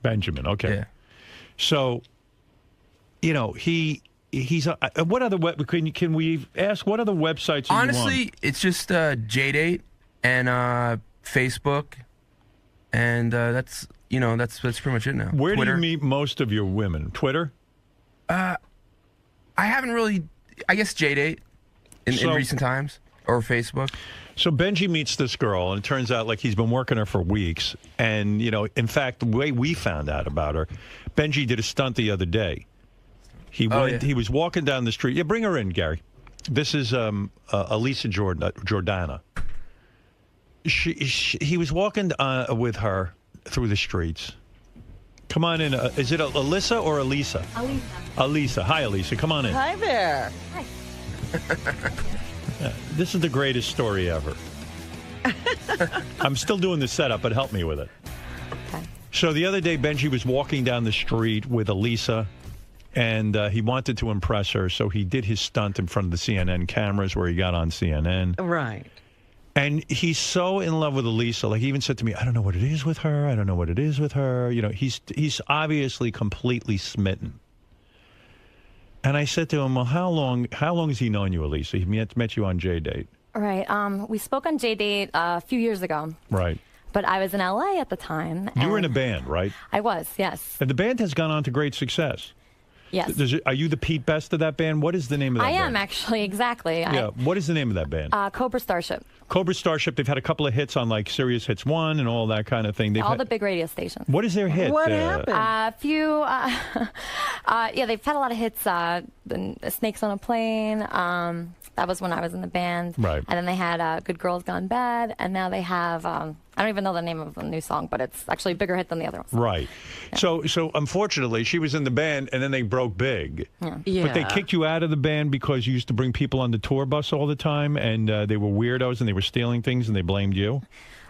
Benjamin. Okay. Yeah. So, you know, he's what other can we ask what other websites are Honestly, you on? it's just JDate and Facebook, and that's pretty much it now. Where Twitter. do you meet most of your women? Twitter? I haven't really. I guess JDate in recent times, or Facebook. So Benjy meets this girl, and it turns out like he's been working her for weeks. And, you know, in fact, the way we found out about her, Benjy did a stunt the other day. He was walking down the street. Yeah, bring her in, Gary. This is Elisa Jordana. He was walking with her through the streets. Come on in. Is it Alyssa or Elisa? Elisa. Elisa. Hi, Elisa. Come on in. Hi there. Hi. This is the greatest story ever. I'm still doing the setup, but help me with it. Okay. So the other day, Benjy was walking down the street with Elisa, and he wanted to impress her, so he did his stunt in front of the CNN cameras where he got on CNN. Right. And he's so in love with Elisa. Like, he even said to me, I don't know what it is with her. I don't know what it is with her. You know, he's obviously completely smitten. And I said to him, well, how long has he known you, Elisa? He met you on JDate. Right. We spoke on JDate a few years ago. Right. But I was in LA at the time. You were in a band, right? I was, yes. And the band has gone on to great success. Yes. Are you the Pete Best of that band? What is the name of that band? I am, actually, exactly. Yeah. What is the name of that band? Cobra Starship. Cobra Starship. They've had a couple of hits on like Sirius Hits 1 and all that kind of thing. All the big radio stations. What is their hit? What happened? A few, yeah, they've had a lot of hits. The Snakes on a Plane. That was when I was in the band. Right. And then they had Good Girls Gone Bad. And now they have, I don't even know the name of the new song, but it's actually a bigger hit than the other ones. Right. Yeah. So unfortunately, she was in the band, and then they broke big. Yeah. But they kicked you out of the band because you used to bring people on the tour bus all the time, and they were weirdos, and they were stealing things, and they blamed you?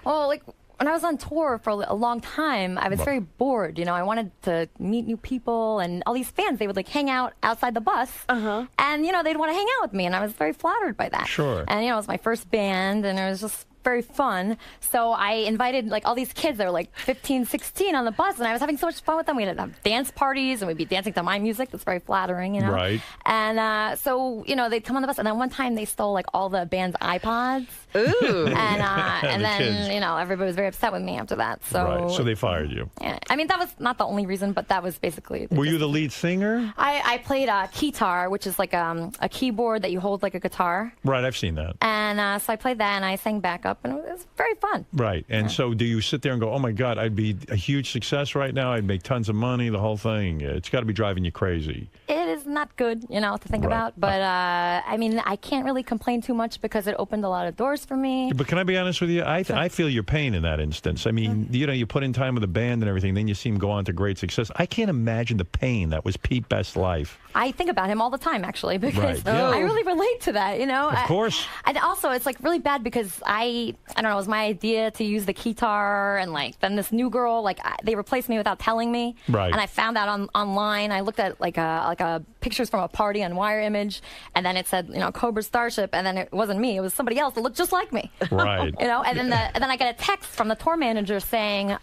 Well, like, when I was on tour for a long time, I was very bored. You know, I wanted to meet new people, and all these fans, they would like hang out outside the bus, and you know, they'd want to hang out with me, and I was very flattered by that. Sure. And you know, it was my first band, and it was just very fun. So I invited like all these kids that were like 15, 16 on the bus, and I was having so much fun with them. We'd have dance parties, and we'd be dancing to my music. That's very flattering, you know. Right. And so you know, they'd come on the bus, and then one time they stole like all the band's iPods. Ooh. And then kids. you know, everybody was very upset with me after that. So Right. So they fired you. yeah, I mean, that was not the only reason, but that was basically. Were you the lead singer? I played a keytar, which is like a keyboard that you hold like a guitar. Right, I've seen that. And so I played that, and I sang backup, and it was very fun. Right. And so do you sit there and go, oh, my God, I'd be a huge success right now. I'd make tons of money, the whole thing. It's got to be driving you crazy. It is not good, you know, to think about. But, I mean, I can't really complain too much because it opened a lot of doors for me. But can I be honest with you? I feel your pain in that instance. I mean, you know, you put in time with a band and everything, then you see him go on to great success. I can't imagine the pain that was Pete Best's life. I think about him all the time, actually, because Right, yeah. I really relate to that, you know. Of course. And also, it's like really bad because I don't know, it was my idea to use the keytar, and like then this new girl, like they replaced me without telling me. Right. And I found out online. I looked at like a pictures from a party on Wire Image, and then it said, you know, Cobra Starship, and then it wasn't me. It was somebody else that looked just like me. Right. You know, and then I get a text from the tour manager saying,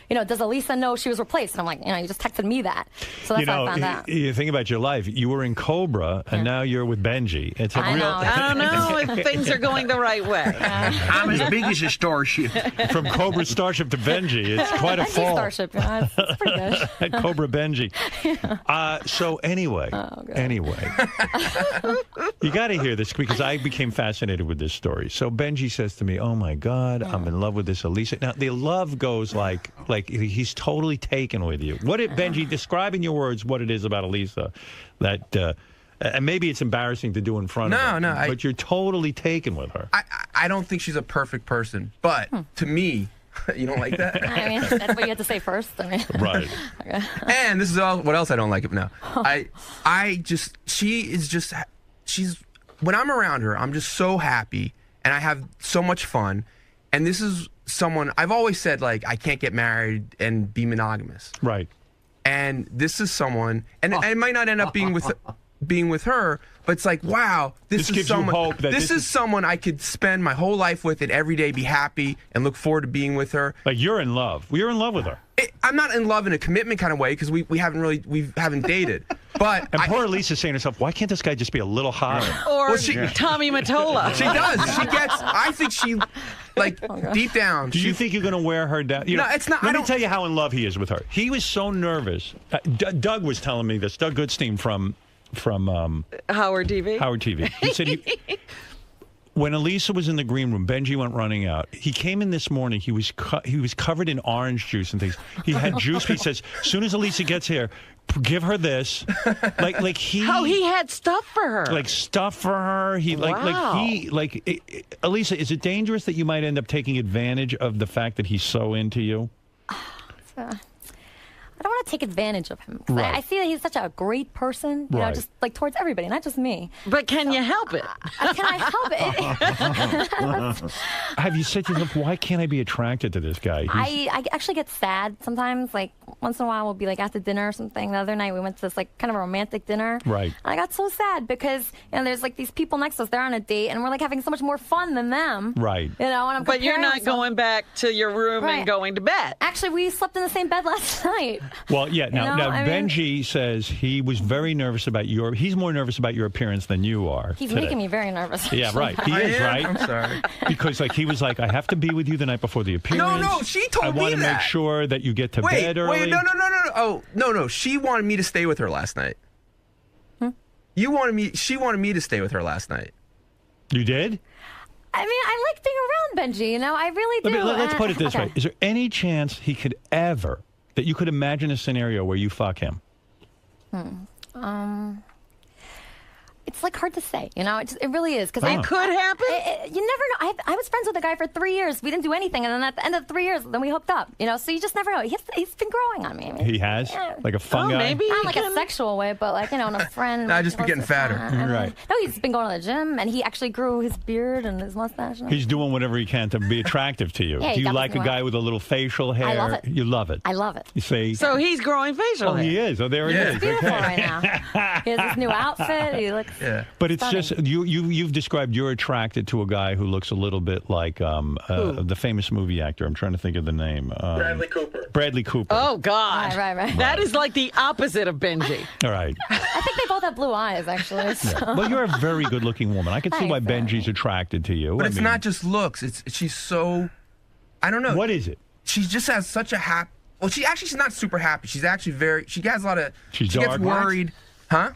you know, does Elisa know she was replaced? And I'm like, you know, you just texted me that. So that's how I found out. You think about your life. You were in Cobra, and now you're with Benjy. It's a I real. know. I don't know if things are going the right way. I'm as big as a starship. From Cobra Starship to Benjy. It's quite a Benjy fall. Starship, you know, it's pretty good. Cobra Benjy. So anyway, you got to hear this because I became fascinated with this story. So Benjy says to me, "Oh my God, I'm in love with this Elisa." Now the love goes like he's totally taken with you. What did Benjy describe in your words? What it is about Elisa that, and maybe it's embarrassing to do in front of her. But you're totally taken with her. I don't think she's a perfect person, but to me, you don't like that? I mean, that's what you had to say first. I mean. Right. Okay. And this is what else I don't like now. She's when I'm around her, I'm just so happy, and I have so much fun. And this is someone I've always said, like, I can't get married and be monogamous. Right. And this is someone, and it might not end up being with. being with her, but it's like, wow, this is gives you someone. hope that this is someone I could spend my whole life with and every day be happy and look forward to being with her. Like you're in love. You're in love with her. I'm not in love in a commitment kind of way because we haven't dated. But And poor Lisa's saying to herself, why can't this guy just be a little hotter? Or Well, she- Tommy Mottola. she does. She gets. I think she, like, deep down. Do you think you're going to wear her down? No, it's not- Let I me don't- tell you how in love he is with her. He was so nervous. Doug was telling me this. Doug Goodstein from Howard TV. Howard TV. He said when Elisa was in the green room, Benjy went running out. He came in this morning. He was covered in orange juice and things. He had juice. He says, as soon as Elisa gets here, give her this. Like he. Oh, he had stuff for her. Like stuff for her. Elisa, is it dangerous that you might end up taking advantage of the fact that he's so into you? I don't want to take advantage of him. 'Cause Right. I see that he's such a great person, you know, Right. just like towards everybody, not just me. But can you help it? Can I help it? Have you said to yourself, why can't I be attracted to this guy? I actually get sad sometimes. Like once in a while, we'll be like at the dinner or something. The other night we went to this like kind of a romantic dinner. Right. And I got so sad because there's like these people next to us. They're on a date and we're like having so much more fun than them. Right. You know, and I'm But you're comparing not myself. going back to your room Right. and going to bed. Actually, we slept in the same bed last night. Well, yeah. Now, You know, I mean- Benjy says he was very nervous about he's more nervous about your appearance than you are. He's today. making me very nervous. Yeah, right. He I is, am? right? I'm sorry. Because he was like, I have to be with you the night before the appearance. No, she told I me want to that. make sure that you get to bed early. Wait, no. Oh, no. She wanted me to stay with her last night. She wanted me to stay with her last night. You did? I mean, I like being around Benjy. You know, I really do. Let's put it this Okay. way. Is there any chance he could ever, that you could imagine a scenario where you fuck him? It's like hard to say, you know. It really is because It could happen. you never know. I was friends with a guy for 3 years. We didn't do anything, and then at the end of 3 years, then we hooked up. You know, so you just never know. He's been growing on me. I mean, He has? Yeah. Like a fungi? maybe. not like a sexual way, but like in a friend. Nah, just be getting fatter. Right. No, he's been going to the gym, and he actually grew his beard and his mustache. And He's doing whatever he can to be attractive to you. Yeah, Do he you got like this a new guy with a little facial hair? I love it. You love it. I love it. You see? So he's growing facial hair. he is. Oh, there Yeah. it is. He's beautiful Okay. right now. He has this new outfit. He looks. Yeah. But it's stunning. just you've described you're attracted to a guy who looks a little bit like the famous movie actor. I'm trying to think of the name. Bradley Cooper. Bradley Cooper. Oh God! Right. That is like the opposite of Benjy. All right. I think they both have blue eyes, actually. So. Well, you're a very good-looking woman. I can see why Thanks, Benji's attracted to you. But I it's mean, not just looks. She's so. I don't know. What is it? She just has such a happy. Well, she's not super happy. She's actually very. She has a lot of. She's she dark? gets worried. Huh?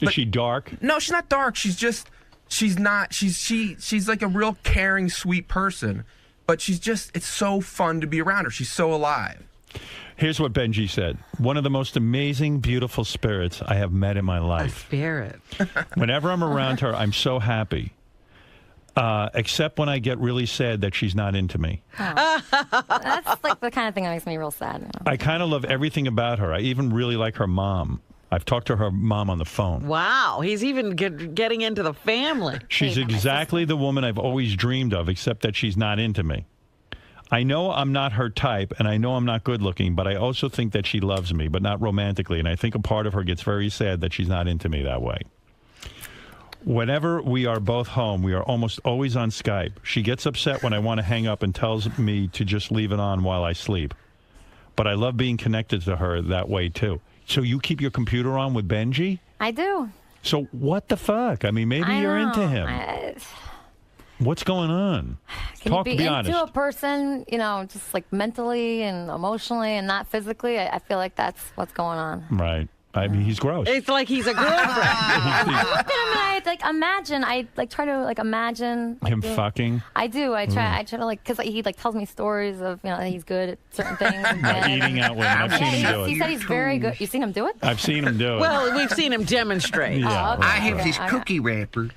Is she dark? No, she's not dark. She's just. She's not. She's like a real caring, sweet person. But she's just. It's so fun to be around her. She's so alive. Here's what Benjy said. One of the most amazing, beautiful spirits I have met in my life. Spirit. Whenever I'm around her, I'm so happy. Except when I get really sad that she's not into me. That's like the kind of thing that makes me real sad. You know? I kind of love everything about her. I even really like her mom. I've talked to her mom on the phone. Wow, he's even getting into the family. She's Hey, my exactly the woman I've always dreamed of, except that she's not into me. I know I'm not her type, and I know I'm not good looking, but I also think that she loves me, but not romantically, and I think a part of her gets very sad that she's not into me that way. Whenever we are both home, we are almost always on Skype. She gets upset when I want to hang up and tells me to just leave it on while I sleep. But I love being connected to her that way, too. So you keep your computer on with Benjy? I do. So what the fuck? I mean, maybe I you're know. into him. What's going on? Can Talk, you be be honest. into a person, you know, just like mentally and emotionally and not physically? I feel like that's what's going on. Right. I mean, he's gross. It's like he's a girlfriend. I look at him and I like imagine. I like try to like imagine like, Him fucking. I do. I try to like because he like tells me stories of that he's good at certain things. in Like bed. eating out women. I've seen him do he it. said he's very good. You've seen him do it? I've seen him do it. Well, we've seen him demonstrate. yeah, Oh, okay. I have this Okay. cookie wrapper.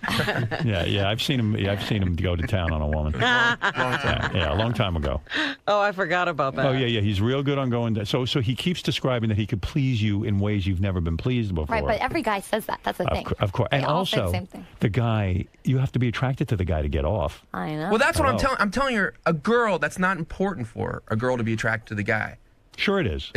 yeah. I've seen him. I've seen him go to town on a woman. Yeah, a long time ago. Oh, I forgot about that. Oh yeah. He's real good on going. So he keeps describing that he could please you in ways you've never been pleased before. Right, but every guy says that. That's the thing. Of course, They and all say the also same thing. the guy. You have to be attracted to the guy to get off. I know. Well, that's what I'm Hello. telling. I'm telling her, a girl, that's not important for her, a girl to be attracted to the guy. Sure, it is.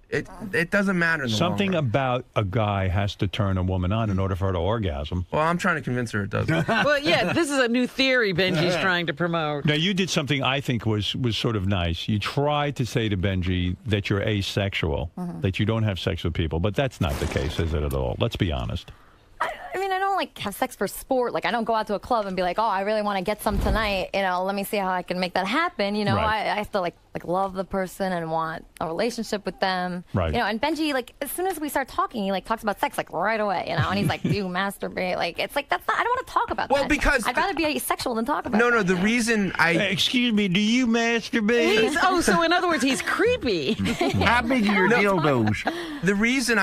It doesn't matter in the Something long run. about a guy has to turn a woman on in order for her to orgasm. Well, I'm trying to convince her it doesn't. Well, yeah, this is a new theory Benji's trying to promote. Now, you did something I think was sort of nice. You tried to say to Benjy that you're asexual, that you don't have sex with people, but that's not the case, is it at all? Let's be honest. I mean, I don't like have sex for sport. Like, I don't go out to a club and be like, oh, I really want to get some tonight. You know, let me see how I can make that happen. You know, Right. I have to like love the person and want a relationship with them. Right. You know, and Benjy, like, as soon as we start talking, he like talks about sex like right away. You know, and he's like, do you masturbate? Like, it's like that's not. I don't want to talk about that. Well, because- I'd rather be asexual than talk about. No, that. the reason Excuse me, do you masturbate? So in other words, he's creepy. How big are your dildos? the reason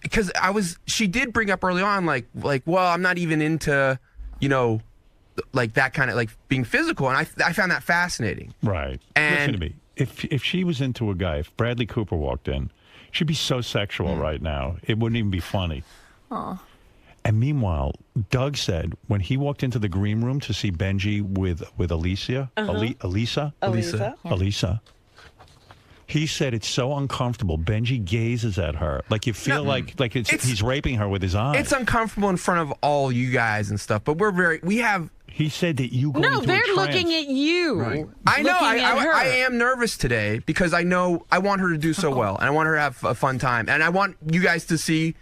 because she did bring up early on like well, I'm not even into, you know, like that kind of like being physical, and I found that fascinating. Right. And- Listen to me. If she was into a guy, if Bradley Cooper walked in, she'd be so sexual right now. It wouldn't even be funny. Aw. And meanwhile, Doug said when he walked into the green room to see Benjy with Elisa, Elisa, he said it's so uncomfortable. Benjy gazes at her like you feel like he's raping her with his eyes. It's uncomfortable in front of all you guys and stuff, but we have. He said that you go No, into they're a trance. looking at you. Right. I know. Looking at her. I am nervous today because I know I want her to do so well, and I want her to have a fun time, and I want you guys to see.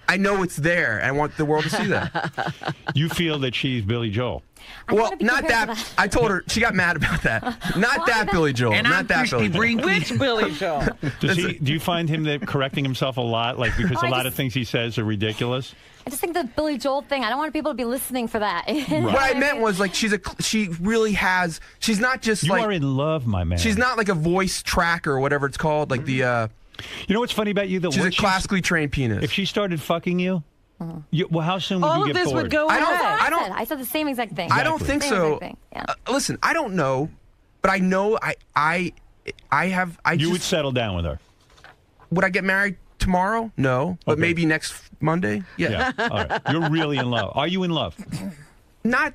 I know it's there, and I want the world to see that. You feel that she's Billy Joel. Well, gotta be not prepared that. for that. I told her she got mad about that. Not that Billy Joel. And not I'm that Christy Billy Joel. Brinkley. Which Billy Joel? Do you find him that correcting himself a lot, like because Oh, a I lot of just- things he says are ridiculous? I just think the Billy Joel thing. I don't want people to be listening for that. You know What I mean? meant was like she really has. She's not just You like are in love, my man. she's not like a voice tracker or whatever it's called. Like the You know what's funny about you? That she's a once classically trained penis. if she started fucking you, well, how soon would All you of get this bored? would go I don't- away. I don't- I said the same exact thing. I don't think Same so. exact thing. Yeah. Listen, I don't know, but I know I have. I You just, would settle down with her. would I get married tomorrow? No, but Okay. maybe next Monday. Yeah. Yeah. All right. You're really in love. Are you in love? Not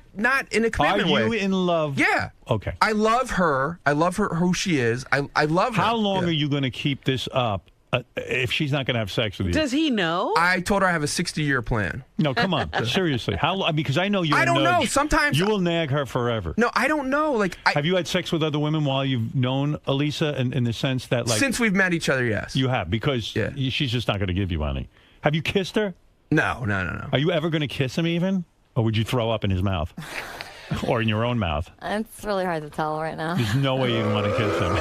in a Are commitment you way. in love? Yeah. Okay. I love her. I love her who she is. I love her. How long Yeah. are you going to keep this up if she's not going to have sex with you? Does he know? I told her I have a 60-year plan. No, come on. Seriously. How long? Because I know you're I don't know. Sometimes- you will nag her forever. No, I don't know. Like Have you had sex with other women while you've known Elisa in the sense that like since we've met each other, yes. you have because Yeah. she's just not going to give you any. Have you kissed her? No. Are you ever going to kiss him even? Or would you throw up in his mouth? Or in your own mouth? It's really hard to tell right now. There's no way you'd want to kiss him.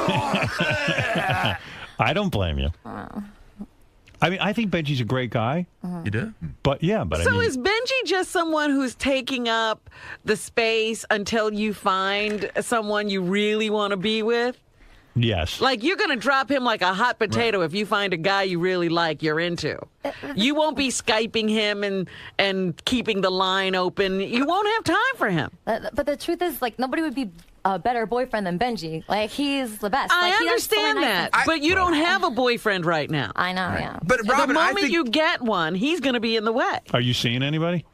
I don't blame you. I mean, I think Benji's a great guy, You do? but yeah, but I So mean, is Benjy just someone who's taking up the space until you find someone you really want to be with? yes. Like, you're going to drop him like a hot potato if you find a guy you really like you're into. You won't be Skyping him and keeping the line open. You won't have time for him. But the truth is, like, nobody would be a better boyfriend than Benjy. Like, he's the best. I Like, he does so understand many nice that, things. but you don't have a boyfriend right now. I know, yeah. But Robin, the I moment think you get one, he's going to be in the way. Are you seeing anybody?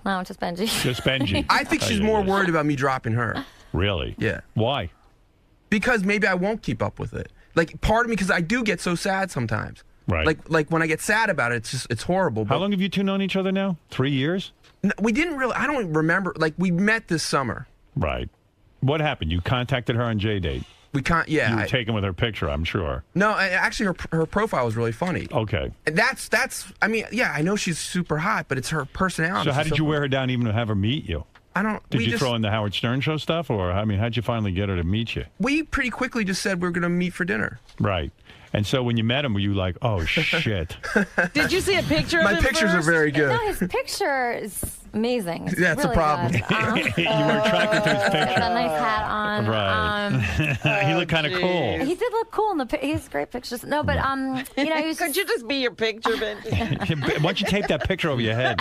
No, just Benjy. Just Benji. I think she's more worried about me dropping her. Really? Yeah. Why? Because maybe I won't keep up with it. Like part of me, because I do get so sad sometimes. Right. Like when I get sad about it, it's horrible. How But long have you two known each other now? 3 years? we didn't really. I don't remember. Like we met this summer. Right. What happened? You contacted her on J-Date. We can't. Yeah. You were taken with her picture, I'm sure. No, actually, her profile was really funny. Okay. And that's. I mean, yeah, I know she's super hot, but it's her personality. So how She's did you wear her down even to have her meet you? I don't. Did we you just, throw in the Howard Stern show stuff? Or, I mean, how'd you finally get her to meet you? We pretty quickly just said we were going to meet for dinner. Right. And so when you met him, were you like, oh, shit? Did you see a picture My of him pictures are first? very good. No, his picture is amazing. It's That's a really problem. good. You were attracted to his He had a picture. nice hat on. Right. He looked kind of cool. He did look cool in the he has great pictures. No, but you know, he was Could just, you just be your picture, Benjy? Why don't you tape that picture over your head?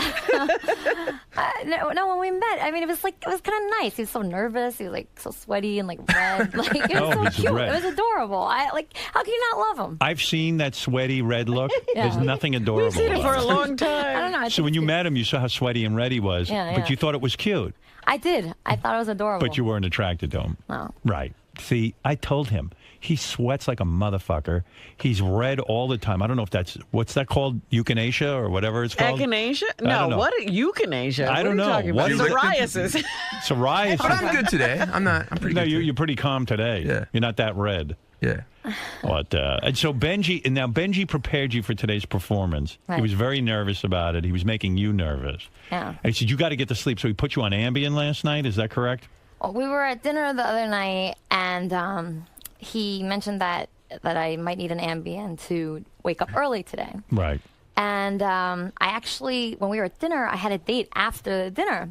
no, when we met, I mean, it was kind of nice. He was so nervous. He was like so sweaty and like red. Like it was Oh, so he's cute. red. It was adorable. How can you not love him? I've seen that sweaty red look. Yeah. There's nothing adorable We've seen it for about a it. long time. I don't know. I So think when you it's- met him, you saw how sweaty and red he was, Yeah, but yeah. you thought it was cute, I did. I thought it was adorable. but you weren't attracted to him. No. Right. See, I told him. He sweats like a motherfucker. He's red all the time. I don't know if that's, what's that called? Euthanasia or whatever it's called? Echinacea? I don't No, know. what? Euthanasia? I don't know. What are you What talking about? is it? Psoriasis. Psoriasis. But I'm good today. I'm pretty No, good. you're pretty calm today. Yeah. You're not that red. Yeah. But and so Benjy prepared you for today's performance. He Right. was very nervous about it. He was making you nervous. Yeah. And he said, you got to get to sleep. So he put you on Ambien last night. Is that correct? We were at dinner the other night, and he mentioned that I might need an Ambien to wake up early today. Right. And I actually, when we were at dinner, I had a date after the dinner.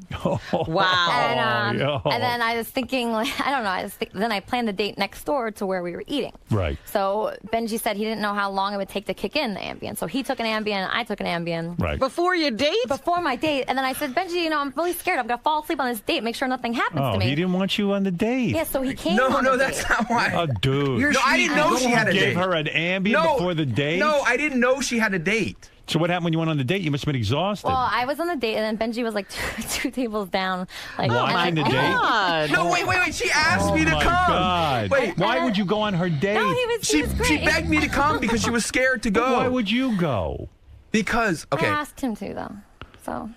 Wow. And then I was thinking, like, I don't know. Then I planned the date next door to where we were eating. Right. So Benjy said he didn't know how long it would take to kick in the Ambien. So he took an Ambien, I took an Ambien. Right. Before your date? Before my date. And then I said, Benjy, I'm really scared. I'm going to fall asleep on this date. Make sure nothing happens to Oh, me. he didn't want you on the date. Yeah, so he came No, on the that's date. not why. Oh, dude. No, I didn't know she had a Gave date. her an Ambien before the date? No, I didn't know she had a date. So what happened when you went on the date? You must have been exhausted. Well, I was on the date, and then Benjy was like two tables down. Like, Watching the date? God. No, wait. She asked me to my come. God. Wait. Why would you go on her date? No, he was She great. begged me to come because she was scared to go. Why would you go? Because, okay. I asked him to, though.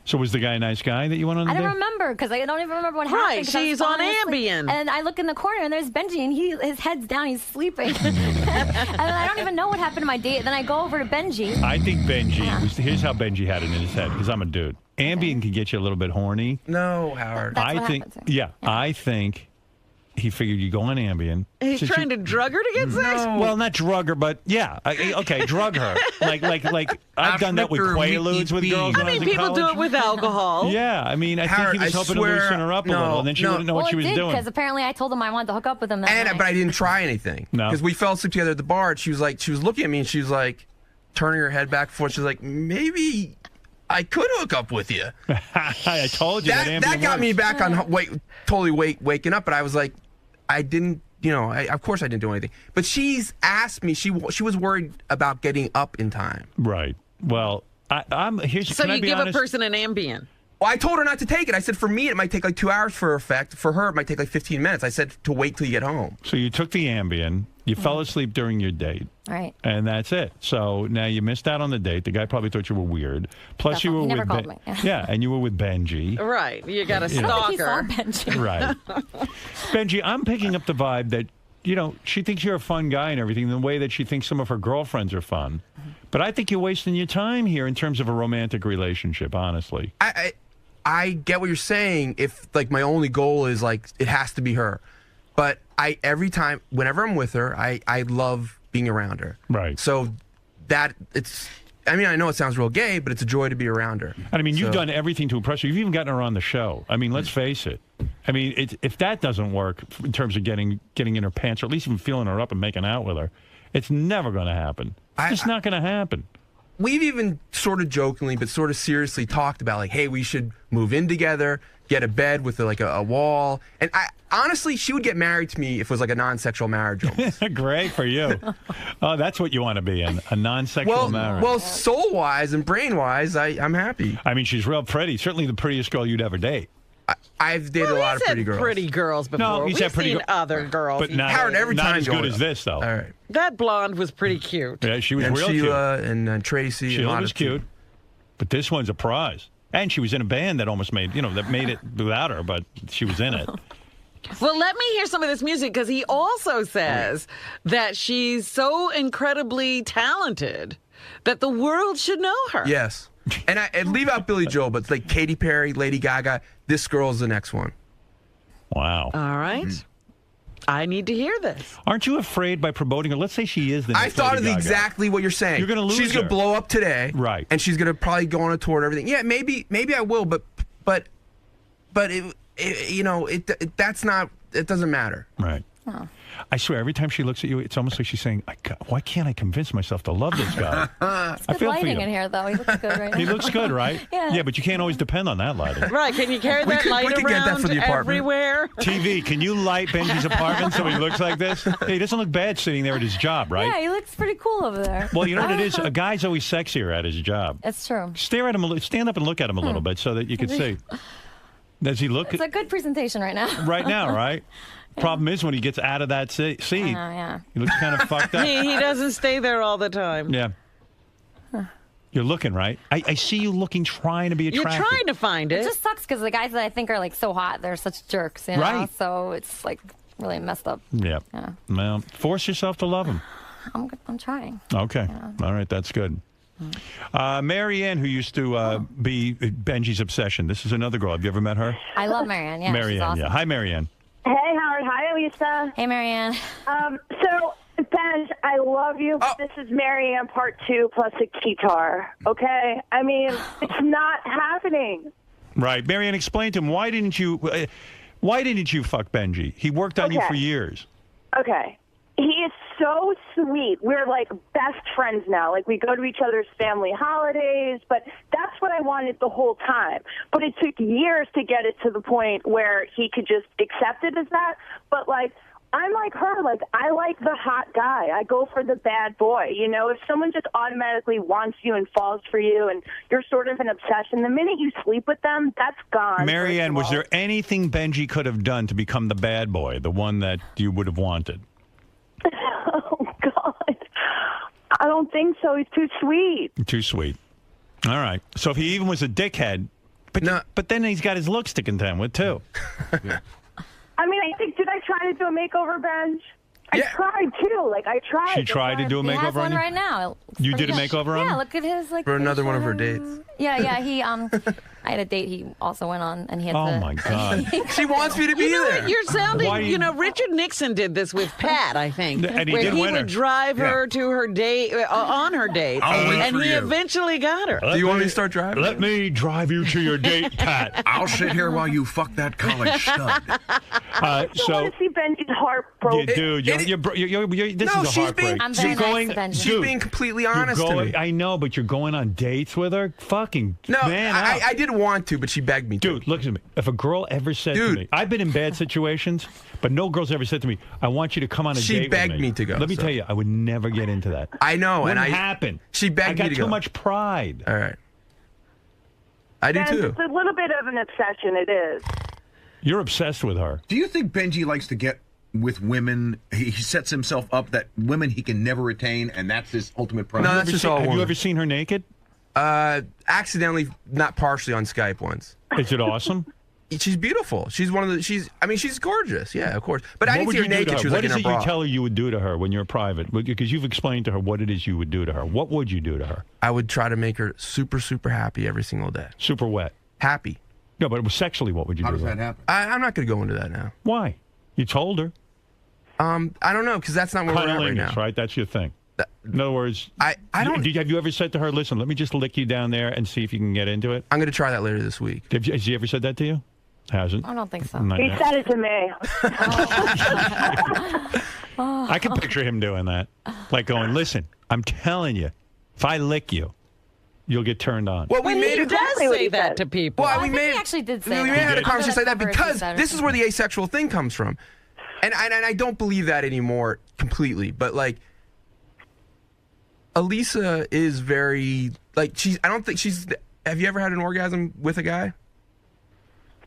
So was the guy a nice guy that you went on the I date? don't remember because I don't even remember what happened. Right, 'cause I was she's on falling asleep. Ambien. And I look in the corner and there's Benjy and his head's down, he's sleeping. And then I don't even know what happened to my date. Then I go over to Benjy. I think Benjy, here's how Benjy had it in his head, because I'm a dude. Ambien can get you a little bit horny. No, Howard. That's I what think, happened to me. yeah, I think he figured you go on Ambien. He's Since trying you- to drug her to get sex? Well, not drug her, but yeah, okay, drug her. Like I've done that with After a Quaaludes week with eat girls. beans. when I mean, was in people do college. it with alcohol. Yeah, I mean, I Howard, think he was I hoping swear- to loosen her up a no, little, and then she no. wouldn't know what Well, she was it did doing. because apparently I told him I wanted to hook up with him that night. But I didn't try anything. No. Because we fell asleep together at the bar. And she was looking at me and she was like, turning her head back and forth. She was like, maybe I could hook up with you. I told you that Ambien That got works. me back on totally waking up. But I was like, I didn't. Of course I didn't do anything. But she's asked me. She was worried about getting up in time. Right. Well, I'm here's. So can I you be give honest? a person an Ambien. Well, I told her not to take it. I said for me it might take like 2 hours for effect. For her it might take like 15 minutes. I said to wait till you get home. So you took the Ambien. You fell asleep during your date. Right. And that's it. So now you missed out on the date. The guy probably thought you were weird. Plus, you were He never with called me. yeah, and you were with Benjy. Right. You got a I don't think he saw stalker. Benjy. Right. Benjy, I'm picking up the vibe that, she thinks you're a fun guy and everything, the way that she thinks some of her girlfriends are fun. But I think you're wasting your time here in terms of a romantic relationship, honestly. I get what you're saying if like my only goal is like it has to be her. But every time whenever I'm with her, I love being around her. Right. So I know it sounds real gay, but it's a joy to be around her. And I mean, you've So- done everything to impress her. You've even gotten her on the show. I mean, let's face it. I mean, if that doesn't work in terms of getting in her pants, or at least even feeling her up and making out with her, it's never going to happen. It's just not going to happen. We've even sort of jokingly, but sort of seriously talked about like, hey, we should move in together, get a bed with like a wall. And honestly, she would get married to me if it was like a non-sexual marriage almost. Great for you. Oh, that's what you want to be in, a non-sexual marriage. Well, soul-wise and brain-wise, I'm happy. I mean, she's real pretty. Certainly the prettiest girl you'd ever date. I've dated a lot of pretty girls. Pretty girls before. No, you We've said pretty seen girl- other girls. But not, Howard, every not time as good growing as up. this, though. All right. That blonde was pretty cute. Yeah, she was And real Sheila cute. and Tracy. and a Sheila lot was of cute. But this one's a prize. And she was in a band that almost made, that made it without her, but she was in it. Well, let me hear some of this music because he also says that she's so incredibly talented that the world should know her. Yes. And I leave out Billy Joel, but it's like Katy Perry, Lady Gaga. This girl's the next one. Wow. All right. I need to hear this. Aren't you afraid by promoting her? Let's say she is the next I thought Lady of Gaga. exactly what you're saying. You're gonna lose She's gonna her. blow up today, Right. And she's gonna probably go on a tour and everything. Yeah, maybe I will, but that's not. It doesn't matter. Right. I swear, every time she looks at you, it's almost like she's saying, why can't I convince myself to love this guy? I Good feel for lighting you. in here, though. He looks good right now. He looks good, right? Yeah. But you can't always depend on that lighting. Right. Can you carry that we light could get that around for the apartment. everywhere? TV, can you light Benji's apartment so he looks like this? Hey, he doesn't look bad sitting there at his job, right? Yeah, he looks pretty cool over there. Well, you know what it is? A guy's always sexier at his job. It's true. Stare at him, stand up and look at him a little bit so that you can see. Does he look It's a good presentation right now. right now, right? problem is when he gets out of that seat, I know, yeah. he looks kind of fucked up. He doesn't stay there all the time. Yeah. You're looking, right? I see you looking, trying to be You're attractive. trying to find It it. just sucks because the guys that I think are like so hot, they're such jerks, you know? Right. So it's like really messed up. Yeah. Yeah. Well, force yourself to love him. I'm trying. Okay. All right. That's good. Mary Ann, who used to be Benji's obsession. This is another girl. Have you ever met her? I love Marianne. Yeah, Mary she's Ann, awesome. yeah. Hi, Mary Ann. Hey, Howard. Hi, Lisa. Hey, Marianne. So, Benj, I love you. Oh. This is Marianne part 2 plus a guitar. Okay? I mean, it's not happening. Right. Mary Ann, explain to him, why didn't you fuck Benji? He worked on you Okay. for years. Okay. He is so sweet. We're like best friends now. Like we go to each other's family holidays, but that's what I wanted the whole time. But it took years to get it to the point where he could just accept it as that. But like, I'm like her. Like, I like the hot guy. I go for the bad boy. You know, if someone just automatically wants you and falls for you and you're sort of an obsession, the minute you sleep with them, that's gone. Mary Ann, first was of all. there anything Benji could have done to become the bad boy, the one that you would have wanted? Oh, God. I don't think so. He's too sweet. Too sweet. All right. So if he even was a dickhead, No. but then he's got his looks to contend with, too. I mean, I think, did I try to do a makeover, Benj? Yeah. I tried, too. Like, I tried. She tried to do a He has makeover on one you? right now. It looks You pretty did a good. makeover on Yeah, him? look at his like. For another one of her picture. dates. Yeah. He I had a date he also went on, and he had Oh, to. my God. She wants me to be You know there. what? You're sounding, Why do you- Richard Nixon did this with Pat, I think. And he where did he win her. would drive her to her date, on her date. I'll wait and for he you. eventually got her. Do you want me to start driving? Let me drive you to your date, Pat. I'll sit here while you fuck that college stud. I want to see Benji's heart broken. Dude, this No, is a she's heartbreak. being- I'm very You're going, nice to Benji. She's dude, being completely you're honest to me. I know, but you're going on dates with her? Fucking No, man up. I did want to, but she begged me to. Dude, look at me. If a girl ever said to Dude. me, I've been in bad situations, but no girl's ever said to me, I want you to come on a She date with begged me. me to go, Let me so. tell you, I would never get into that. I know, Wouldn't and happen. She begged I got me to too go. much pride. All right. I do Benj, too. it's a little bit of an obsession. It is. You're obsessed with her. Do you think Benji likes to get with women? He sets himself up that women he can never attain, and that's his ultimate prize. No, that's just all Have you women. ever seen her naked? Accidentally, not partially on Skype once. Is it awesome? She's beautiful. She's one of the. She's gorgeous. Yeah, of course. But I What didn't would see her you do to naked. her? She was What like in is her it bra. you tell her you would do to her when you're private? Because you've explained to her what it is you would do to her. What would you do to her? I would try to make her super, super happy every single day. Super wet. Happy. No, but sexually, what would you How do does to her? that happen? I'm not going to go into that now. Why? You told her. I don't know because that's not where we're at right Cunnilingus, now. right? That's your thing. In other words, I don't. Have you ever said to her, listen, let me just lick you down there and see if you can get into it? I'm going to try that later this week. Has she ever said that to you? Hasn't? I don't think so. Not He yet. said it to me. I can picture him doing that. Like going, listen, I'm telling you, if I lick you, you'll get turned on. Well, we Well, made he it. does Does what say he that said. to people. Well, I we think may he actually did say we that. may have had a did. conversation like that Under the covers, because he said it. this is where the asexual thing comes from, and I don't believe that anymore completely. But like, Elisa is very like she's. I don't think she's. Have you ever had an orgasm with a guy?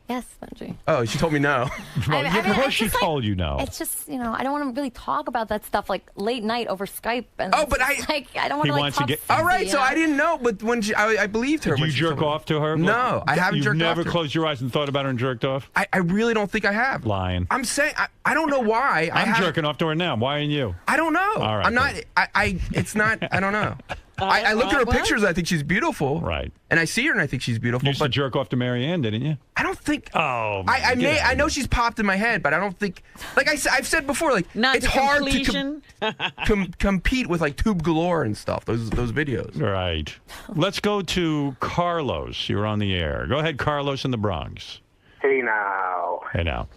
Yes, Benji. Oh, she told me no. Well, I of mean, course it's she just like- told you no. It's just, I don't want to really talk about that stuff like late night over Skype. And Oh, it's but just I- like I don't want He to like wants to talk get- sexy, All right, so you know? I didn't know, but when I believed her. Did when you she jerk told me. off to her? No, I haven't You've jerked off never to her. closed your eyes and thought about her and jerked off? I really don't think I have. Lying. I'm saying I don't know why. I'm jerking off to her now. Why aren't you? I don't know. All right, I'm not. good. It's not. I don't know. I looked at her well. pictures. I think she's beautiful. Right. And I see her and I think she's beautiful. You used to But jerk off to Mary Ann, didn't you? I don't think. Oh, I man, may. get out I of know here. she's popped in my head, but I don't think. Like I've said before, like Not it's to hard completion. to compete with like Tube Galore and stuff. Those videos. Right. Let's go to Carlos. You're on the air. Go ahead, Carlos in the Bronx. Hey now. Hey now.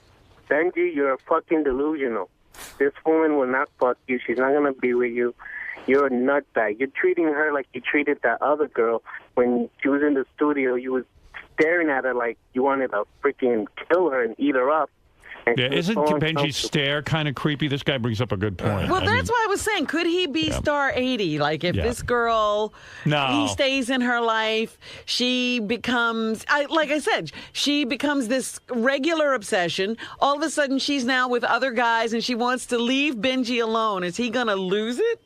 Benji, you're fucking delusional. This woman will not fuck you. She's not going to be with you. You're a nutbag. You're treating her like you treated that other girl when she was in the studio. You was staring at her like you wanted to freaking kill her and eat her up. And Yeah, she was isn't so Benji's uncomfortable. stare kind of creepy? This guy brings up a good point. Well, I that's mean, why I was saying, could he be star 80? Like, if Yeah. this girl, No. he stays in her life, she becomes, like I said, she becomes this regular obsession. All of a sudden, she's now with other guys, and she wants to leave Benjy alone. Is he going to lose it?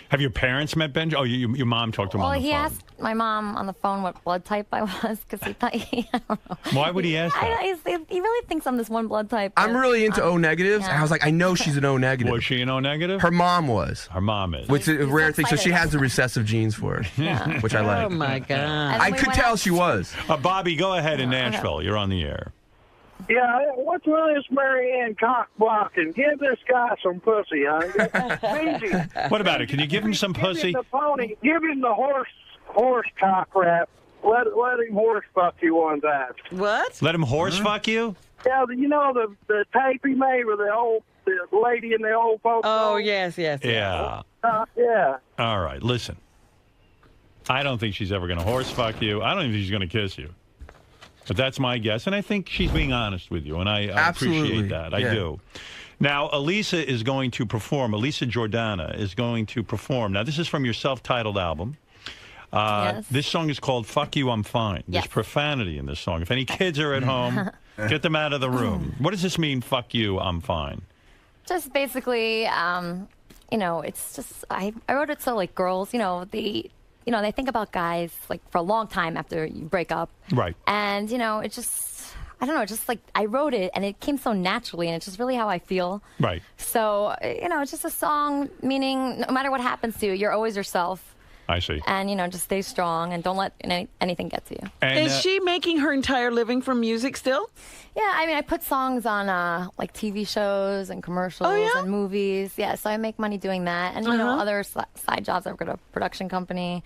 have your parents met Benjy? Oh, your mom talked to him Well, on the he phone. asked my mom on the phone what blood type I was because he thought I don't know. Why would he ask that? He really thinks I'm this one blood type. I'm but really into O negatives. yeah. And I was like, I know she's an O negative. Was she an O negative? Her mom was, Her mom is. which is a rare thing. So she excited. has the recessive genes for it, Yeah. which I like. Oh, my God. And I we could went tell out- she was. Bobby, go ahead in Nashville. You're on the air. Yeah, what's with this Marianne cock blocking? Give this guy some pussy, huh? Benjy, What about it? Can you give him some give him pussy? the pony. Give him the horse cock rap. Let him horse fuck you one time. What? Let him horse fuck you? Yeah, you know the tape he made with the lady in the old folks. Oh, home? yes. Yeah. Yeah. All right, listen. I don't think she's ever going to horse fuck you. I don't even think she's going to kiss you. But that's my guess, and I think she's being honest with you, and I Absolutely. appreciate that. I Yeah. do. Now, Elisa is going to perform. Elisa Jordana is going to perform. Now, this is from your self-titled album. Yes. This song is called Fuck You, I'm Fine. There's Yes. profanity in this song. If any kids are at home, get them out of the room. What does this mean, fuck you, I'm fine? Just basically, it's just I wrote it so like girls, they think about guys like for a long time after you break up. Right. And, it just, I don't know, just like I wrote it and it came so naturally and it's just really how I feel. Right. So, it's just a song meaning no matter what happens to you, you're always yourself. I see. And, just stay strong and don't let anything get to you. And, Is she making her entire living from music still? Yeah, I mean, I put songs on like TV shows and commercials Oh, yeah? and movies. Yeah, so I make money doing that. And, other side jobs. I've got a production company.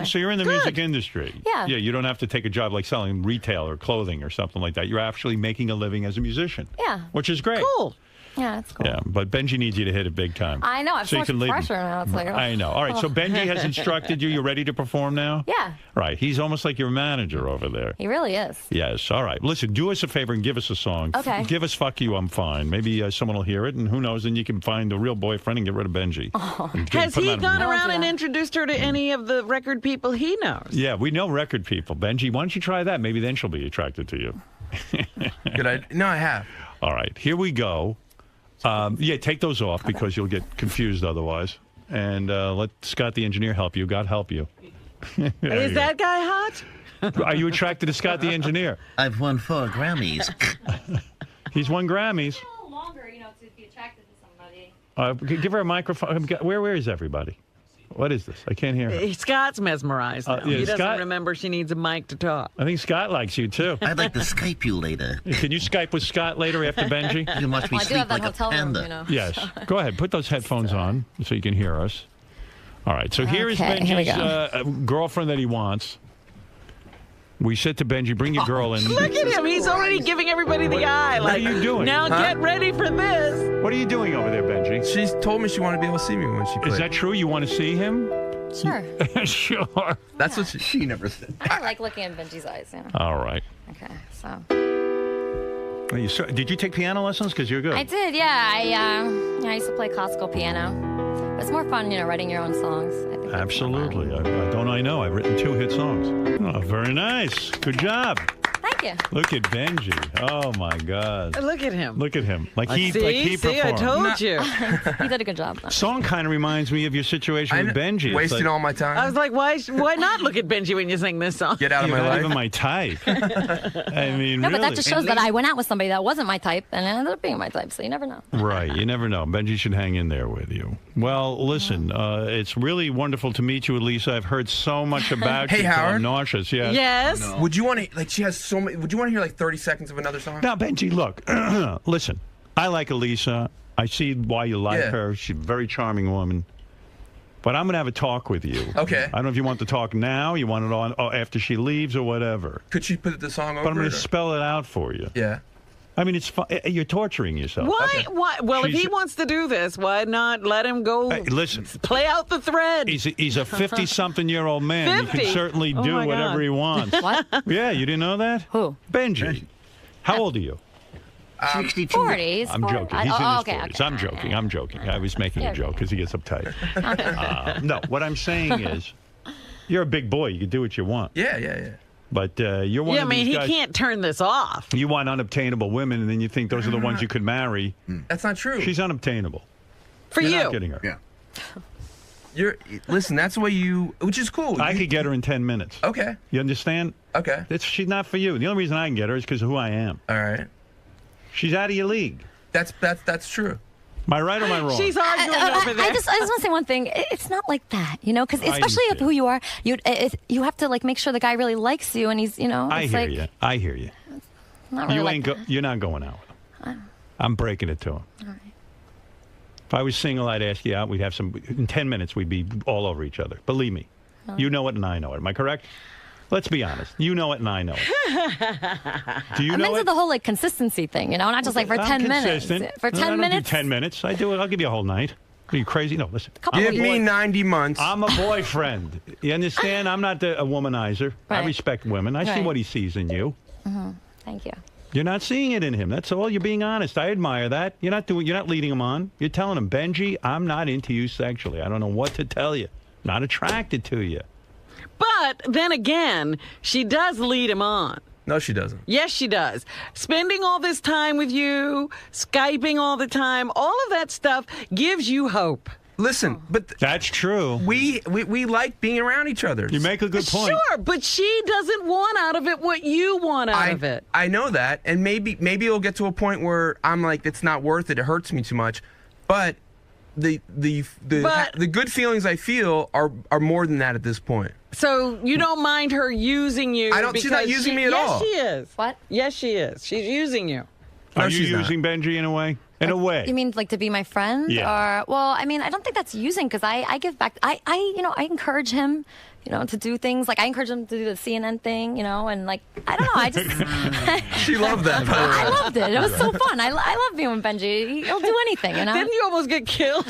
So you're in the music industry. Yeah. Yeah, you don't have to take a job like selling retail or clothing or something like that. You're actually making a living as a musician. Yeah. Which is great. Cool. Yeah, that's cool. Yeah, but Benjy needs you to hit it big time. I know. I have so you much can leave him. pressure now. It's like, I know. All right, so Benjy has instructed you. You're ready to perform now? Yeah, Right. He's almost like your manager over there. he really is. Yes. All right. Listen, do us a favor and give us a song. Okay. Give us Fuck You, I'm Fine. Maybe someone will hear it, and who knows, then you can find a real boyfriend and get rid of Benjy. And Has put him he out of gone the- around and that. introduced her to any of the record people he knows? Yeah, we know record people. Benjy, why don't you try that? Maybe then she'll be attracted to you. Good idea. No, I have. All right, here we go. Yeah, take those off because you'll get confused otherwise. And let Scott the engineer help you. God help you. There Is you that guy hot? go. Are you attracted to Scott the engineer? I've won 4 Grammys. He's won Grammys. A little longer, to be attracted to somebody. Give her a microphone. Where is everybody? What is this? I can't hear her. Scott's mesmerized now. yeah, He doesn't Scott- remember she needs a mic to talk. I think Scott likes you too. I'd like to Skype you later. Can you Skype with Scott later after Benjy? You can watch me I do sleep have that like a hotel room, panda. Yes. Go ahead. Put those headphones on so you can hear us. All right. So here is Okay, here we Benjy's girlfriend that he wants. We said to Benjy, bring your girl in. Look at him. He's already giving everybody the eye. What are Like, you doing? now get ready for this. What are you doing over there, Benjy? She's told me she wanted to be able to see me when she played. Is that true? You want to see him? Sure. Sure. That's what she. She never said. I like looking in Benji's eyes. All right. Okay, so. Did you take piano lessons? Because you're good. I did, yeah. I used to play classical piano. It's more fun, writing your own songs. I think that's more fun. Absolutely. I know. I've written 2 hit songs. Oh, very nice. Good job. Thank you. Look at Benjy. Oh, my God. Look at him. Look at him. Like he See, I performed. told you. You did a good job. Song kind of reminds me of your situation with Benjy. It's Wasting like, all my time. I was like, why not look at Benjy when you sing this song? Get out of you're my not life. even my type. I mean, No, really. but that just shows that I went out with somebody that wasn't my type and it ended up being my type, so you never know. Right. You never know. Benjy should hang in there with you. Well, listen, it's really wonderful to meet you, Elisa. I've heard so much about Hey, you. till I'm Howard. nauseous. Yes. Yes. Would you want to she has so many? Would you want to hear like 30 seconds of another song? Now, Benjy, look. Listen, I like Elisa. I see why you like Yeah. her. She's a very charming woman. But I'm going to have a talk with you. Okay. I don't know if you want to talk now, you want it on after she leaves or whatever. Could she put the song over? But I'm going it, to or- spell it out for you. Yeah. I mean, it's fun. You're torturing yourself. Why? Why? Well, if he She's- wants to do this, why not let him go Hey, listen. play out the thread? He's a 50-something-year-old man. He 50? can certainly Oh, do my whatever God. he wants. What? Yeah, you didn't know that? Who? Benjy. How old are you? 62. 40s. I'm joking. He's in his okay, 40s. okay. I'm joking. I'm joking. I was making a joke because he gets uptight. No, what I'm saying is, you're a big boy. You can do what you want. Yeah. But you're one of these he guys. can't turn this off. You want unobtainable women, and then you think those are the ones you could marry. That's not true. She's unobtainable. For You're you. not getting her. Yeah. Listen, that's the way which is cool. I could get her in 10 minutes. Okay. You understand? Okay. She's not for you. The only reason I can get her is because of who I am. All right. She's out of your league. That's true. Am I right or am I wrong? She's arguing over there. I just want to say one thing. It's not like that, you know, because especially do of too. who you are, you have to like make sure the guy really likes you, and he's, you know. I It's hear like, you. I hear you. Not really You're not going out with him. I'm breaking it to him. All right. If I was single, I'd ask you out. We'd have in 10 minutes, we'd be all over each other. Believe me. You know it and I know it. Am I correct? Let's be honest. You know it and I know it. Do you I'm know into it? the whole like consistency thing, you know, not just like for 10 minutes. For 10 I don't minutes. do 10 minutes. I do it. I'll give you a whole night. Are you crazy? No, listen. Give me 90 months. I'm a boyfriend. You understand? I'm not a womanizer. I Right. respect women. I see Right. what he sees in you. Thank you. You're not seeing it in him. That's all. You're being honest. I admire that. You're not leading him on. You're telling him, Benjy, I'm not into you sexually. I don't know what to tell you. Not attracted to you. But then again, she does lead him on. No, she doesn't. Yes, she does. Spending all this time with you, Skyping all the time, all of that stuff gives you hope. Listen, but That's true. we like being around each other. You make a good point. Sure, but she doesn't want out of it what you want out of it. I know that, and maybe it'll get to a point where I'm like, it's not worth it. It hurts me too much. But the good feelings I feel are more than that at this point. So you don't mind her using you? I don't. She's not using me at all. Yes, she is. What? Yes, she is. She's using you. Are No, you she's not. using Benjy in a way? In a way. You mean like to be my friend? Yeah. Or, well, I mean, I don't think that's using because I give back. I encourage him, you know, to do things. Like I encourage him to do the CNN thing, you know, and like, I don't know. I just. She loved that. I loved it. It was so fun. I love being with Benjy. He'll do anything, you know? Didn't you almost get killed?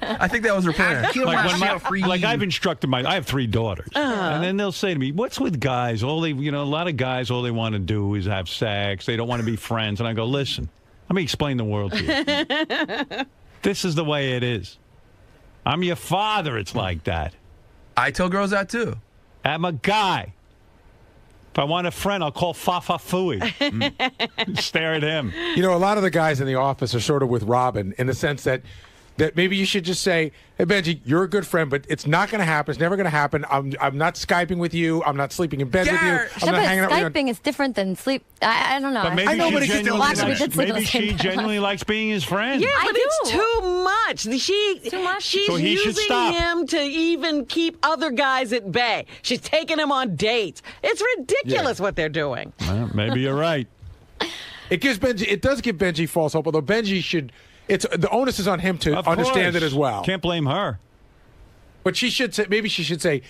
I think that was her plan. Kill myself for you. Like I've instructed I have 3 daughters, and then they'll say to me, "What's with guys? A lot of guys, all they want to do is have sex. They don't want to be friends." And I go, "Listen, let me explain the world to you. This is the way it is. I'm your father. It's like that. I tell girls that too. I'm a guy. If I want a friend, I'll call Fafa Fooey. Stare at him. You know, a lot of the guys in the office are sort of with Robin in the sense that maybe you should just say, hey, Benjy, you're a good friend, but it's not going to happen. It's never going to happen. I'm not Skyping with you. I'm not sleeping in bed with you. Garrett! I'm not but hanging out with you. Skyping is different than sleep. I don't know. But maybe I know, but she it could still- genuinely Actually, we likes, did sleep in maybe the same she bed. genuinely likes being his friend. Yeah, I but do. it's too much. Too much? She's So he should using stop. him to even keep other guys at bay. She's taking him on dates. It's ridiculous what they're doing. Well, maybe you're right. It does give Benjy false hope, although Benjy should. The onus is on him to Of understand course. it as well. Can't blame her. But she should say, maybe she should say,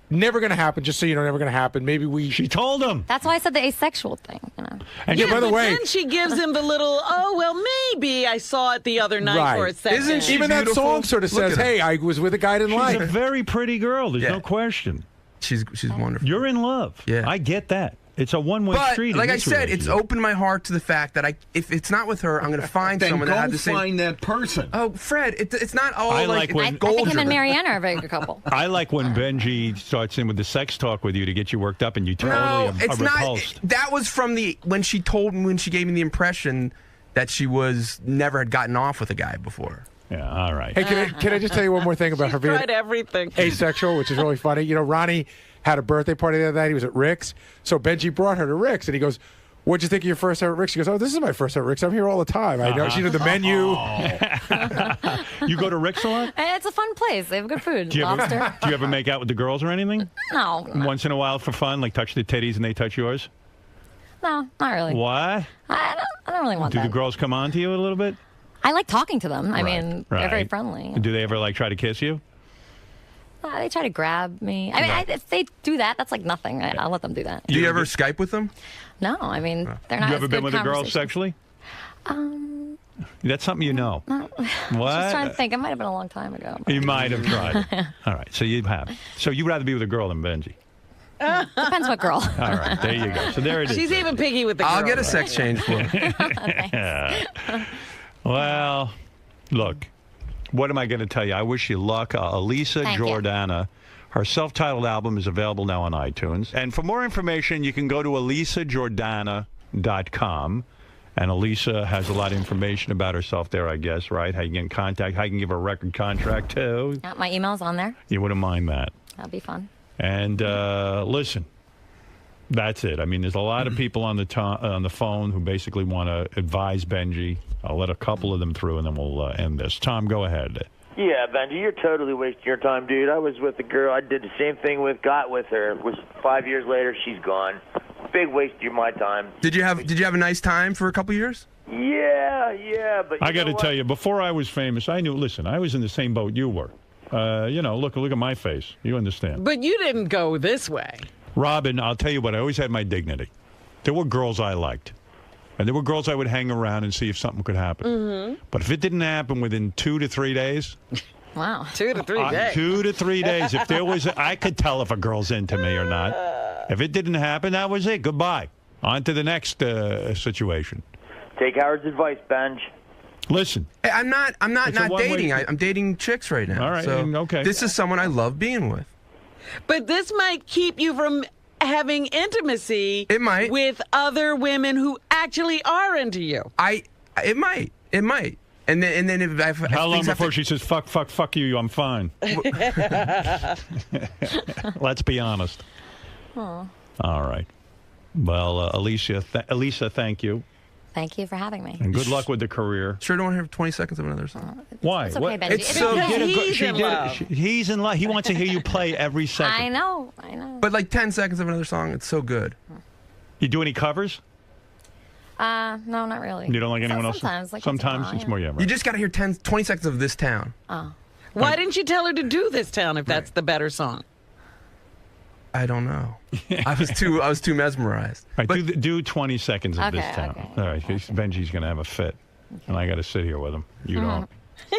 never going to happen, just so you know, never going to happen. Maybe we. She told him. That's why I said the asexual thing, you know? And Yeah, by the but way- then she gives him the little, oh, well, maybe I saw it the other night Right. for a second. Isn't she Even that beautiful? song sort of Look says, at her. hey, I was with a guy I didn't she's a like. very pretty girl. There's Yeah. no question. She's wonderful. You're in love. Yeah. I get that. It's a one-way But street. like in I this said, it's relationship. opened my heart to the fact that if it's not with her, I'm going to find Then someone go that had the same. find that person. Oh, Fred, it's not all I like like when- I gold. think him and driven. Marianne are a very good couple. I like when Benjy starts in with the sex talk with you to get you worked up, and you totally No, are it's repulsed. not. That was from when she gave me the impression that she never had gotten off with a guy before. Yeah, all right. Hey, can I just tell you one more thing about her being Tried everything. asexual, which is really funny? You know, Ronnie had a birthday party the other night. He was at Rick's. So Benjy brought her to Rick's, and he goes, what'd you think of your first time at Rick's? She goes, oh, this is my first time at Rick's. I'm here all the time. I know. She did the menu. You go to Rick's a lot? And it's a fun place. They have good food. Do you, Lobster. ever, do you ever make out with the girls or anything? No. Once in a while for fun, like touch the titties and they touch yours? No, not really. What? I don't really want Do that. the girls come on to you a little bit? I like talking to them. I mean, they're very Right. friendly. Do they ever like try to kiss you? They try to grab me. I mean, if they do that, that's like nothing. I'll let them do that. Do you ever Skype with them? No, I mean, they're not. You ever as been good with a girl conversations. sexually? That's something you know. Just trying to What? think. It might have been a long time ago. You might have tried. All right, so you have. So you'd rather be with a girl than Benjy? Depends what girl. All right, there you go. So there it is. She's even picky with the girls. I'll get a sex change for her. Well, look, what am I going to tell you? I wish you luck. Elisa Thank you. Jordana. Her self-titled album is available now on iTunes. And for more information, you can go to elisajordana.com. And Elisa has a lot of information about herself there, I guess, right? How you get in contact, how you can give her a record contract, too. Yeah, my email's on there. You wouldn't mind that. That'll be fun. And listen, that's it. I mean, there's a lot of people on the phone who basically want to advise Benjy. I'll let a couple of them through, and then we'll end this. Tom, go ahead. Yeah, Benjy, you're totally wasting your time, dude. I was with a girl I did the same thing with, got with her. It was 5 years later, she's gone. Big waste of my time. Did you have a nice time for a couple years? Yeah, but I got to tell you, before I was famous, I knew. Listen, I was in the same boat you were. Look at my face. You understand? But you didn't go this way. Robin, I'll tell you what. I always had my dignity. There were girls I liked, and there were girls I would hang around and see if something could happen. Mm-hmm. But if it didn't happen within 2 to 3 days. Wow. 2 to 3 days. 2 to 3 days. If there was, I could tell if a girl's into me or not. If it didn't happen, that was it. Goodbye. On to the next situation. Take Howard's advice, Benj. Listen. Hey, I'm not dating. I'm dating chicks right now. All right. So Okay. This is someone I love being with. But this might keep you from having intimacy. It might. With other women who actually are into you. It might. And then if how long before she says fuck you, I'm fine. Let's be honest. Aww. All right. Well, Elisa, thank you. Thank you for having me. And good luck with the career. Sure don't want to hear 20 seconds of another song. Why? It's okay, Benjy. It's so he's in love. He's in love. He wants to hear you play every second. I know. But like 10 seconds of another song, it's so good. You do any covers? No, not really. You don't like anyone else? Sometimes. Sometimes it's more, yeah. Right. You just got to hear 20 seconds of This Town. Oh. Why didn't you tell her to do This Town if that's the better song? I don't know. I was too mesmerized. All right, do 20 seconds of This Town. Okay. All right, Benjy's going to have a fit. And I got to sit here with him. You don't.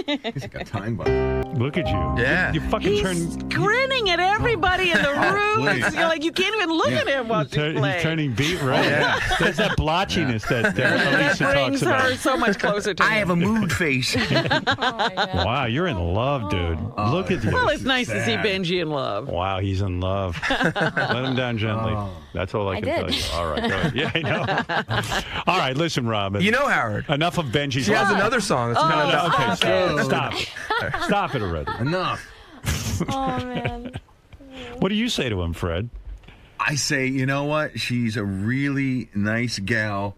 He's got a time bomb. Look at you. Yeah. You fucking He's grinning at everybody in the room. please. You're like, you can't even look at him while she's playing. He's turning beat red. Yeah. There's that blotchiness that That Elisa brings talks about. her so much closer to I him. have a mood face. Wow, you're in love, dude. Look at you. Well, it's nice to see Benjy in love. Wow, he's in love. Let him down gently. That's all I can tell did. you. All right, go ahead. Yeah, I know. All right, listen, Robin. You know Howard. Enough of Benjy's She has love. another song that's kind of Okay, stop it. Stop it already. Enough. Oh, man. What do you say to him, Fred? I say, you know what? She's a really nice gal,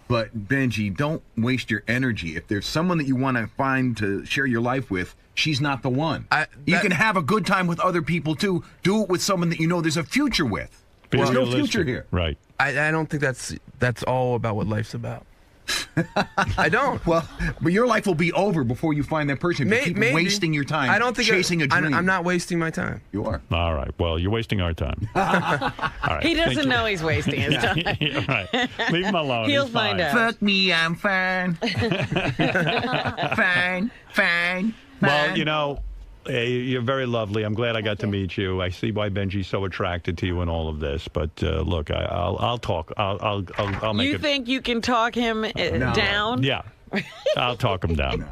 but Benjy, don't waste your energy. If there's someone that you want to find to share your life with, she's not the one. You can have a good time with other people too. Do it with someone that you know there's a future with. There's no future here. Right. I don't think that's all about what life's about. I don't. Well, but your life will be over before you find that person. If you keep Maybe. wasting your time. I don't think chasing a dream. I'm not wasting my time. You are. All right. Well, you're wasting our time. All right. He thank doesn't you. know he's wasting his time. Yeah, right. Leave him alone. He'll He's find fine. out. Fuck me, I'm fine. Fine. Well, you know, you're very lovely. I'm glad I got to meet you. I see why Benjy's so attracted to you in all of this. But look, I'll talk. I'll make You it. think you can talk him down? Yeah. I'll talk him down.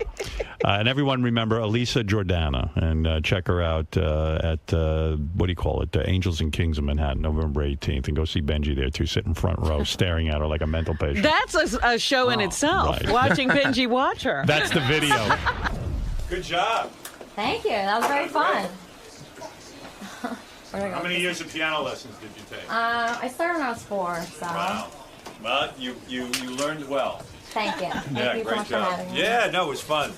And everyone remember Elisa Jordana, and check her out at, what do you call it, Angels and Kings of Manhattan, November 18th. And go see Benjy there, too. Sit in front row, staring at her like a mental patient. That's a show in itself, right. watching Benjy watch her. That's the video. Good job. Thank you. That was very fun. How many years of piano lessons did you take? I started when I was 4, so. Wow. Well, you learned well. Thank you. Yeah, Thank you so great much job. for having me. Yeah, no, it was fun.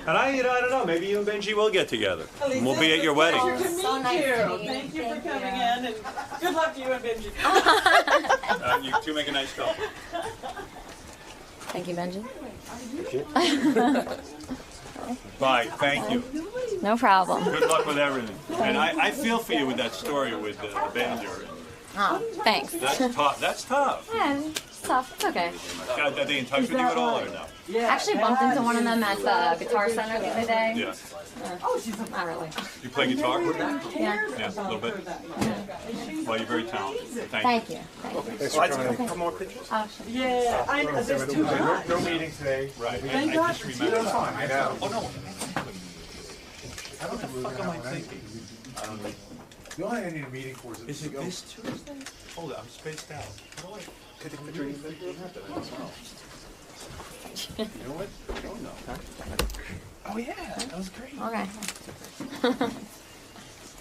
And I don't know, maybe you and Benjy will get together. And we'll be at your wedding. Pleasure to meet So nice you. to meet you. Thank you for Thank coming you. in, and good luck to you and Benjy. You two make a nice couple. Thank you, Benjy. Bye, thank you. No problem. Good luck with everything. And I feel for you with that story with the bender. Oh, thanks. That's tough. That's tough. Yeah, it's tough. It's okay. Are they in touch with you at all or no? I actually bumped into one of them at the Guitar Center the other day. Yeah. Not really. You play guitar? Yeah. Yeah, a little bit. Well, you're very talented. Thank you. Thanks for coming. Come more pictures. Oh, sure. Yeah, I know. There's two guys. No meeting today. Right. Thank I God just for remember. you. I know. Oh, no. What the fuck am I thinking? I don't know. The only thing I need a meeting for Is it this Tuesday? Hold on, I'm spaced out. How do I take a picture of you? You know what? I don't know. Oh, yeah. That was great. Okay.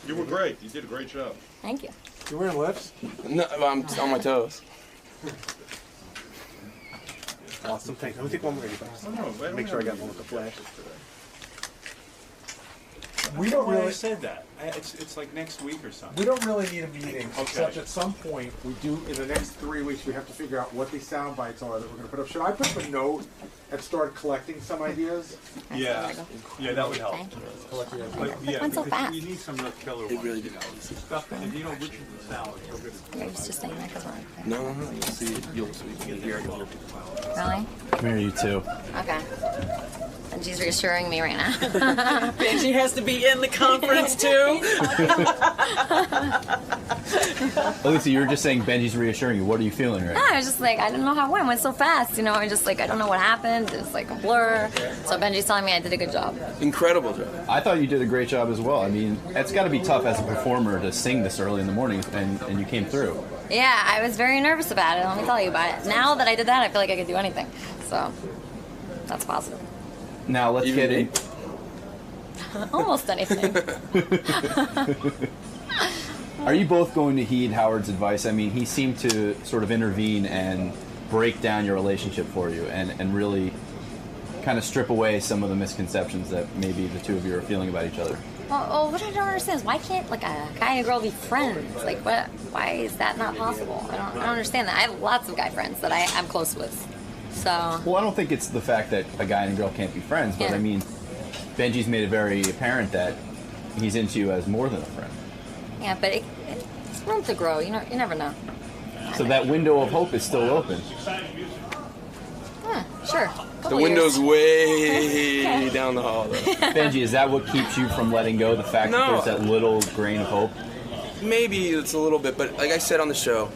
You were great. You did a great job. Thank you. You wearing lips? No, I'm on my toes. Awesome. Thanks. Let me take one more. Make sure I got one with the flash. We don't Why I really. said that. It's like next week or something. We don't really need a meeting, Okay. except at some point we do. In the next 3 weeks, we have to figure out what the sound bites are that we're going to put up. Should I put up a note and start collecting some ideas? Yeah. Yeah, that would help. Thank you. Collecting ideas. But, yeah, went so because fast. we need some real killer ones. It really did. Stuff, and you know, Richard and Sal are so good. You're just saying that because we're No, you'll see it. You'll hear it. Really? Come here, you two. Okay. And she's reassuring me right now. Benjy has to be in the conference too. Elisa, you were just saying Benji's reassuring you. What are you feeling right now? I was just like, I didn't know how it went so fast. You know, I just like, I don't know what happened. It's like a blur. So Benji's telling me I did a good job. Incredible job. I thought you did a great job as well. I mean, it's got to be tough as a performer to sing this early in the morning, and you came through. Yeah, I was very nervous about it. Let me tell you about it. Now that I did that, I feel like I could do anything. So that's positive. Now let's Even get in. Almost anything. Are you both going to heed Howard's advice? I mean, he seemed to sort of intervene and break down your relationship for you and really kind of strip away some of the misconceptions that maybe the two of you are feeling about each other. Well, what I don't understand is why can't like a guy and a girl be friends? Like, what? Why is that not possible? I don't understand that. I have lots of guy friends that I'm close with. So. Well, I don't think it's the fact that a guy and a girl can't be friends, but Yeah. I mean, Benji's made it very apparent that he's into you as more than a friend. Yeah, but it's room to grow. You never know. So that window of hope is still open. Sure. The window's way down the hall, though. Benji, is that what keeps you from letting go? The fact that there's that little grain of hope? Maybe it's a little bit, but like I said on the show,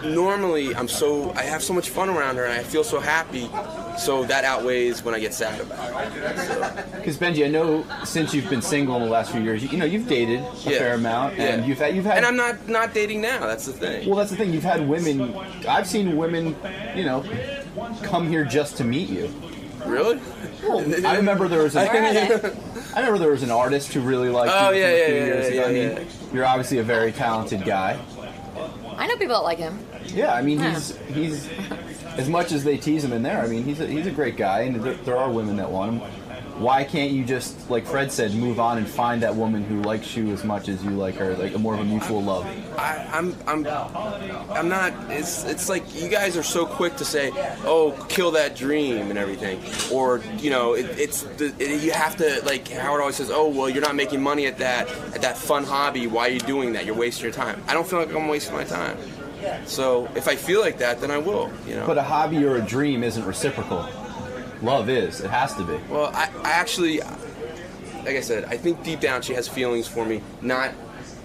normally I have so much fun around her and I feel so happy, so that outweighs when I get sad about it. Because Benji, I know since you've been single in the last few years, you've dated a fair amount, and you've had. And I'm not dating now. That's the thing. Well, that's the thing. You've had women. I've seen women, come here just to meet you. Really? Well, I remember there was an artist who really liked you Oh, from yeah, a few yeah, years ago. yeah, I mean, yeah. you're obviously a very talented guy. I know people that like him. Yeah, I mean, he's as much as they tease him in there. I mean, he's a great guy, and there are women that want him. Why can't you just, like Fred said, move on and find that woman who likes you as much as you like her, like a more of a mutual love? I'm not. It's like you guys are so quick to say, "Oh, kill that dream" and everything, or you have to, like Howard always says, "Oh, well, you're not making money at that fun hobby. Why are you doing that? You're wasting your time." I don't feel like I'm wasting my time. So if I feel like that, then I will. But a hobby or a dream isn't reciprocal. Love is. It has to be. Well, I actually, like I said, I think deep down she has feelings for me. Not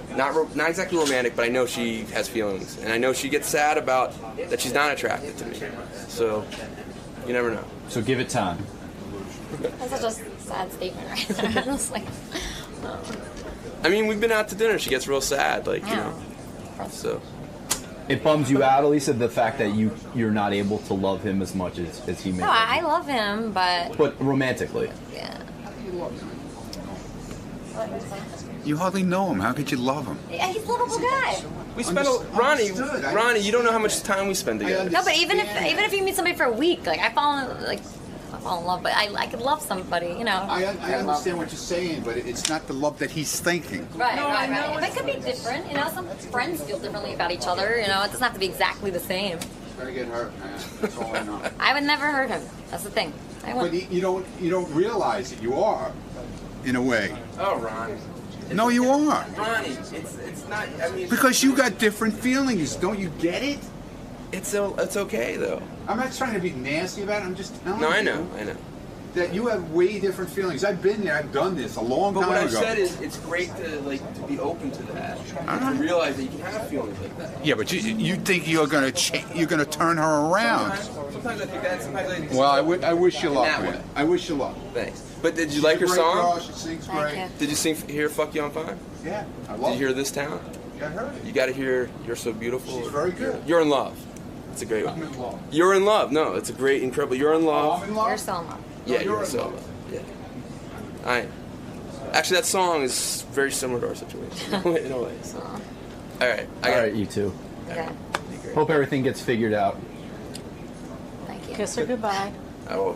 exactly romantic, but I know she has feelings, and I know she gets sad about that she's not attracted to me. So you never know. So give it time. That's such a sad statement, right there. I was like, no. I mean, we've been out to dinner. She gets real sad, So. It bums you out, Elisa, the fact that you're not able to love him as much as he may. No, I love him, but romantically. Yeah. You hardly know him. How could you love him? Yeah, he's a lovable guy. We spend Ronnie, you don't know how much time we spend together. No, but even if you meet somebody for a week, like I fall in love, but I could love somebody, I understand what you're saying, but it's not the love that he's thinking. Right. But it could be different, Some friends feel differently about each other, It doesn't have to be exactly the same. Gonna get hurt, man. That's all I know. I would never hurt him. That's the thing. But you don't realize it. You are, in a way. Oh, Ron. No, you are. Ronnie, it's not. I mean, Because you got different feelings. Don't you get it? It's okay though. I'm not trying to be nasty about it. I'm just telling you. No, I know. That you have way different feelings. I've been there. I've done this a long time ago. But what I've said is, it's great to be open to that. To realize that you can have feelings like that. Yeah, but you think you're gonna turn her around? Sometimes I think that. Sometimes I think. Well, I wish you luck. That way. I wish you luck. Thanks. But did you like her song? Girl, she sings great. Did you hear "Fuck You, I'm Fine"? Yeah, I love Did you hear "This Town"? Yeah, I heard it. You got to hear "You're So Beautiful." She's very good. You're in love. It's a great one. I'm in love. You're in love. No, it's a great, incredible. You're in love. I'm in love. You're so in love. Yeah, you're so in love. Yeah. Actually, that song is very similar to our situation in a way. So. All right. All right, you two. Okay. Hope everything gets figured out. Thank you. Kiss her goodbye. I will.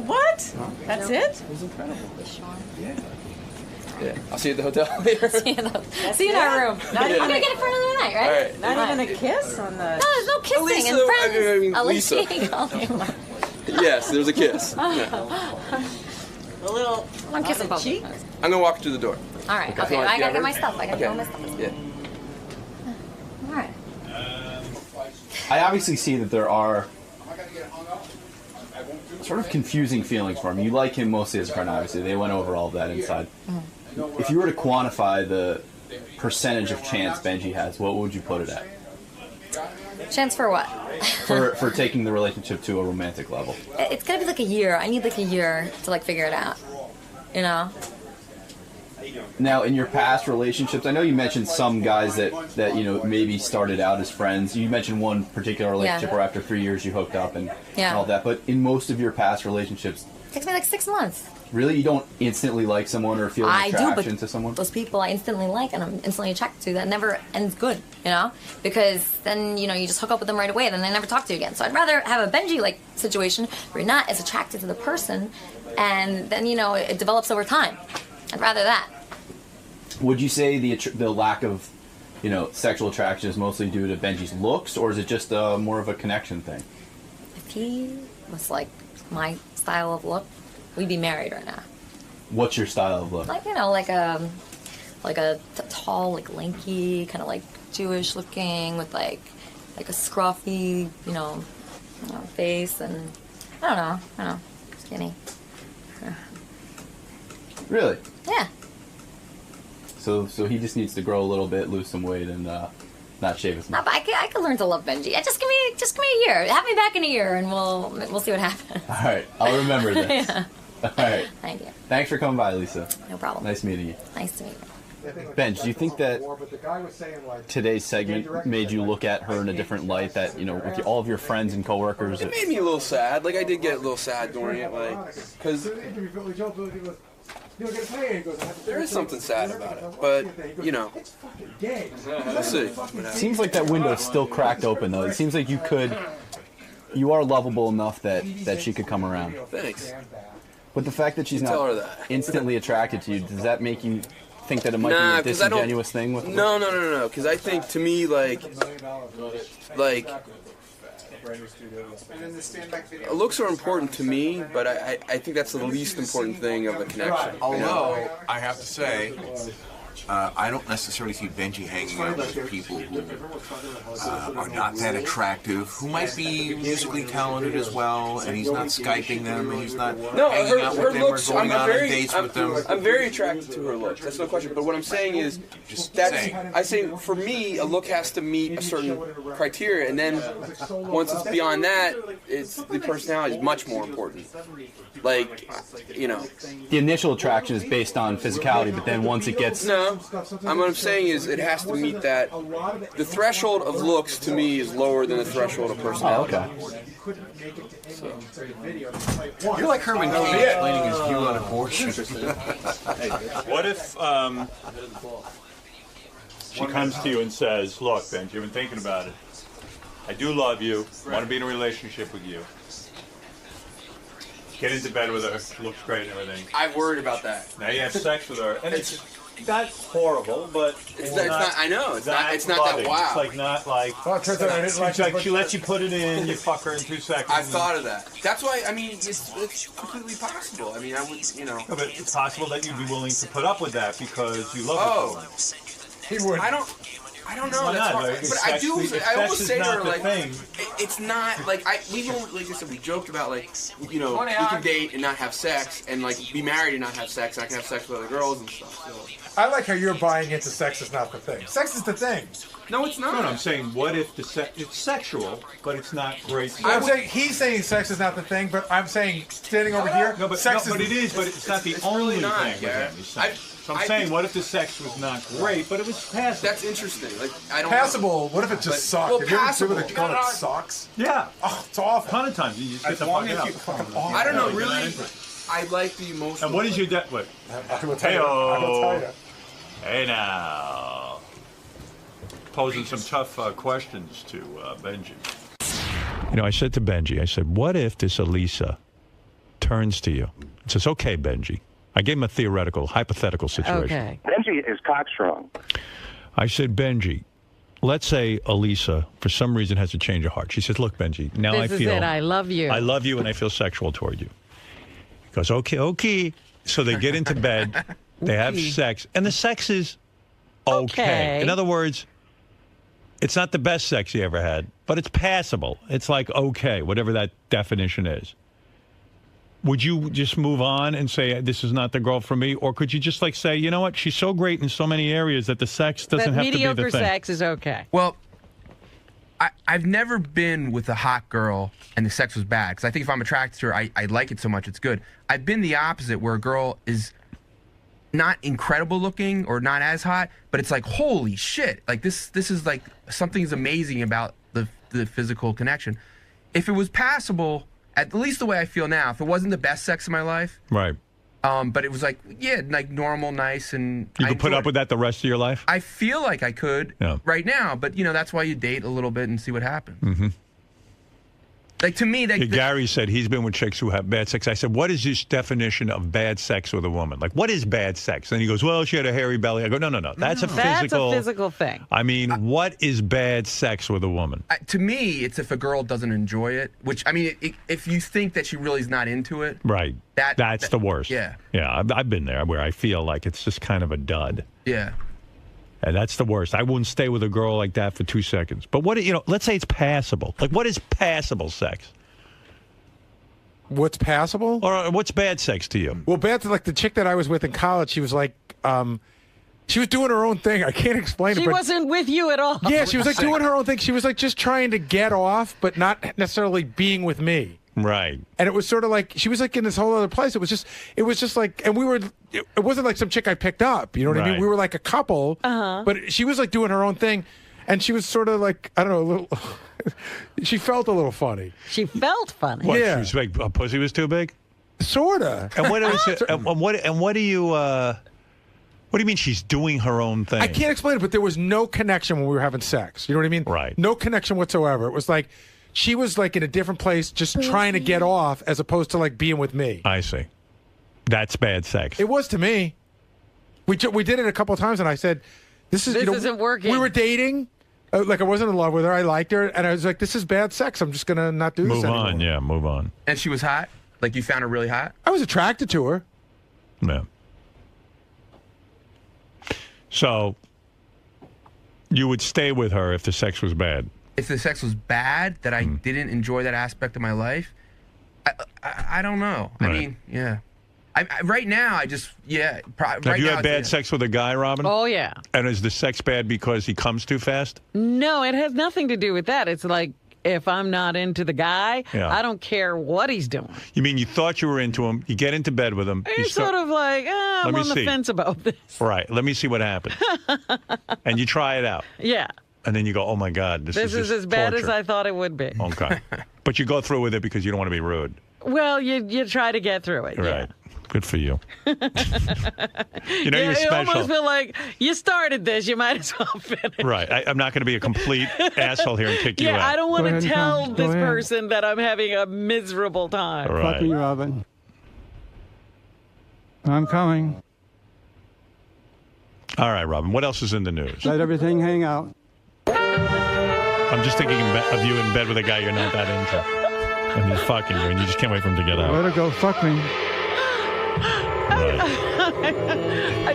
What? That's it? It was incredible. Sean. Yeah. I'll see you at the hotel later. See you in our room. I'm gonna get it for another night, right? All right. Not even a kiss on the. No, there's no kissing Lisa, and friends. I mean, Alicia. Lisa. Yes, there's a kiss. Yeah. A little. I'm kissing both. cheek. I'm gonna walk you to the door. All right. Okay. I gotta get my stuff. I gotta get all my stuff. Yeah. All right. I obviously see that there are sort of confusing feelings for him. You like him mostly as a friend, obviously. They went over all of that inside. If you were to quantify the percentage of chance Benjy has, what would you put it at? Chance for what? For taking the relationship to a romantic level. It's gotta be like a year. I need like a year to like figure it out. You know? Now, in your past relationships, I know you mentioned some guys that you know maybe started out as friends. You mentioned one particular relationship where after 3 years you hooked up and all that. But in most of your past relationships, It takes me like 6 months. really, you don't instantly like someone or feel an attraction to someone? Those people I instantly like and I'm instantly attracted to, that never ends good, you know? Because then, you know, you just hook up with them right away, then they never talk to you again. So I'd rather have a Benjy-like situation where you're not as attracted to the person, and then, you know, it develops over time. I'd rather that. Would you say the lack of, you know, sexual attraction is mostly due to Benjy's looks, or is it just more of a connection thing? If he was like my style of look, we'd be married right now. What's your style of look? Like, you know, like a tall, like lanky, kind of like Jewish looking with like a scruffy, you know, face, and I don't know, skinny. Really? Yeah. So he just needs to grow a little bit, lose some weight, and not shave as much. But I could learn to love Benjy. Just give me a year. Have me back in a year, and we'll see what happens. All right, I'll remember this. Yeah. All right. Thank you. Thanks for coming by, Lisa. No problem. Nice meeting you. Nice to meet you. Benj, do you think that today's segment made you look at her in a different light? That, you know, with all of your friends and coworkers, It made me a little sad. Like, I did get a little sad during it, like, because there is something sad about it. But, you know, we'll see. Seems like that window's still cracked open, though. It seems like you are lovable enough that she could come around. Thanks. But the fact that she's Tell her not that. instantly attracted to you, does that make you think that it might be a 'cause I don't- disingenuous thing with her? No. Because I think, to me, like looks are important to me, but I think that's the least important thing of a connection. Although, I have to say, I don't necessarily see Benjy hanging out with people who are not that attractive, who might be musically talented as well, and he's not Skyping them, and he's not hanging out with them or going on dates with them. I'm very attracted to her looks. That's no question. But what I'm saying is, I say for me, a look has to meet a certain criteria, and then once it's beyond that, it's the personality is much more important. Like, you know, The initial attraction is based on physicality, but then once it gets... No, what I'm saying is it has to meet that. The threshold of looks to me is lower than the threshold of personality. You're like Herman Cain explaining his view on abortion. What if she comes to you and says, look, Benj, you've been thinking about it. I do love you. I want to be in a relationship with you. Get into bed with her. She looks great and everything. I've worried about that. Now you have sex with her. And it's not horrible, but it's not. I know. It's not loving. that wow. It's like not like. She lets you put it in. You fuck her in 2 seconds. I've thought of that. That's why. I mean, it's completely possible. I mean, I would, you know. No, but it's possible that you'd be willing to put up with that because you love her so much. He would. I don't know. Why That's not? hard. Like, But I sex- do. if I almost sex is say to not her the like, thing- it's not like like I said, we joked about like, you know, we can date and not have sex, and like be married and not have sex. And I can have sex with other girls and stuff. So. I like how you're buying into sex is not the thing. Sex is the thing. No, it's not. No, I'm saying, what if it's sexual, but it's not great sex? I'm saying he's saying sex is not the thing, but I'm saying standing over here, No, but, sex but it is, but it's not the only really not, thing with yeah. him. He's saying. So I'm saying, what if the sex was not great, but it was passable? That's interesting. Like I don't. Passable. What if it just sucked? Well, Have you ever been passable. with a girl that sucks? Yeah. Oh, it's awful. A ton of times. You just get As the long fuck as out. you fucking awful. I don't know. Yeah, you're not Really, into it. I like the emotional. And what is your what? I will tell you. I will tell you. Hey now. Posing some tough questions to Benjy. You know, I said to Benjy, I said, what if this Elisa turns to you and says, okay, Benjy. I gave him a theoretical, hypothetical situation. Okay. Benjy is cockstrong. I said, Benjy, let's say Elisa, for some reason, has a change of heart. She says, look, Benjy, now This I is feel... it. I love you. I love you and I feel sexual toward you. He goes, okay. So they get into bed, they have sex, and the sex is okay. In other words, it's not the best sex you ever had, but it's passable. It's like okay, whatever that definition is. Would you just move on and say, this is not the girl for me? Or could you just like say, you know what, she's so great in so many areas that the sex doesn't have to be the thing? Mediocre sex is okay. Well, I've never been with a hot girl and the sex was bad. Because I think if I'm attracted to her, I like it so much it's good. I've been the opposite where a girl is not incredible looking or not as hot, but it's like, holy shit. Like this is like, something's amazing about the physical connection. If it was passable, at least the way I feel now, if it wasn't the best sex of my life, right? But it was like, yeah, like normal, nice, and You could put up with that the rest of your life? I feel like I could right now, but you know that's why you date a little bit and see what happens. Mm-hmm. Like to me, Gary said he's been with chicks who have bad sex. I said, what is your definition of bad sex with a woman? Like, what is bad sex? And he goes, well, she had a hairy belly. I go, no. That's a physical. That's a physical thing. I mean, what is bad sex with a woman? To me, it's if a girl doesn't enjoy it. Which I mean, if you think that she really is not into it, Right. That's the worst. Yeah. Yeah, I've been there where I feel like it's just kind of a dud. Yeah. And that's the worst. I wouldn't stay with a girl like that for 2 seconds. But let's say it's passable. Like, what is passable sex? What's passable? Or what's bad sex to you? Well, bad like the chick that I was with in college. She was like, she was doing her own thing. I can't explain it. She but wasn't with you at all. yeah, she was like doing her own thing. She was like just trying to get off, but not necessarily being with me. Right. And it was sort of like she was like in this whole other place. It was just like, and we were. It wasn't like some chick I picked up. You know what I mean? Right. We were like a couple, but she was like doing her own thing, and she was sort of like, I don't know, a little. She felt a little funny. She felt funny. What, Yeah. she was like, her pussy was too big? Sorta. And what is it? And what do you? What do you mean she's doing her own thing? I can't explain it, but there was no connection when we were having sex. You know what I mean? Right. No connection whatsoever. It was like she was like in a different place, just trying to get off, as opposed to like being with me. I see. That's bad sex. It was to me. We did it a couple of times, and I said, "This isn't working." We were dating. Like I wasn't in love with her. I liked her, and I was like, "This is bad sex. I'm just gonna not do this Move anymore." on. Yeah, move on. And she was hot. Like you found her really hot. I was attracted to her. Yeah. So you would stay with her if the sex was bad? If the sex was bad, that I didn't enjoy that aspect of my life, I don't know. Right. I mean, yeah. Right now, I just, yeah. Have you had bad sex with a guy, Robin? Oh, yeah. And is the sex bad because he comes too fast? No, it has nothing to do with that. It's like, if I'm not into the guy, Yeah. I don't care what he's doing. You mean you thought you were into him, you get into bed with him. you It's sort of like, I'm me on the see. fence about this. Right, let me see what happens. And you try it out. Yeah. And then you go, oh my God, this This is just as bad torture. as I thought it would be. Okay. But you go through with it because you don't want to be rude. Well, you try to get through it. Yeah. Right. Good for you. You know Yeah, you're you special. almost feel like you started this. You might as well finish. Right. I'm not going to be a complete asshole here and kick you out. Yeah, I don't want Go to ahead and tell come. this Go ahead. person that I'm having a miserable time. Right. Fuck me, Robin. I'm coming. All right, Robin. What else is in the news? Let everything hang out. I'm just thinking of you in bed with a guy you're not that into. And he's fucking you, and you just can't wait for him to get out. Let her go. Fuck me.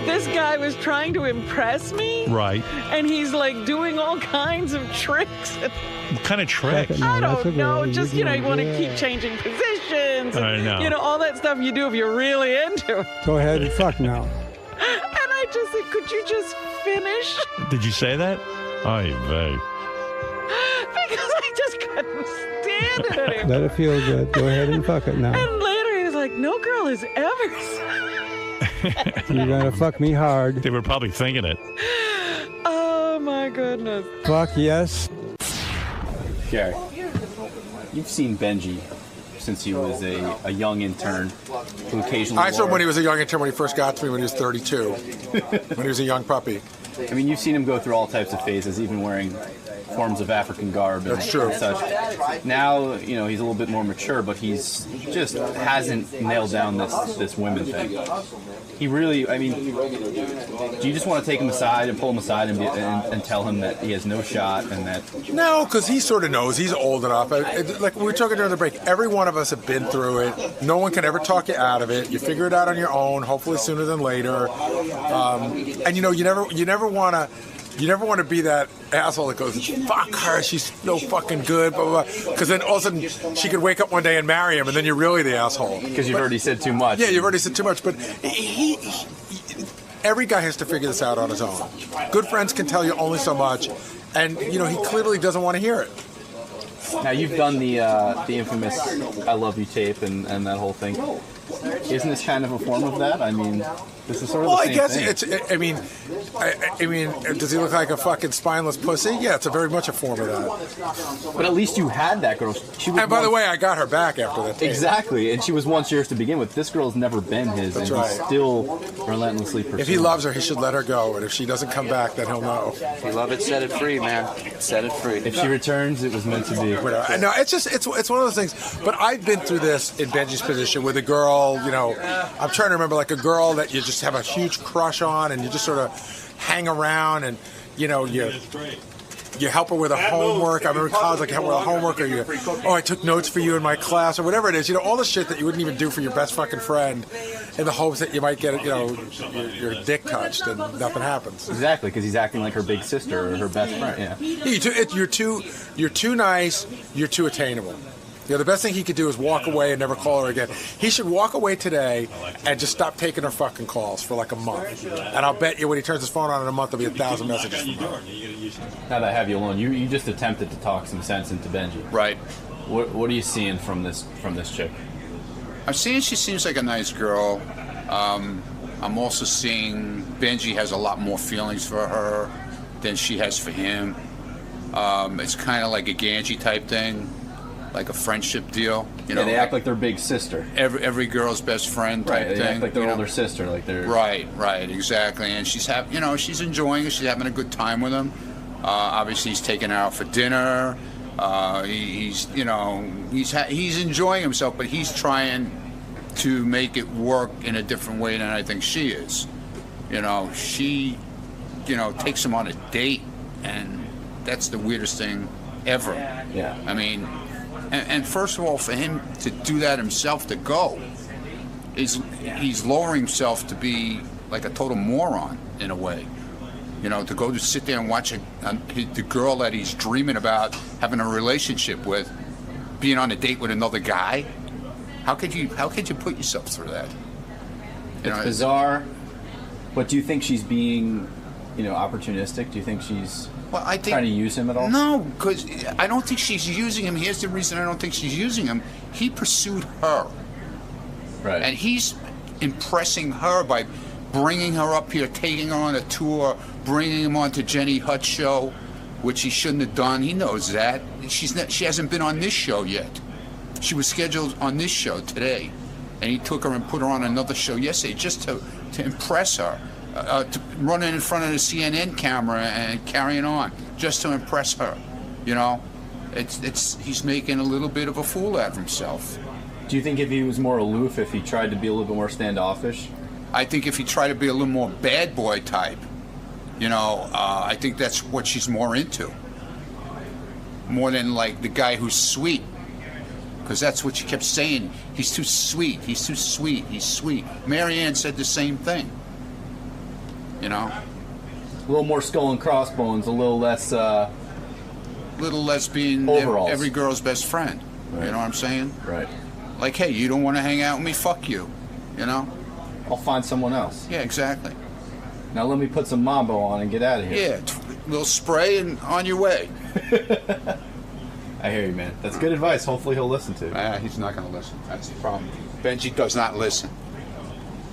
This guy was trying to impress me. Right. And he's like doing all kinds of tricks. What kind of tricks? I don't know. Just, you want to keep changing positions. I know. All that stuff you do if you're really into it. Go ahead and fuck now. And I just said, could you just finish? Did you say that? Ay vey. Because I just couldn't stand it anymore. Let it feel good. Go ahead and fuck it now. And later he was like, no girl has ever said You're gonna fuck me hard. They were probably thinking it. Oh my goodness. Fuck yes. Gary, you've seen Benjy since he was a young intern who occasionally I saw him when he was a young intern, when he first got to me when he was 32, when he was a young puppy. I mean, you've seen him go through all types of phases, even wearing forms of African garb and That's true. such. Now, he's a little bit more mature, but he's just hasn't nailed down this women thing. He really, I mean, do you just want to take him aside and pull him aside and tell him that he has no shot and that... No, because he sort of knows. He's old enough. Like we were talking during the break, every one of us have been through it. No one can ever talk you out of it. You figure it out on your own, hopefully sooner than later. And you never want to be that asshole that goes, fuck her, she's no fucking good, blah, blah, blah. Because then all of a sudden she could wake up one day and marry him, and then you're really the asshole. Because you've already said too much. Yeah, you've already said too much. But every guy has to figure this out on his own. Good friends can tell you only so much, and he clearly doesn't want to hear it. Now you've done the infamous "I love you" tape and that whole thing. Isn't this kind of a form of that? I mean, this is sort of the same thing. I mean, does he look like a fucking spineless pussy? Yeah, it's very much a form of that. But at least you had that girl. And by the way, I got her back after that tape. Exactly, and she was once yours to begin with. This girl's never been his, That's and right. he's still relentlessly pursuing. If he loves her, he should let her go, and if she doesn't come back, then he'll know. If you love it, set it free, man. Set it free. If she returns, it was meant to be. No, it's one of those things. But I've been through this in Benjy's position with a girl. I'm trying to remember, like a girl that you just have a huge crush on, and you just sort of hang around, and you help her with her homework. I remember in college, like help her with her homework, or I took notes for you in my class, or whatever it is. All the shit that you wouldn't even do for your best fucking friend, in the hopes that you might get your dick touched, and nothing happens. Exactly, because he's acting like her big sister or her best friend. Yeah. You're too nice. You're too attainable. The best thing he could do is walk away and never call her again. He should walk away today and just stop taking her fucking calls for like a month. And I'll bet you when he turns his phone on in a month, there'll be 1,000 messages from her. Now that I have you alone, you just attempted to talk some sense into Benjy. Right. What are you seeing from this chick? I'm seeing she seems like a nice girl. I'm also seeing Benjy has a lot more feelings for her than she has for him. It's kind of like a Ganji type thing, like a friendship deal. They act like they're big sister. Every girl's best friend type thing. They act like they're older sister, like they're right, exactly. And she's she's enjoying it. She's having a good time with him. Obviously, he's taking her out for dinner. He's enjoying himself, but he's trying to make it work in a different way than I think she is. She, takes him on a date, and that's the weirdest thing ever. Yeah. I mean, and first of all, for him to do that himself, to go, he's lowering himself to be like a total moron in a way. To go to sit there and watch the girl that he's dreaming about having a relationship with, being on a date with another guy. How could you put yourself through that? It's bizarre. But do you think she's being, opportunistic? Do you think she's trying to use him at all? No, because I don't think she's using him. Here's the reason I don't think she's using him. He pursued her. Right. And he's impressing her by bringing her up here, taking her on a tour, bringing him on to Jenny Hutt's show, which he shouldn't have done. He knows that. She hasn't been on this show yet. She was scheduled on this show today, and he took her and put her on another show yesterday just to impress her, to run in front of the CNN camera and carrying on just to impress her. He's making a little bit of a fool out of himself. Do you think if he was more aloof, if he tried to be a little bit more standoffish? I think if he tried to be a little more bad boy type, I think that's what she's more into. More than like the guy who's sweet. Because that's what she kept saying. He's too sweet. He's too sweet. He's sweet. Marianne said the same thing. You know? A little more skull and crossbones, a little less... being overalls. every girl's best friend. Right. You know what I'm saying? Right. Like, hey, you don't want to hang out with me? Fuck you. You know? I'll find someone else. Yeah, exactly. Now let me put some Mambo on and get out of here. Yeah, little spray and on your way. I hear you, man. That's good advice. Hopefully he'll listen to. He's not going to listen. That's the problem. Benjy does not listen.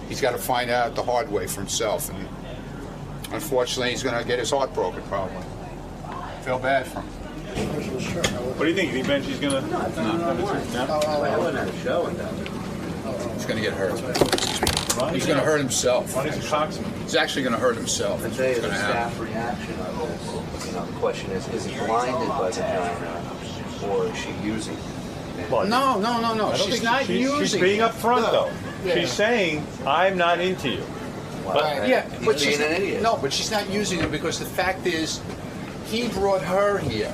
He's got to find out the hard way for himself. And unfortunately, he's going to get his heart broken, probably. Feel bad for him. What do you think? You think Benji's going to... He's going to get hurt. He's going to hurt himself. He's actually going to hurt himself. I'd say the staff reaction of this, you know, the question is he blinded by the vagina, or is she using it? No. She's not using it. She's being upfront, though. Yeah. She's saying, I'm not into you. But she's an idiot. No, but she's not using it because the fact is, he brought her here.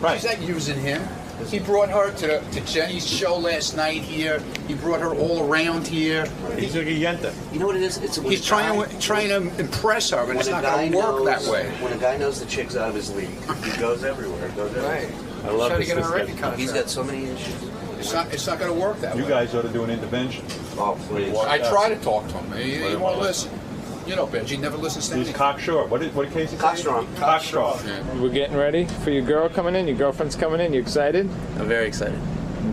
Right. She's not using him. He brought her to Jenny's show last night here. He brought her all around here. He's a yenta. You know what it is? He's trying to impress her, but it's not going to work that way. When a guy knows the chick's out of his league, he goes everywhere. Right. I love this. He's got so many issues. It's not going to work that way. You guys ought to do an intervention. Oh, please. I try to talk to him. He won't listen. You know, Benjy never listens to He's anything. cocksure. What case is Cockstrong. Cockstraw. Yeah. We're getting ready for your girl coming in. Your girlfriend's coming in. You excited? I'm very excited.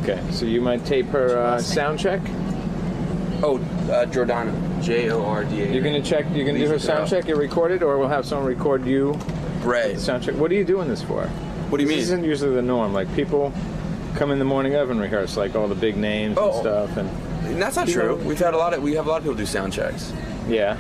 Okay, so you might tape her sound check. Oh, Jordana. Jorda. You're gonna check. You're gonna do her sound check. You record it, or we'll have someone record you. Right. The sound check. What are you doing this for? What do you mean? This isn't usually the norm. Like people come in the morning of and rehearse, like all the big names and stuff. And that's not true. We have a lot of people do sound checks. Yeah.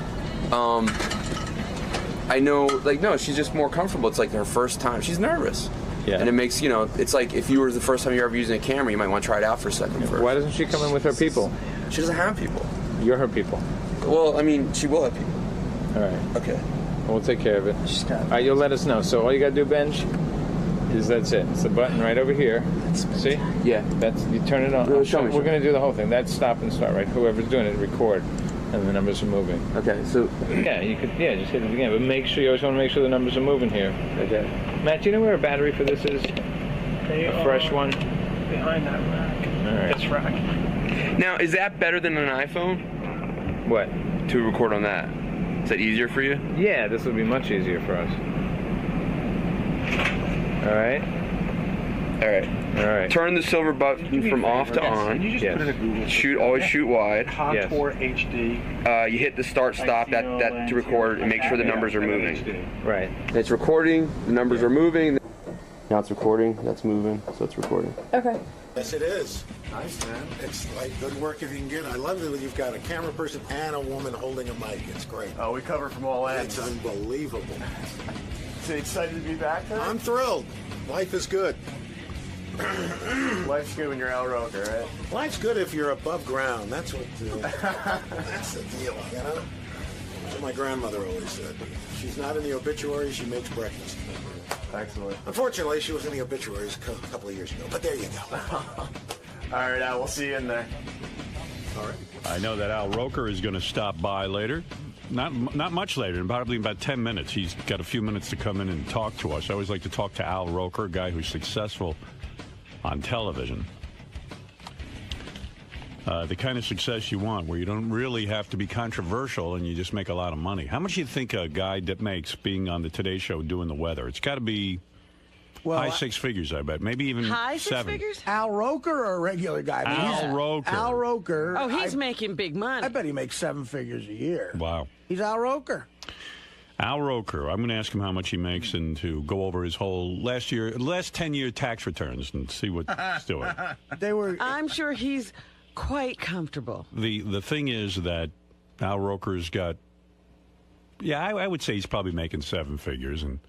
I know, like, no, she's just more comfortable. It's like her first time. She's nervous. Yeah. And it makes, you know, it's like if you were the first time you're ever using a camera, you might want to try it out for a second first. Why doesn't she come in with her people? She doesn't have people. You're her people. Well, I mean, she will have people. All right. Okay. We'll take care of it. All right, you'll let us know. So all you gotta do, Benj, is that's it. It's the button right over here. See? Yeah. That's you turn it on. Really show me. We're gonna do the whole thing. That's stop and start, right? Whoever's doing it, record, and the numbers are moving. Okay. So. Yeah, you could. Yeah, just hit it again. But make sure you always want to make sure the numbers are moving here. Okay. Matt, do you know where a battery for this is? A fresh one. Behind that rack. All right. This rack. Now, is that better than an iPhone? What? To record on that? Is that easier for you? Yeah, this will be much easier for us. All right. All right. All right. Turn the silver button from off to on. Can you just put in a Google? Shoot. Always shoot wide. Contour HD. You hit the start stop that to record and make sure the numbers are moving. Right. It's recording. The numbers are moving. Now it's recording. That's moving. So it's recording. Okay. Yes, it is. Nice, man. It's like good work if you can get it. I love that you've got a camera person and a woman holding a mic. It's great. Oh, we cover from all ends. It's unbelievable. So excited to be back there? I'm thrilled. Life is good. Life's good when you're Al Roker, right? Life's good if you're above ground. That's what. That's the deal, you know. That's what my grandmother always said. She's not in the obituary. She makes breakfast. Excellent. Unfortunately, she was in the obituaries a couple of years ago. But there you go. All right, Al. We'll see you in there. All right. I know that Al Roker is going to stop by later. Not much later, probably about 10 minutes. He's got a few minutes to come in and talk to us. I always like to talk to Al Roker, a guy who's successful on television. The kind of success you want, where you don't really have to be controversial and you just make a lot of money. How much do you think a guy that makes being on the Today Show doing the weather? It's got to be high six figures, I bet. Maybe even high six seven. Figures? Al Roker or a regular guy? I mean, Al Roker. Al Roker. Oh, he's making big money. I bet he makes 7 figures a year. Wow. He's Al Roker. Al Roker. I'm going to ask him how much he makes and to go over his whole last 10-year tax returns and see what he's doing. I'm sure he's quite comfortable. The thing is that Al Roker's got, I would say he's probably making 7 figures, and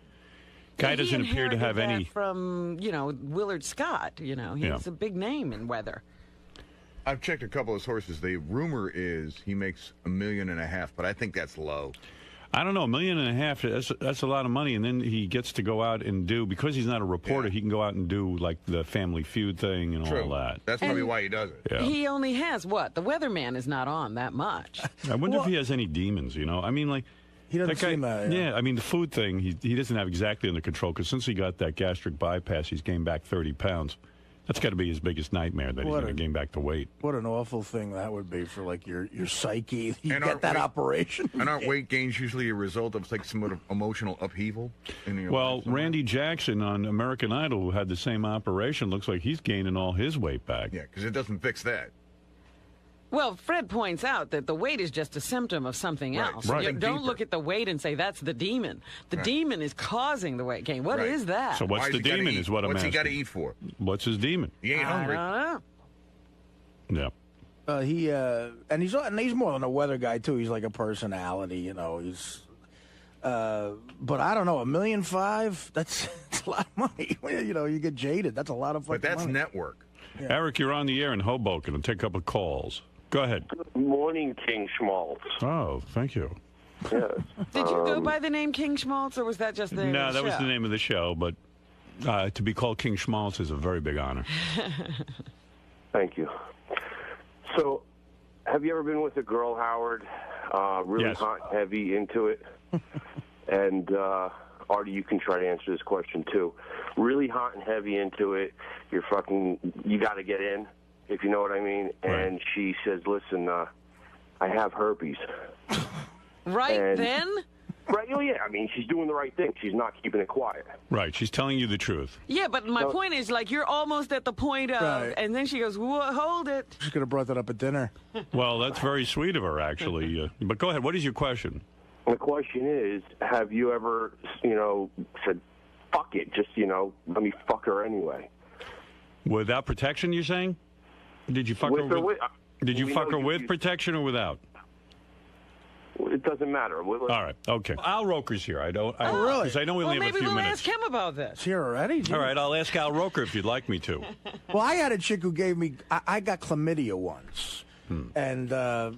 guy doesn't appear to have any from Willard Scott. He's a big name in weather. I've checked a couple of sources. The rumor is he makes $1.5 million, but I think that's low. I don't know, $1.5 million, that's a lot of money. And then he gets to go out and do, because he's not a reporter, he can go out and do like the Family Feud thing and all that. That's probably why he does it. Yeah. He only has what? The weatherman is not on that much. I wonder if he has any demons, you know? I mean, like... He doesn't that guy, seem that. Yeah, I mean, the food thing, he doesn't have exactly under control, because since he got that gastric bypass, he's gained back 30 pounds. That's got to be his biggest nightmare, that he's going to gain back the weight. What an awful thing that would be for, like, your psyche. You And get that operation. And aren't weight gains usually a result of like some sort of emotional upheaval? In your Well, Randy Jackson on American Idol, who had the same operation, looks like he's gaining all his weight back. Yeah, because it doesn't fix that. Well, Fred points out that the weight is just a symptom of something else. Right. You don't look at the weight and say that's the demon. The demon is causing the weight gain. What is that? So what's the demon is what I'm asking. What's he got to eat for? What's his demon? He ain't hungry. I don't know. Yeah. And he's more than a weather guy too. He's like a personality, you know. He's, but I don't know, $1.5 million. That's a lot of money. You know, you get jaded. That's a lot of fucking But that's money. network. Yeah. Eric, you're on the air in Hoboken. I'll take a couple of calls. Go ahead. Good morning, King Schmaltz. Oh, thank you. Yes. Did you go by the name King Schmaltz, or was that just the name No, of the that was show? the name of the show, but to be called King Schmaltz is a very big honor. Thank you. So, have you ever been with a girl, Howard, really Yes. hot and heavy into it? And, Artie, you can try to answer this question, too. Really hot and heavy into it, you got to get in, if you know what I mean. Right. And she says, listen, I have herpes. Right And- then? Right, oh, yeah, I mean, she's doing the right thing. She's not keeping it quiet. Right, she's telling you the truth. Yeah, but my So- point is, like, you're almost at the point of, Right. and then she goes, "Whoa, hold it." She could have brought that up at dinner. Well, that's very sweet of her, actually. But go ahead. What is your question? The question is, have you ever, said, fuck it, just, let me fuck her anyway? Without protection, you're saying? Did you fuck With her or with? Did you we fuck know her with protection or without? It doesn't matter. All right. Okay. Al Roker's here. I don't. Oh, really? Because I know we Well, only have a maybe few we'll minutes. ask him about this. It's here already? All right. I'll ask Al Roker if you'd like me to. Well, I had a chick who gave me, I got chlamydia once. And, Well,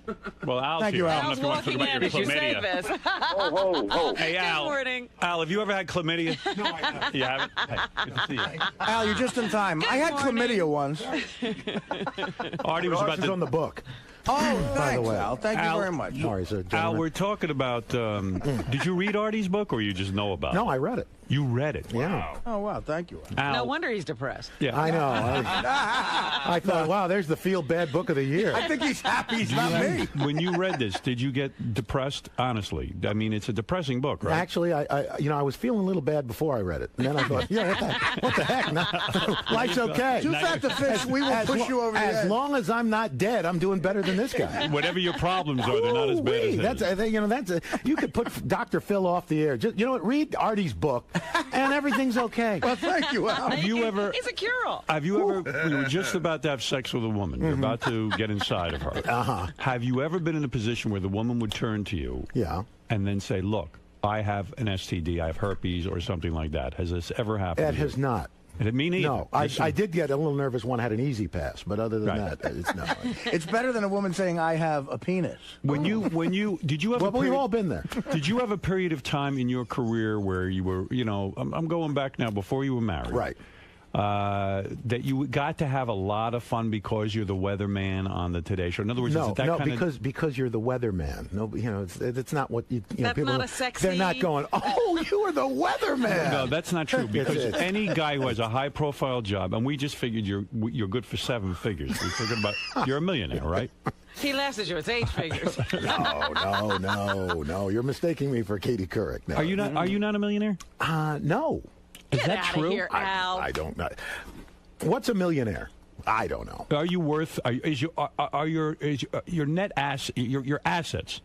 Al's thank here. you, I Al. don't know if you want to talk about your Did you say chlamydia. this? Oh. Hey, Al. Good morning. Al, have you ever had chlamydia? No, I haven't. You haven't? Hey, good to see you. Al, you're just in time. I had morning. chlamydia once. Artie was about It's to. on the book. Oh, By thanks, the way. Al. Thank Al- you very much. Sorry, sir. Al, gentlemen. we're talking about. Did you read Artie's book or you just know about it? No, I read it. You read it? Yeah. Oh, wow. Thank you. Al, No wonder he's depressed. yeah. I know. I thought, wow, there's the feel bad book of the year. I think he's happy he's not me. When you read this, did you get depressed? Honestly, I mean, it's a depressing book, right? Actually, I was feeling a little bad before I read it, and then I thought, yeah, what the heck? No, life's okay. Too fat to fish. We will push you over the edge. As long as I'm not dead, I'm doing better than this guy. Whatever your problems are, they're not as bad as his. You could put Dr. Phil off the air. Just, you know what? Read Artie's book, and everything's okay. Well, thank you, Al. Have you ever? He's a cure-all. Have you ever? You were just about to have sex with a woman. You're about to get inside of her. Uh-huh. Have you ever been in a position where the woman would turn to you? Yeah. And then say, "Look, I have an STD. I have herpes, or something like that." Has this ever happened? It to you? has not. Me neither. No, I did get a little nervous. One had an easy pass, but other than Right. that, it's no. It's better than a woman saying, I have a penis. When you did you have? Well, a period, we've all been there. Did you have a period of time in your career where you were, I'm going back now, before you were married, Right. That you got to have a lot of fun because you're the weatherman on the Today Show? In other words, is it that kind because you're the weatherman. No, it's not what you know. That's People not a sexy- They're not going. Oh, you are the weatherman. No, that's not true. Because It's- any guy who has a high-profile job, and we just figured you're good for 7 figures. We figured about you're a millionaire, right? He laughs at you. It's 8 figures. No. You're mistaking me for Katie Couric. No. Are you not? Are you not a millionaire? No. Is Get that outta true? here, Al. I don't know. What's a millionaire? I don't know. Are you worth? Is your net your assets?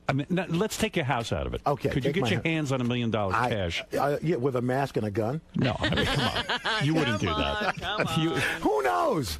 I mean, let's take your house out of it. Okay, Could you take get my your house. hands on $1 million cash? Yeah, with a mask and a gun? No, I mean, come on. You wouldn't do that. Come on. Who knows?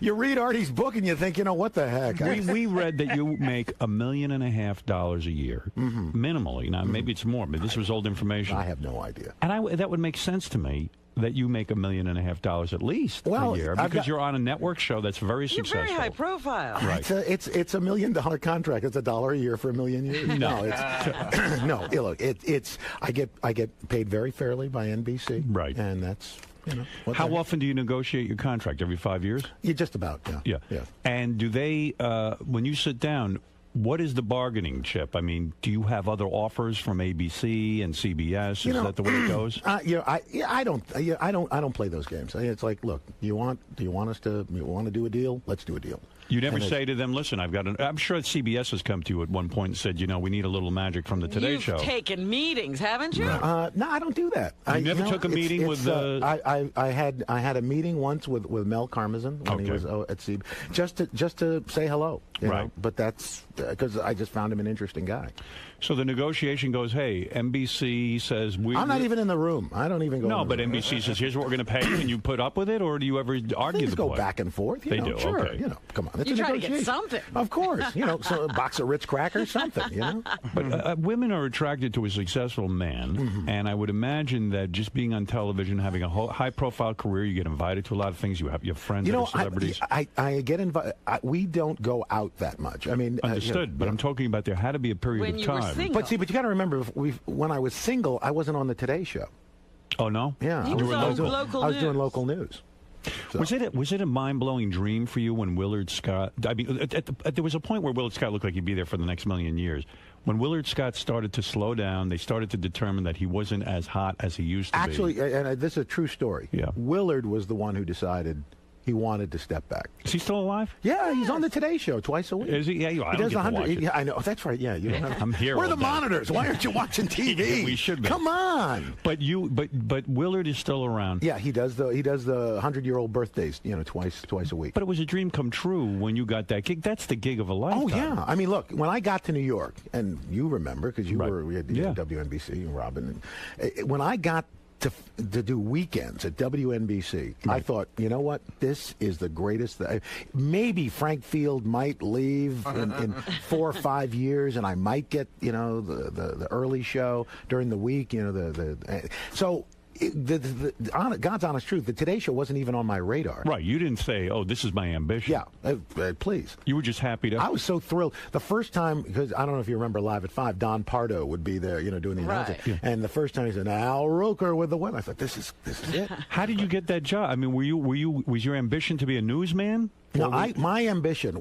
You read Artie's book and you think, what the heck? We read that you make $1.5 million a year, minimally. Now, maybe it's more, but this was old information. I have no idea. And that would make sense to me. that you make $1.5 million at least a year because you're on a network show that's very successful. You're very high profile. Right. It's a $1 million contract. It's $1 a year for 1 million years. No, it's no. Look, it's I get paid very fairly by NBC. Right, and that's. How often do you negotiate your contract? Every 5 years? Yeah, just about. Yeah. And do they, when you sit down, what is the bargaining chip? I mean, do you have other offers from ABC and CBS? Is that the way it goes? I don't play those games. It's like, look, you want to do a deal? Let's do a deal. You never say to them, listen, I'm sure CBS has come to you at one point and said, we need a little magic from the Today Show. You've taken meetings, haven't you? No, I don't do that. You never took a meeting with I had a meeting once with Mel Karmazin when he was at CBS, just to say hello. Right. But that's because I just found him an interesting guy. So the negotiation goes, hey, NBC says I'm not even in the room. I don't even go. No, but NBC says, here's what we're going to pay you, and you put up with it, or do you ever argue Things the go point? back and forth. They do. Sure. Okay. Come on. It's you a try to negotiation. get something. Of course. So a box of Ritz crackers, something. But women are attracted to a successful man, and I would imagine that just being on television, having a high-profile career, you get invited to a lot of things. You have your friends that are celebrities. I get invited. We don't go out that much. I mean, understood. But I'm talking about there had to be a period when of you time. were single. But you got to remember, when I was single, I wasn't on the Today Show. Oh no? Yeah, I was doing local news. So. Was it a mind-blowing dream for you when Willard Scott? I mean, there was a point where Willard Scott looked like he'd be there for the next million years. When Willard Scott started to slow down, they started to determine that he wasn't as hot as he used to be. Actually, and this is a true story. Yeah. Willard was the one who decided he wanted to step back. Is he still alive? Yeah, he's on the Today Show twice a week. Is he? Yeah, I he does don't get to watch it. Yeah, I know. That's right. Yeah, you don't have. I'm here. We're all the day. monitors. Why aren't you watching TV? We should be. Come on. But Willard is still around. Yeah, he does the 100-year-old birthdays, twice a week. But it was a dream come true when you got that gig. That's the gig of a lifetime. Oh yeah. I mean, look, when I got to New York, and you remember because we had WNBC and Robin. And, when I got to do weekends at WNBC, I thought, you know what? This is the greatest. Maybe Frank Field might leave in 4 or 5 years, and I might get the early show during the week. So. God's honest truth, the Today Show wasn't even on my radar. Right, you didn't say, "Oh, this is my ambition." Yeah, please. You were just happy to. I was so thrilled the first time because I don't know if you remember Live at 5. Don Pardo would be there, doing the announcing. Yeah. And the first time he said, "Al Roker with the women," I thought, "This is it." How did you get that job? I mean, was your ambition to be a newsman? No, my ambition.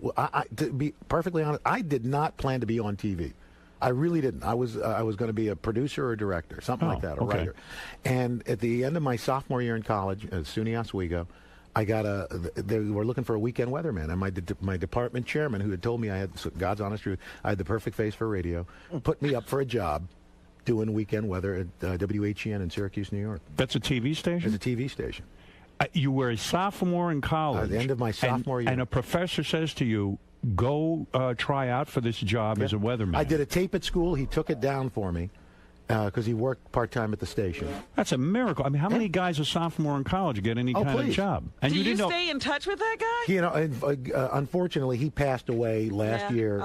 To be perfectly honest, I did not plan to be on TV. I really didn't. I was going to be a producer or a director, something like that, a writer. And at the end of my sophomore year in college at SUNY Oswego, they were looking for a weekend weatherman, and my department chairman, who had told me I had, God's honest truth, I had the perfect face for radio, put me up for a job doing weekend weather at WHEN in Syracuse, New York. That's a TV station? It's a TV station. You were a sophomore in college. At the end of my sophomore year. And a professor says to you, go try out for this job as a weatherman. I did a tape at school. He took it down for me because he worked part-time at the station. That's a miracle. I mean, how many guys a sophomore in college get any kind of job? And Do you didn't stay in touch with that guy? Unfortunately, he passed away last year,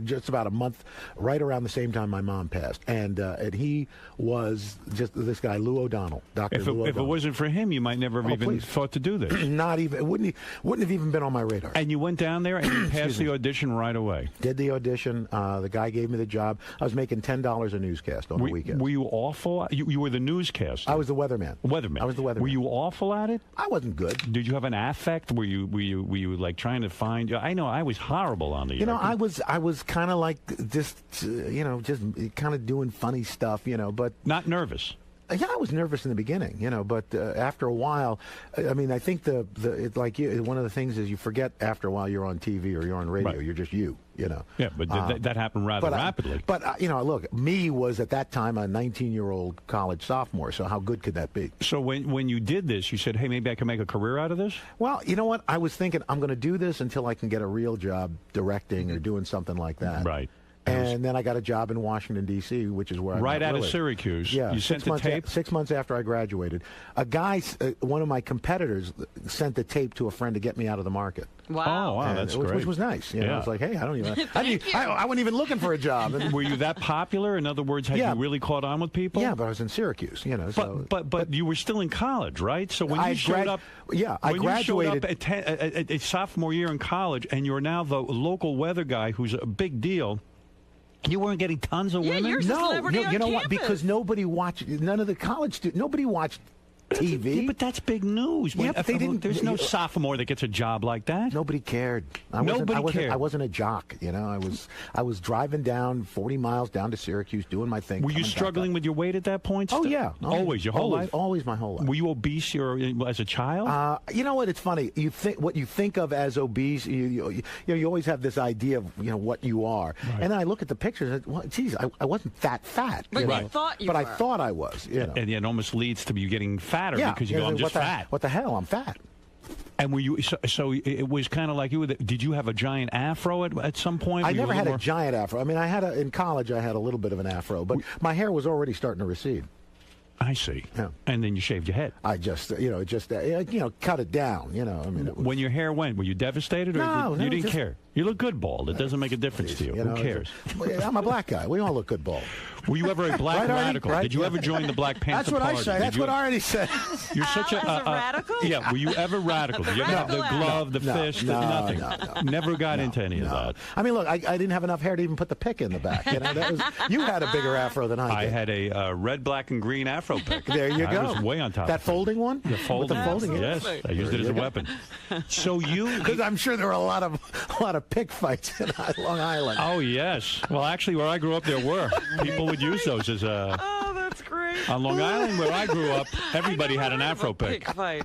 just about a month, right around the same time my mom passed. And he was just this guy, Lou O'Donnell, Dr. Lou O'Donnell. If it wasn't for him, you might never have even thought to do this. Not even. It wouldn't have even been on my radar. And you went down there and you passed the audition right away. Did the audition. The guy gave me the job. I was making $10 a newscast on the weekend. Were you awful? You were the newscaster. I was the weatherman. Weatherman. I was the weatherman. Were you awful at it? I wasn't good. Did you have an affect? Were you like trying to find? I know I was horrible on the. I was kind of like just kind of doing funny stuff, but not nervous. Yeah, I was nervous in the beginning, but after a while, I mean, I think one of the things is you forget after a while you're on TV or you're on radio. Right. You're just you. Yeah, but that happened rather rapidly. Look, me was at that time a 19-year-old college sophomore, so how good could that be? So when you did this, you said, hey, maybe I can make a career out of this? Well, you know what? I was thinking I'm going to do this until I can get a real job directing or doing something like that. Right. And then I got a job in Washington, D.C., which is where I Right met out of Lily. Syracuse. Yeah, You sent the tape? 6 months after I graduated. A guy, one of my competitors, sent the tape to a friend to get me out of the market. Wow. Oh, wow, that's great. Which was nice. You know, Yeah. I was like, hey, I wasn't even looking for a job. And, Were you that popular? In other words, had Yeah. you really caught on with people? yeah, but I was in Syracuse, you know. So, But you were still in college, right? So when I you showed grad- up, yeah, I when you showed up graduated- at a sophomore year in college, and you're now the local weather guy, who's a big deal. You weren't getting tons of women. you're a celebrity on you know what? campus. Because nobody watched. None of the college students. Nobody watched TV. Yeah, but that's big news. Yeah, but they didn't. There's no sophomore that gets a job like that. Nobody cared. Nobody cared. I wasn't a jock. You know, I was driving down 40 miles down to Syracuse doing my thing. Were you struggling with your weight at that point? Oh still? yeah, always your whole life. Always my whole life. Were you obese as a child? You know what? It's funny. You think what you think of as obese. You always have this idea of what you are, and then I look at the pictures. And, well, geez, I wasn't that fat. But you know? thought you But were. I thought I was. You know. And it almost leads to you getting fatter because you go, I'm just fat. What the hell? I'm fat. And were you so it was kind of like you? Did you have a giant afro at some point? I Were you never a had little a giant afro. I mean, in college I had a little bit of an afro, but my hair was already starting to recede. I see. Yeah. And then you shaved your head. I just, cut it down. You know, I mean, it was, When your hair went, were you devastated, or No, you no, didn't just- care? You look good bald. It doesn't make a difference to you. know, Who cares? I'm a black guy. We all look good bald. Were you ever a black Right, Artie? radical? Right? Did you ever join the Black Panther That's what Party? I say. Did That's you what ever- Artie said. You're such a radical? Yeah. Were you ever radical? Did you ever have the glove, the fist, nothing? Never got into any of that. I mean, look, I didn't have enough hair to even put the pick in the back. You know, you had a bigger afro than I did. I had a red, black, and green afro pick. There you go. I was way on top. That of folding one? The folding. With the folding, Yes, I used it as a weapon. So because I'm sure there were a lot of pick fights in Long Island. Oh yes. Well, actually, where I grew up, there were people would use those as Oh, that's great. on Long Island, where I grew up. Everybody had an afro pick. Pig fight.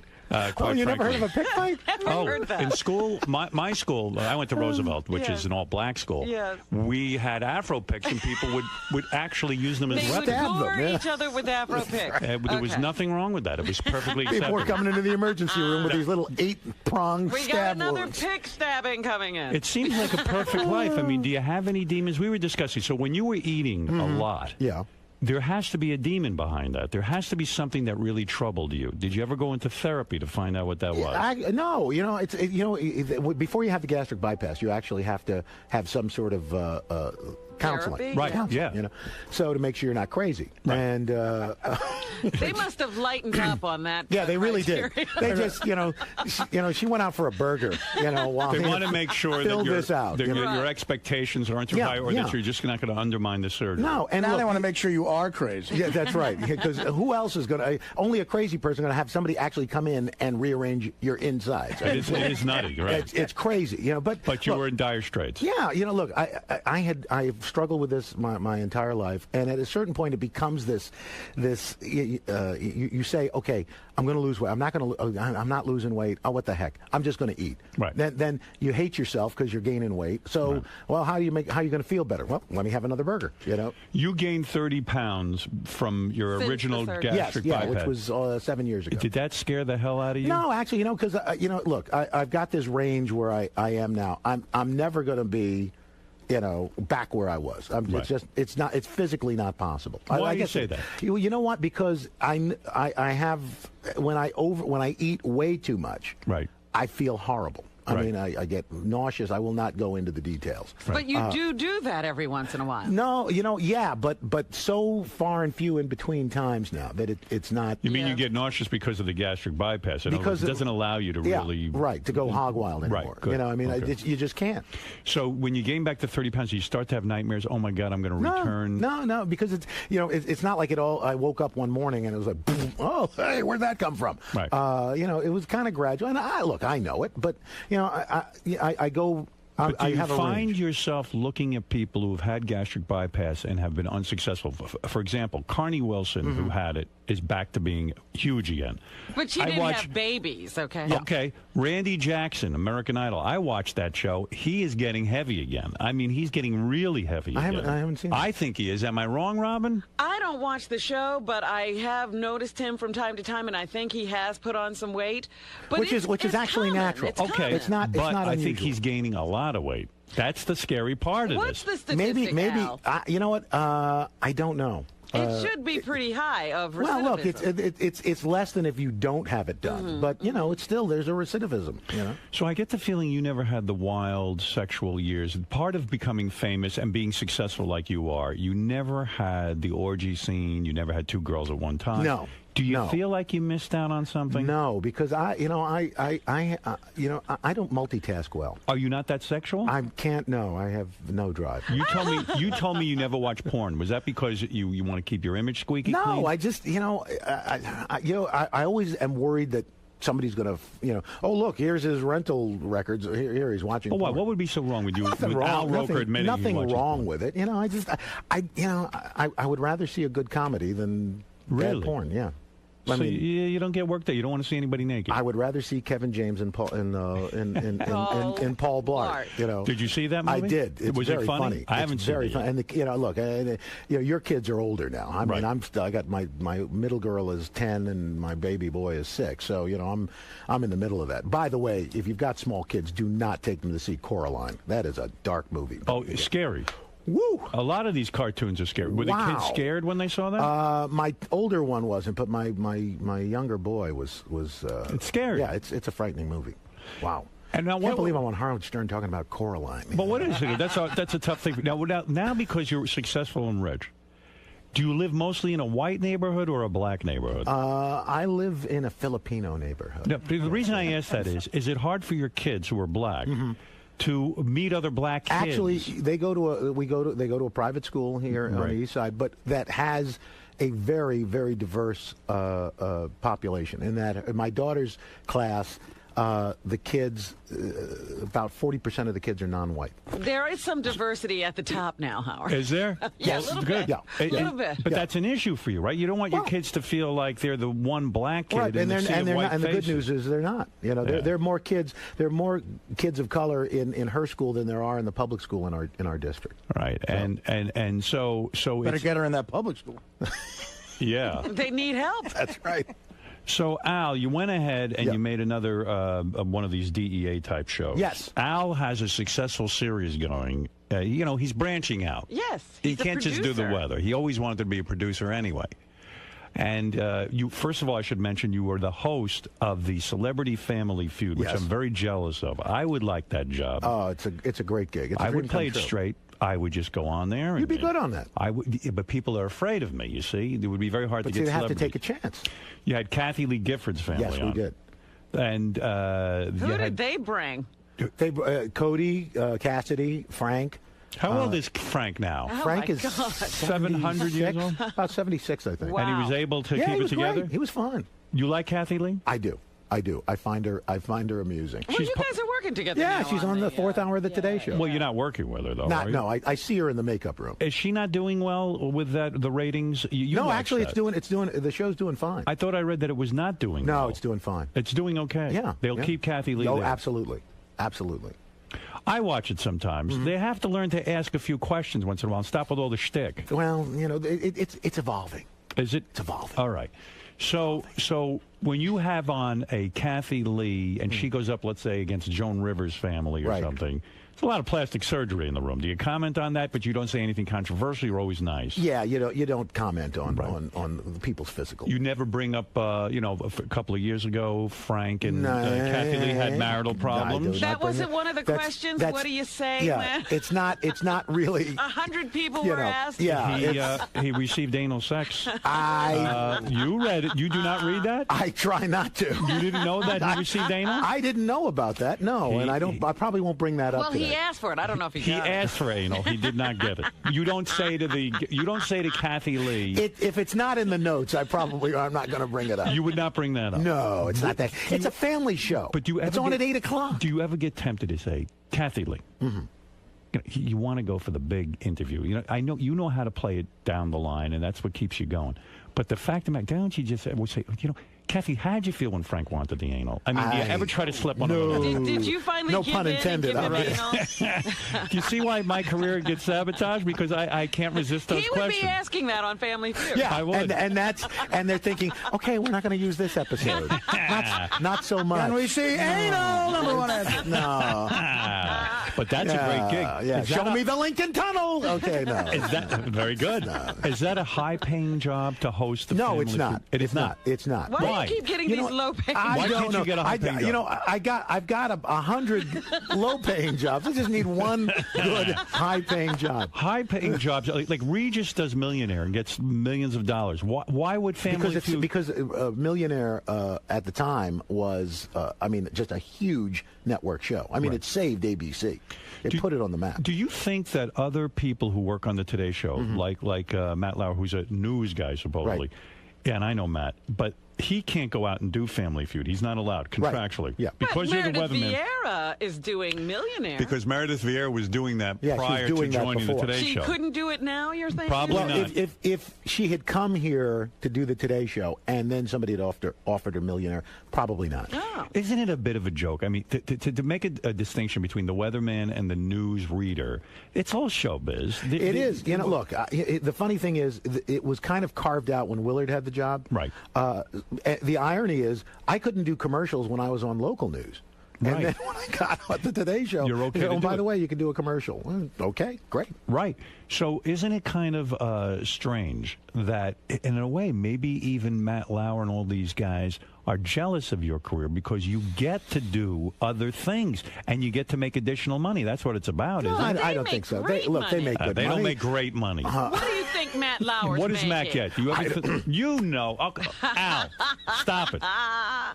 Quite you never frankly. heard of a pick fight? Oh, heard that. in school, my school, I went to Roosevelt, which Yes. is an all-black school. Yes. We had afro picks, and people would actually use them as They would weapons. gore each other with afro picks. There was nothing wrong with that. It was perfectly People were acceptable. coming into the emergency room with these little 8-prong We got stab another wounds. pick stabbing coming in. It seems like a perfect life. I mean, do you have any demons? We were discussing. So when you were eating a lot, Yeah. there has to be a demon behind that. There has to be something that really troubled you. Did you ever go into therapy to find out what that was? No, before you have the gastric bypass, you actually have to have some sort of counseling. Therapy? Right, Counseling, yeah. You know, so to make sure you're not crazy. Right. And They must have lightened up on that. yeah, they really did. criteria. They just, she went out for a burger. While They want to make sure that filled your, this out. that you know? your expectations aren't too Yeah, high, or yeah. that you're just not going to undermine the surgery. No, and now look, they want to make sure you are crazy. Yeah, that's right. Because who else is going to? Only a crazy person going to have somebody actually come in and rearrange your insides. It is nutty, right? It's crazy, But you look, were in dire straits. Yeah, look, I've struggled with this my entire life, and at a certain point, it becomes this. You say, okay, I'm going to lose weight. I'm not losing weight. Oh, what the heck? I'm just going to eat. Right. Then you hate yourself because you're gaining weight. So, Right. well, how are you going to feel better? Well, let me have another burger. You gained 30 pounds from your Since original the surgery. gastric yes, bypass. which was 7 years ago. Did that scare the hell out of you? No, actually, because look, I've got this range where I am now. I'm never going to be, back where I was. Right. It's physically not possible. Why I do you guess say that? You know what? Because I have when I eat way too much, Right. I feel horrible. I Right. mean, I get nauseous. I will not go into the details. But you do that every once in a while. No, yeah, but so far and few in between times now that it's not. You mean you get nauseous because of the gastric bypass? In other words, it doesn't allow you to really... right, to go hog wild anymore. Right, good. Okay. You just can't. So when you gain back to 30 pounds, you start to have nightmares. Oh my God, I'm going to return. No, because it's not like it all. I woke up one morning and it was like, boom, oh, hey, where'd that come from? Right. It was kind of gradual. And I know it, but I go. But do I you have a find range. yourself looking at people who have had gastric bypass and have been unsuccessful? For example, Carney Wilson, who had it, is back to being huge again. But she didn't have babies, okay? Okay. Randy Jackson, American Idol. I watched that show. He is getting heavy again. I mean, he's getting really heavy again. I haven't seen that. I think he is. Am I wrong, Robin? I don't watch the show, but I have noticed him from time to time, and I think he has put on some weight. But which is actually common. natural. It's Okay. It's not. It's but not I unusual. think he's gaining a lot of weight. That's the scary part of What's this. the statistic, Maybe. Al? You know what? I don't know. It should be pretty high of recidivism. Well, look, it's less than if you don't have it done, but it's still there's a recidivism. So I get the feeling you never had the wild sexual years. Part of becoming famous and being successful like you are, you never had the orgy scene. You never had 2 girls at one time. No. Do you No. feel like you missed out on something? No, because I don't multitask well. Are you not that sexual? I can't. No, I have no drive. You told me you never watch porn. Was that because you want to keep your image squeaky No, clean? I just I always am worried that somebody's going to oh look, here's his rental records. Here he's watching. Oh, porn. what would be so wrong with you? Nothing with wrong. Al Roker admitting nothing you watch wrong porn? with it. I would rather see a good comedy than Really? bad porn. Yeah. So you don't get work there. You don't want to see anybody naked. I would rather see Kevin James and Paul and Paul Blart. Did you see that movie? I did. It's Was very it funny? I haven't it's seen very it funny. And look, your kids are older now. I mean, Right. I got my middle girl is 10 and my baby boy is 6. So I'm in the middle of that. By the way, if you've got small kids, do not take them to see Coraline. That is a dark movie. Oh, it's scary. Woo! A lot of these cartoons are scary. Were the kids scared when they saw that? My older one wasn't, but my younger boy was. It's scary. Yeah, it's a frightening movie. Wow. And now, I can't believe I'm on Howard Stern talking about Coraline. But what is it? That's a tough thing. Now, because you're successful and rich, do you live mostly in a white neighborhood or a black neighborhood? I live in a Filipino neighborhood. No, the reason I ask that is it hard for your kids who are black to meet other black kids? Actually, they go to a private school here on the east side, but that has a very, very diverse population. In that, in my daughter's class, the kids, about 40% of the kids are non-white. There is some diversity at the top now, Howard. Is there? Yeah, Well, a little good. bit. Yeah. A little bit. But that's an issue for you, right? You don't want your kids to feel like they're the one black kid Right, in the sea of white and the good faces. news is they're not. There are more kids. There are more kids of color in her school than there are in the public school in our district. Right, so Better it's, get her in that public school. yeah. They need help. That's right. So, Al, you went ahead and you made another one of these DEA type shows. Yes. Al has a successful series going. He's branching out. Yes, He he's a can't just do the producer. weather. He always wanted to be a producer anyway. And first of all, I should mention you were the host of the Celebrity Family Feud, which Yes. I'm very jealous of. I would like that job. Oh, it's a great gig. It's a I dream would play come it true. straight. I would just go on there. You'd be good on that. I would, but people are afraid of me. You see, it would be very hard But to get. you have to celebrities. take a chance. You had Kathy Lee Gifford's family. Yes, we on. did. And Who did they bring? Cody, Cassidy, Frank. How old is Frank now? Oh, Frank my is God. 700 years old? About 76, I think. Wow. And he was able to Yeah, keep he it was together. great. He was fun. You like Kathy Lee? I do. I find her amusing. Well, you guys are working together Yeah, now she's on the fourth hour of the Today Show. Well, you're not working with her though. Not, are you? no, I see her in the makeup room. Is she not doing well with the ratings? You No, watch actually, that. it's doing. The show's doing fine. I thought I read that it was not doing. No, well. it's doing fine. It's doing okay. Yeah, they'll yeah. keep Kathy Lee. Oh, there. absolutely. I watch it sometimes. They have to learn to ask a few questions once in a while and stop with all the shtick. Well, it's evolving. Is it? It's evolving. All right. So when you have on a Kathy Lee and she goes up, let's say, against Joan Rivers' family or Right. something, there's a lot of plastic surgery in the room. Do you comment on that? But you don't say anything controversial. You're always nice. Yeah, you don't comment on the people's physical. You never bring up, a couple of years ago, Frank and Kathy Lee had marital problems. That wasn't one of the questions. What do you say? Yeah, it's not really. 100 people You were know, asked. yeah. He received anal sex. You read it. You do not read that? I try not to. You didn't know that he received anal? I didn't know about that. No, and I probably won't bring that up Well, today. he asked for it. I don't know if he got it. asked for anal. He did not get it. You don't say to Kathy Lee. If it's not in the notes, I'm not going to bring it up. You would not bring that up. No, it's not that. It's a family show. But it's on at 8 o'clock. Do you ever get tempted to say, Kathy Lee? Mm-hmm. You want to go for the big interview. I know you know how to play it down the line, and that's what keeps you going. But the fact of the matter, don't you just say, Kathy, how'd you feel when Frank wanted the anal? I mean, do you ever try to slip on him? Did you finally No give pun in intended. and give him All right. anal? Do you see why my career gets sabotaged? Because I can't resist those He would questions. be asking that on Family Feud. Yeah, I would. and they're thinking, okay, we're not going to use this episode. Not so much. Can we see anal? Number one answer. No. But that's a great gig. Yeah, Is that show a- me the Lincoln Tunnel. Okay, no. Is that very good? Is that a high-paying job to host the No, family it's not. feud? It is It's not. It's not. Why do you keep getting these low paying? Why don't can't know. you get a high-paying You job? know, I've got 100 low-paying jobs. I just need one good high-paying job. High-paying jobs, like Regis does Millionaire and gets millions of dollars. Why would Family Feud? Because Millionaire at the time was, just a huge network show. I mean, it saved ABC. It put it on the map. Do you think that other people who work on the Today Show, like Matt Lauer, who's a news guy supposedly, yeah, and I know Matt, but he can't go out and do Family Feud. He's not allowed contractually. Yeah, because but you're the Meredith weatherman. Vieira is doing Millionaire. Because Meredith Vieira was doing that Yeah, she was prior doing to that joining the before. Today She Show. couldn't do it now, you're thinking? Probably Well, not. if she had come here to do the Today Show and then somebody had offered her Millionaire, probably not. Oh. Isn't it a bit of a joke? I mean, to make a distinction between the weatherman and the news reader, it's all showbiz. It is. You know, look, the funny thing is, it was kind of carved out when Willard had the job. Right. The irony is, I couldn't do commercials when I was on local news. And Right. then when I got on the Today Show, You're okay they said, to oh, do by it. the way, you can do a commercial. Well, okay, great. Right. So isn't it kind of strange that, in a way, maybe even Matt Lauer and all these guys are jealous of your career because you get to do other things and you get to make additional money? That's what it's about, isn't it? I don't think so. They make good They money. don't make great money. What do you think Matt Lauer's What does Matt making? get? Do you ever you know. Okay. Al, stop it.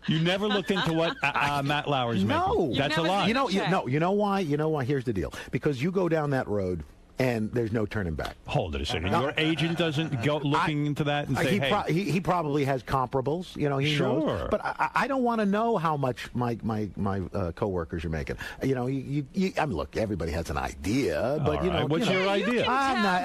You never looked into what Matt Lauer's No, making. That's a lie. You know why? You know why? Here's the deal. Because you go down that road, and there's no turning back. Hold it a second. Your agent doesn't go looking into that and say, hey. He probably has comparables. You know, he Sure. knows. But I don't want to know how much my coworkers are making. You know, I mean, look, everybody has an idea, but All you know, right. What's your idea? I'm not.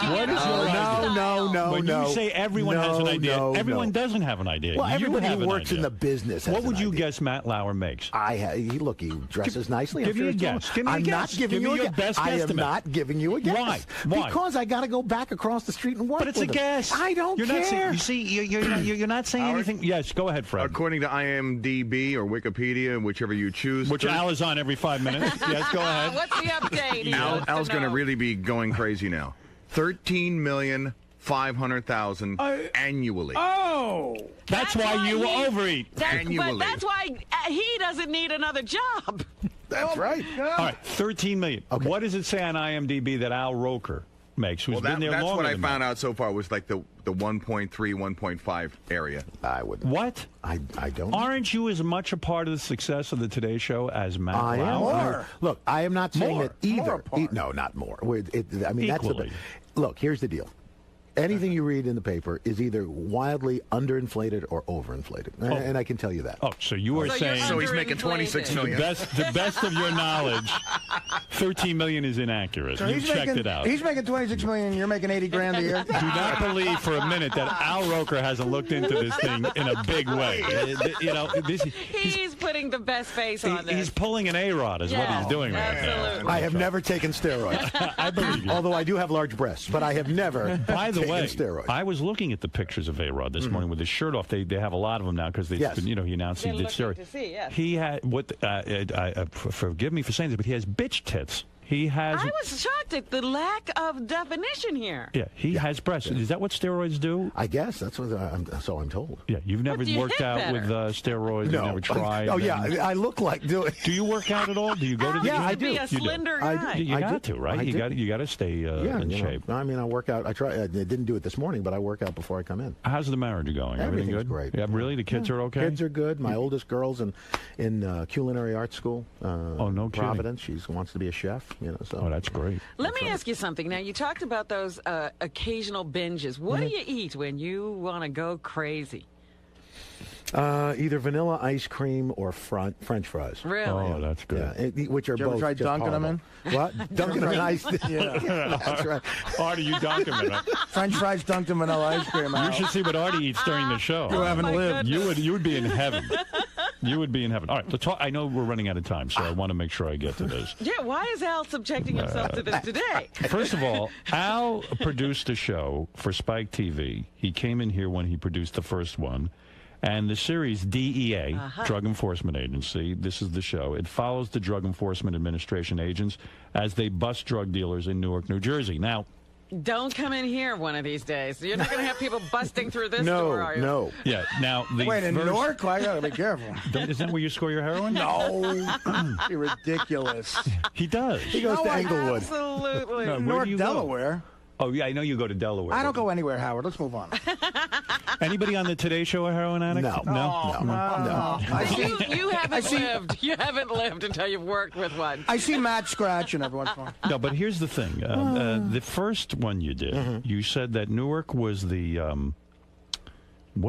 What is your idea? No. When you say everyone has an idea, everyone doesn't have an idea. Well, You everybody have who an works in idea. the business has What would an you idea. guess Matt Lauer makes? He dresses nicely. Give I'm me a sure guess. Give me a I'm guess. not giving Give you me a your guess. best I am guesstimate. not giving you a guess. Why? Why? Because I got to go back across the street and work. But it's a with him. guess. I don't You're care. Not saying, you see, you're not saying anything. Yes, go ahead, Fred. According to IMDb or Wikipedia, whichever you choose. Which Al is on every 5 minutes. Yes, go ahead. What's the update? He wants Al's to going to know. really be going crazy now. 13,500,000 annually. Oh, That's why you overeat. But Annually. that's why he doesn't need another job. That's right. All right, 13 million. Okay. What does it say on IMDb that Al Roker makes? Who's been there that's longer what I than found that? out so far was like the 1.3, 1.5 area. I wouldn't. What? I don't. Aren't you as much a part of the success of the Today Show as Matt I am. Lauer? Look, I am not saying More. that either. More apart. No, not more. I mean, Equally. Look, here's the deal. Anything you read in the paper is either wildly underinflated or overinflated, and I can tell you that. Oh, so you are saying So he's making 26 the million. best of your knowledge, 13 million is inaccurate. So You've he's checked making, it out. He's making 26 million. You're making 80 grand a year. Do not believe for a minute that Al Roker hasn't looked into this thing in a big way. You know, He's putting the best face on this. he's pulling an A-Rod is what he's doing right now. I have never taken steroids. I believe you. Although I do have large breasts, but I have never By the taken way, steroids. I was looking at the pictures of A-Rod this morning with his shirt off. They have a lot of them now because he announced he did steroids. to see, yes. He had forgive me for saying this, but he has bitch tits. He has. I was shocked at the lack of definition here. Yeah, he has breasts. Is that what steroids do? I guess that's what so I'm told. Yeah, you've never do you worked hit out better? with steroids. No. You've never tried. Oh yeah, I look like doing. Do you work out at all? Do you go to the Yeah, gym? I do. Be a You do. slender guy. You I got do. to, right? I You do. got to stay in shape. I mean, I work out. I didn't do it this morning, but I work out before I come in. How's the marriage going? Everything Everything's good? great. Yeah, really? The kids are okay? Kids are good. My oldest girl's in culinary arts school. Oh, no kidding. Providence. She wants to be a chef. You know. So. Oh, that's great. Let me ask you something. Now, you talked about those occasional binges. What do you eat when you want to go crazy? Either vanilla ice cream or French fries. Really? Oh, that's good. Yeah, which are Did you ever both try just dunking them in? horrible. What? Dunking them in ice? Yeah. That's right. Artie, you dunk him in it. French fries dunked in vanilla ice cream. You should see what Artie eats during the show. You haven't lived. You would be in heaven. You would be in heaven. All right, let's talk. I know we're running out of time, so I want to make sure I get to this. Yeah, why is Al subjecting himself to this today? First of all, Al produced a show for Spike TV. He came in here when he produced the first one, And the series DEA, Drug Enforcement Agency, this is the show. It follows the Drug Enforcement Administration agents as they bust drug dealers in Newark, New Jersey. Now, don't come in here one of these days. You're not going to have people busting through this door, are you? No. Yeah. Now, Wait, in Newark? I gotta be careful. Is that where you score your heroin? No. You're ridiculous. He does. He goes to Englewood. Absolutely. No, where Newark, do you go? Delaware. Oh, yeah, I know you go to Delaware. I don't go anywhere, Howard. Let's move on. Anybody on the Today Show a heroin addict? No. No. You haven't lived. You haven't lived until you've worked with one. I see Matt scratching every once in a while. No, but here's the thing. The first one you did, you said that Newark was the...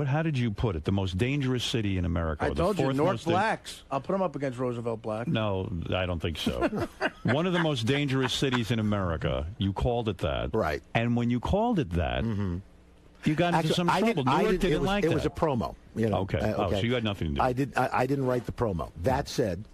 how did you put it? The most dangerous city in America. I the told you, fourth Newark most Blacks. I'll put them up against Roosevelt Black. No, I don't think so. One of the most dangerous cities in America. You called it that. Right. And when you called it that, you got into some trouble. Newark didn't like that. It was a promo. You know. Okay. Oh, so you had nothing to do. I didn't write the promo. That said,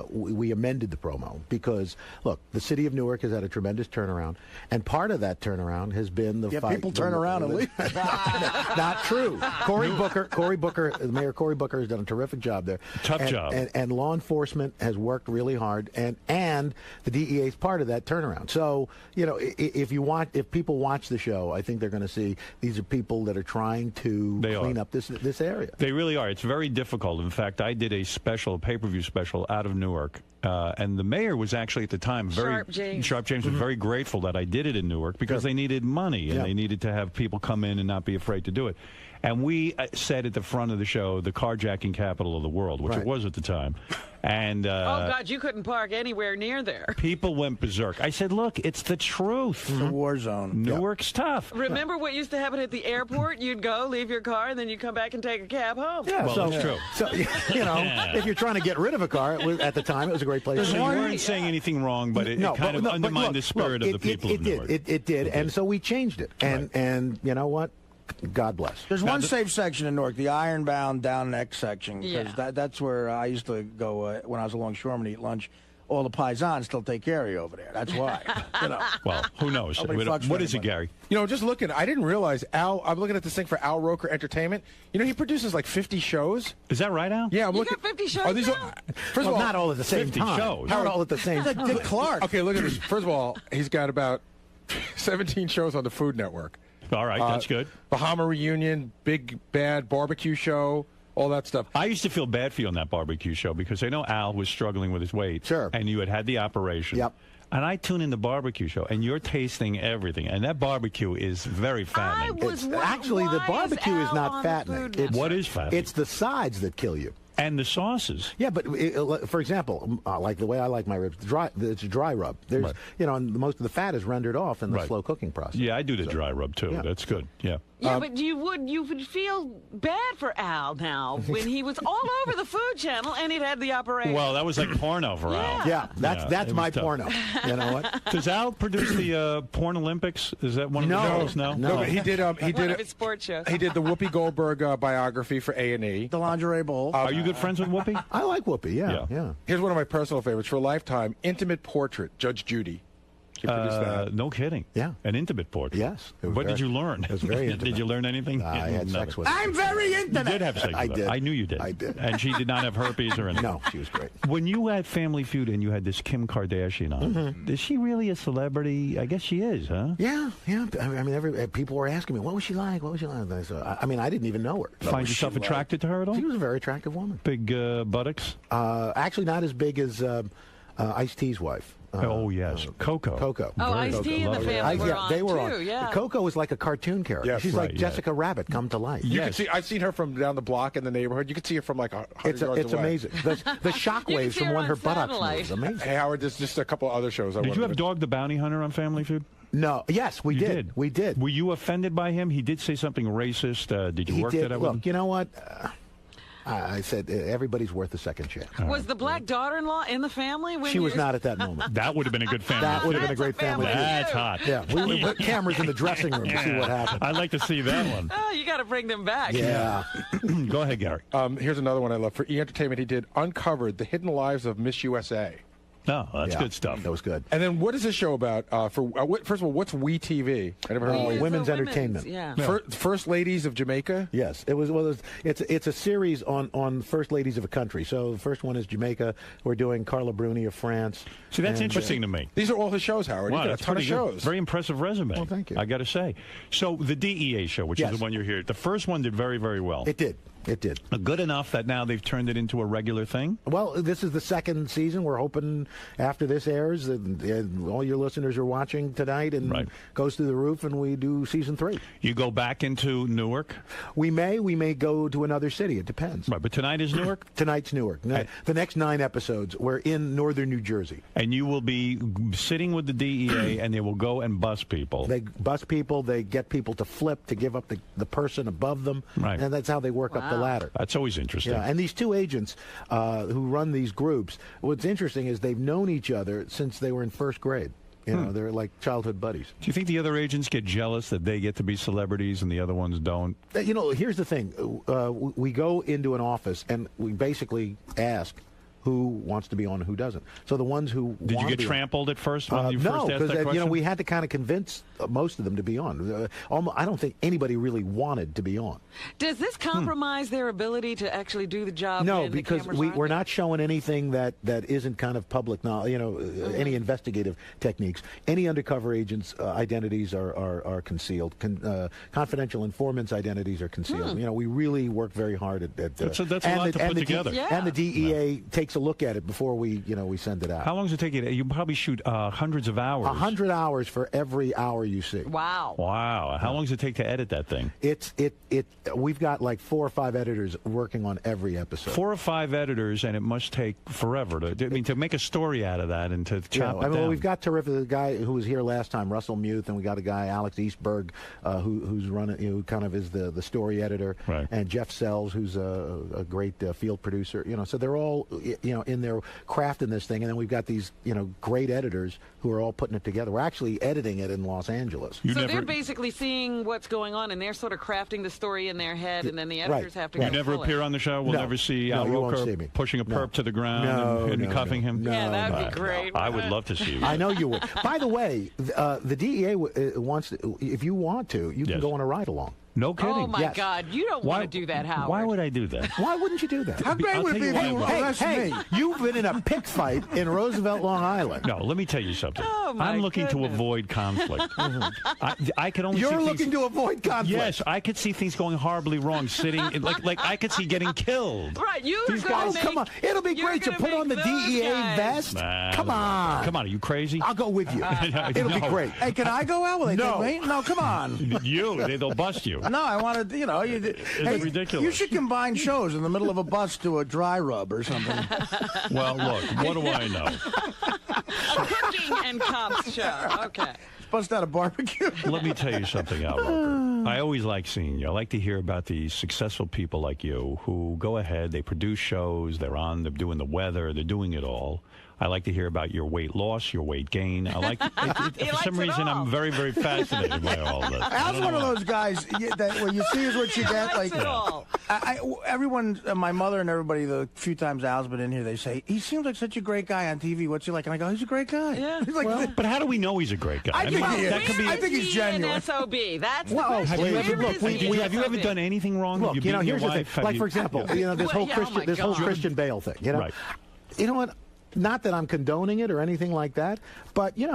we amended the promo because, look, the city of Newark has had a tremendous turnaround, and part of that turnaround has been the fight. People turn around and leave. Not true. Mayor Cory Booker has done a terrific job there. Tough job. And law enforcement has worked really hard, and the DEA is part of that turnaround. So, you know, if people watch the show, I think they're going to see these are people that are trying to clean up this area. They really are. It's very difficult. In fact, I did a pay-per-view special out of Newark, and the mayor was actually at the time Sharp James was very grateful that I did it in Newark because they needed money and they needed to have people come in and not be afraid to do it. And we said at the front of the show, the carjacking capital of the world, which it was at the time. And oh God, you couldn't park anywhere near there. People went berserk. I said, look, it's the truth. It's a war zone. Newark's tough. Remember what used to happen at the airport? You'd go, leave your car, and then you'd come back and take a cab home. Yeah, well, that's true. So, you know, if you're trying to get rid of a car, at the time, it was a great place. So you weren't saying anything wrong, but it kind of undermined the spirit of the people of Newark. It did, and so we changed it. And you know what? God bless. There's one safe section in Newark, the Ironbound down neck section, because that's where I used to go when I was a longshoreman to eat lunch. All the paisans still take care of you over there. That's why. You know. Well, who knows? What is it, Gary? You know, just looking, I didn't realize I'm looking at this thing for Al Roker Entertainment. You know, he produces like 50 shows. Is that right, Al? Yeah, I'm looking. Got 50 shows. Are these first of all, not all at the same 50 time. shows. Not all at the same time. Like Dick Clark. Okay, look at this. First of all, he's got about 17 shows on the Food Network. All right, that's good. Bahama Reunion, Big Bad Barbecue Show, all that stuff. I used to feel bad for you on that barbecue show because I know Al was struggling with his weight. Sure. And you had the operation. Yep. And I tune in the barbecue show, and you're tasting everything. And that barbecue is very fattening. Actually, the barbecue is not fattening. What is fattening? It's the sides that kill you. And the sauces. Yeah, but for example, like the way I like my ribs, it's a dry rub. There's, you know, and most of the fat is rendered off in the slow cooking process. Yeah, I do the dry rub too. Yeah. That's good. Yeah. Yeah, but you would feel bad for Al now when he was all over the Food Channel and he'd had the operation. Well, that was like porno for Al. Yeah, that's my porno. You know what? Does Al produce the Porn Olympics? Is that one of the shows? No, but he did. He One did of his sports shows. He did the Whoopi Goldberg biography for A&E. The Lingerie Bowl. Are you good friends with Whoopi? I like Whoopi. Yeah. Here's one of my personal favorites for Lifetime: Intimate Portrait, Judge Judy. He produced that. No kidding. Yeah. An intimate portrait. Yes. What did you learn? It was very intimate. Did you learn anything? I had sex with her. I'm very You intimate. did have sex with her. I did. I knew you did. I did. And she did not have herpes or anything. No, she was great. When you had Family Feud and you had this Kim Kardashian on, is she really a celebrity? I guess she is, huh? Yeah. I mean, people were asking me, what was she like? What was she like? I mean, I didn't even know her. Find yourself attracted to her at all? She was a very attractive woman. Big buttocks? Actually, not as big as Ice-T's wife. Oh, yes. Coco. Oh, Ice-T and the family were on, they were too, on. yeah. Coco was like a cartoon character. Yes, She's right, like Jessica Rabbit come to life. You can see. I've seen her from down the block in the neighborhood. You can see her from like 100 yards It's away. amazing. The shockwaves see from her when on her buttocks satellite. moves. Amazing. Hey, Howard, there's just a couple other shows. Did you have Dog the Bounty Hunter on Family Feud? No. Yes, we did. We did. Were you offended by him? He did say something racist. Did you work that out with him? Look, you know what? I said everybody's worth a second chance. Was the black daughter-in-law in the family? When She was not at that moment. That would have been a good family. That would have been a great family. That's hot. Yeah, we put cameras in the dressing room to see what happened. I'd like to see that one. Oh, you got to bring them back. Yeah. Go ahead, Gary. Here's another one I love. For E! Entertainment, he did Uncovered, The Hidden Lives of Miss USA. No, that's good stuff. That was good. And then what is this show about? First of all, what's We TV? I never heard of it. Women's entertainment. Yeah. First Ladies of Jamaica? Yes. It was. Well, it's a series on First Ladies of a country. So the first one is Jamaica. We're doing Carla Bruni of France. See, that's interesting to me. These are all his shows, Howard. Wow, He's got that's a ton of pretty good. shows. Very impressive resume. Well, thank you. I got to say. So the DEA show, which is the one you're here, the first one did very, very well. It did. It did. Good enough that now they've turned it into a regular thing? Well, this is the second season. We're hoping after this airs that all your listeners are watching tonight and goes through the roof and we do season 3. You go back into Newark? We may go to another city. It depends. Right, but tonight is Newark? Tonight's Newark. The next 9 episodes, we're in northern New Jersey. And you will be sitting with the DEA and they will go and bust people. They bust people. They get people to flip, to give up the person above them. Right. And that's how they work up the ladder. That's always interesting. Yeah, and these two agents who run these groups, what's interesting is they've known each other since they were in first grade. You know, they're like childhood buddies. Do you think the other agents get jealous that they get to be celebrities and the other ones don't? You know, here's the thing. We go into an office and we basically ask who wants to be on and who doesn't. So the ones who Did you get trampled at first when you first asked that question? You know, we had to kind of convince most of them to be on. I don't think anybody really wanted to be on. Does this compromise their ability to actually do the job? No, because we're not showing anything that isn't kind of public knowledge, you know, any investigative techniques. Any undercover agents' identities are concealed. Confidential informants' identities are concealed. You know, we really work very hard at that's a lot to put together. And the DEA takes a look at it before we send it out. How long does it take you? You probably shoot hundreds of hours. 100 hours for every hour you see. Wow. Wow. How long does it take to edit that thing? We've got like 4 or 5 editors working on every episode. 4 or 5 editors, and it must take forever to make a story out of that and to chop it down. Well, we've got terrific. The guy who was here last time, Russell Muth, and we got a guy, Alex Eastberg, who's running, who kind of is the story editor, and Jeff Sells, who's a great field producer. You know, so they're all in there crafting this thing, and then we've got these great editors who are all putting it together. We're actually editing it in Los Angeles. So they're basically seeing what's going on, and they're sort of crafting the story in their head, and then the editors have to. You never appear on the show. We'll never see Al Roker pushing a perp to the ground and cuffing him. Yeah, that'd be great. I would love to see you. I know you would. By the way, the DEA wants to, if you want to, you can go on a ride along. No kidding. Oh, my God. You don't want to do that, Howard. Why would I do that? Why wouldn't you do that? How great would it be if you arrested me? You've been in a pig fight in Roosevelt, Long Island. No, let me tell you something. Oh, my I'm looking goodness. to avoid conflict. I could only You're see looking to avoid conflict. Yes, I could see things going horribly wrong, sitting, like I could see getting killed. Right, These guys, come on. It'll be great to put on the DEA vest. Come on. Come on, are you crazy? I'll go with you. It'll be great. Hey, can I go out? Will they take me? No, come on. They'll bust you. No, I want to, It's ridiculous. You should combine shows in the middle of a bus to a dry rub or something. Well, look, what do I know? A cooking and cops show. Okay. Bust out a barbecue. Let me tell you something, Al Roker. I always like seeing you. I like to hear about these successful people like you who go ahead, they produce shows, they're doing the weather, they're doing it all. I like to hear about your weight loss, your weight gain. I like for some reason I'm very, very fascinated by all this. Al's one of those guys that when you see is what you get. Like everyone, my mother and everybody, the few times Al's been in here, they say he seems like such a great guy on TV. What's he like? And I go, he's a great guy. Yeah. He's like, but how do we know he's a great guy? I think he's genuine. An SOB. That's well, the question. Have you ever done anything wrong? Look, here's the thing. Like, for example, this whole Christian Bale thing. Right. You know what? Not that I'm condoning it or anything like that, but you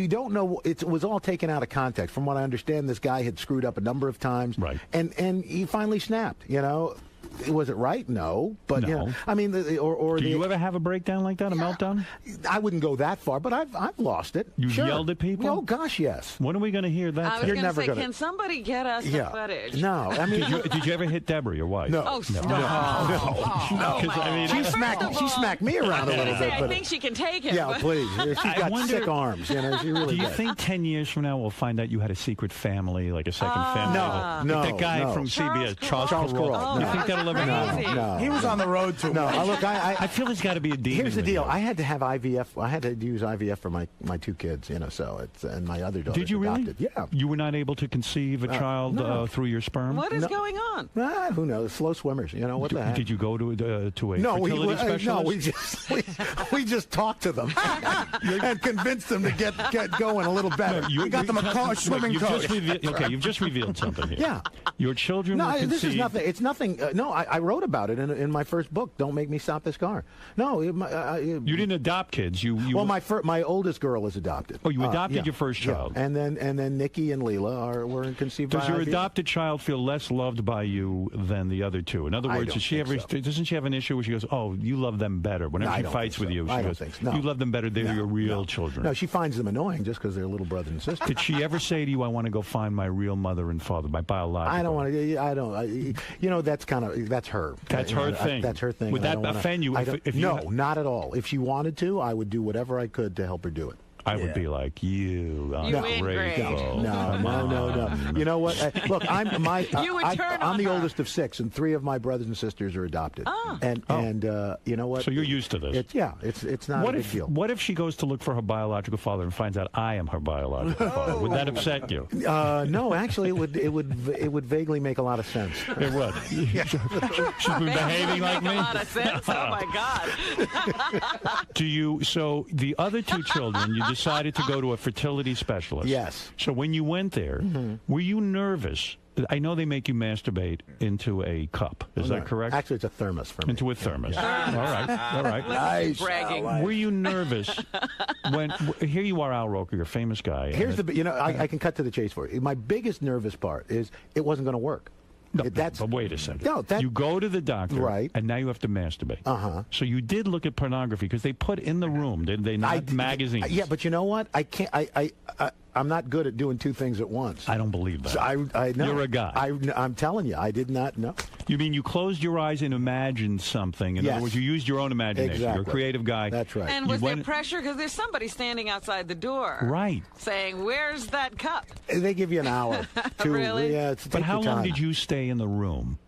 don't know. It was all taken out of context. From what I understand, this guy had screwed up a number of times, right? And he finally snapped. Was it right? No, but no. I mean, do you ever have a breakdown like that, a meltdown? I wouldn't go that far, but I've lost it. You yelled at people? Oh gosh, yes. When are we going to hear that? I was going to say, can somebody get us the footage? No, I mean, did you ever hit Deborah, your wife? No. Oh, no. No. She smacked me around a little bit. I think she can take it. Yeah, please. She's got sick arms. She really do you does. think 10 years from now we'll find out you had a secret family, like a second family? No. That guy from CBS, Charles Carroll. You think that'll crazy. No. He was on the road too No, much. look, I feel there's got to be a demon. Here's the with deal. you. I had to have IVF. I had to use IVF for my two kids, so it's and my other daughter. Did you really? Adopted. Yeah. You were not able to conceive a child no. through your sperm? What is going on? Who knows? Slow swimmers. What the heck? Did you go to a No, fertility specialist? no, we just talked to them and convinced them to get going a little better. You got them a swimming coach. You've just revealed something here. Yeah. Your children were No, conceived. this is nothing. It's nothing. No, I wrote about it in my first book. Don't make me stop this car. No, you didn't adopt kids. You well, my oldest girl is adopted. Oh, you adopted yeah, your first child, yeah. and then Nikki and Leela were conceived. Does by your IVF. adopted child feel less loved by you than the other two? In other words, does she ever? Doesn't she have an issue where she goes, "Oh, you love them better"? Whenever she fights with you, she goes, "You love them better. They're your real children." No, she finds them annoying just because they're little brother and sister. Did she ever say to you, "I want to go find my real mother and father, my biological"? I don't want to. I don't. That's her. That's her thing. That's her thing. Would that offend you? No, not at all. If she wanted to, I would do whatever I could to help her do it. I would be like, you ungrateful. No. You know what? Look, I'm the oldest of 6, and 3 of my brothers and sisters are adopted. And you know what? So you're used to this. It's not a big deal. What if she goes to look for her biological father and finds out I am her biological father? Would that upset you? No, actually, it would vaguely make a lot of sense. It would. She's been behaving like me. A lot of sense. Oh my God. So the other 2 children, you decided to go to a fertility specialist. Yes. So when you went there, were you nervous? I know they make you masturbate into a cup. Is that correct? Actually, it's a thermos for me. Into a thermos. Yeah. All right. Nice. Bragging. Were you nervous when here you are, Al Roker, you're a famous guy? Here's I can cut to the chase for you. My biggest nervous part is it wasn't going to work. But wait a second. No, you go to the doctor, right? And now you have to masturbate. So you did look at pornography because they put in the room, did they not? Magazines. Yeah, but you know what? I can't. I'm not good at doing 2 things at once. I don't believe that. So I know. You're a guy. I'm telling you, I did not know. You mean you closed your eyes and imagined something? In other words, you used your own imagination. Exactly. You're a creative guy. That's right. And was there pressure? Because there's somebody standing outside the door. Right. Saying, "Where's that cup?" They give you an hour. 2. Really? Yeah. But how long did you stay in the room?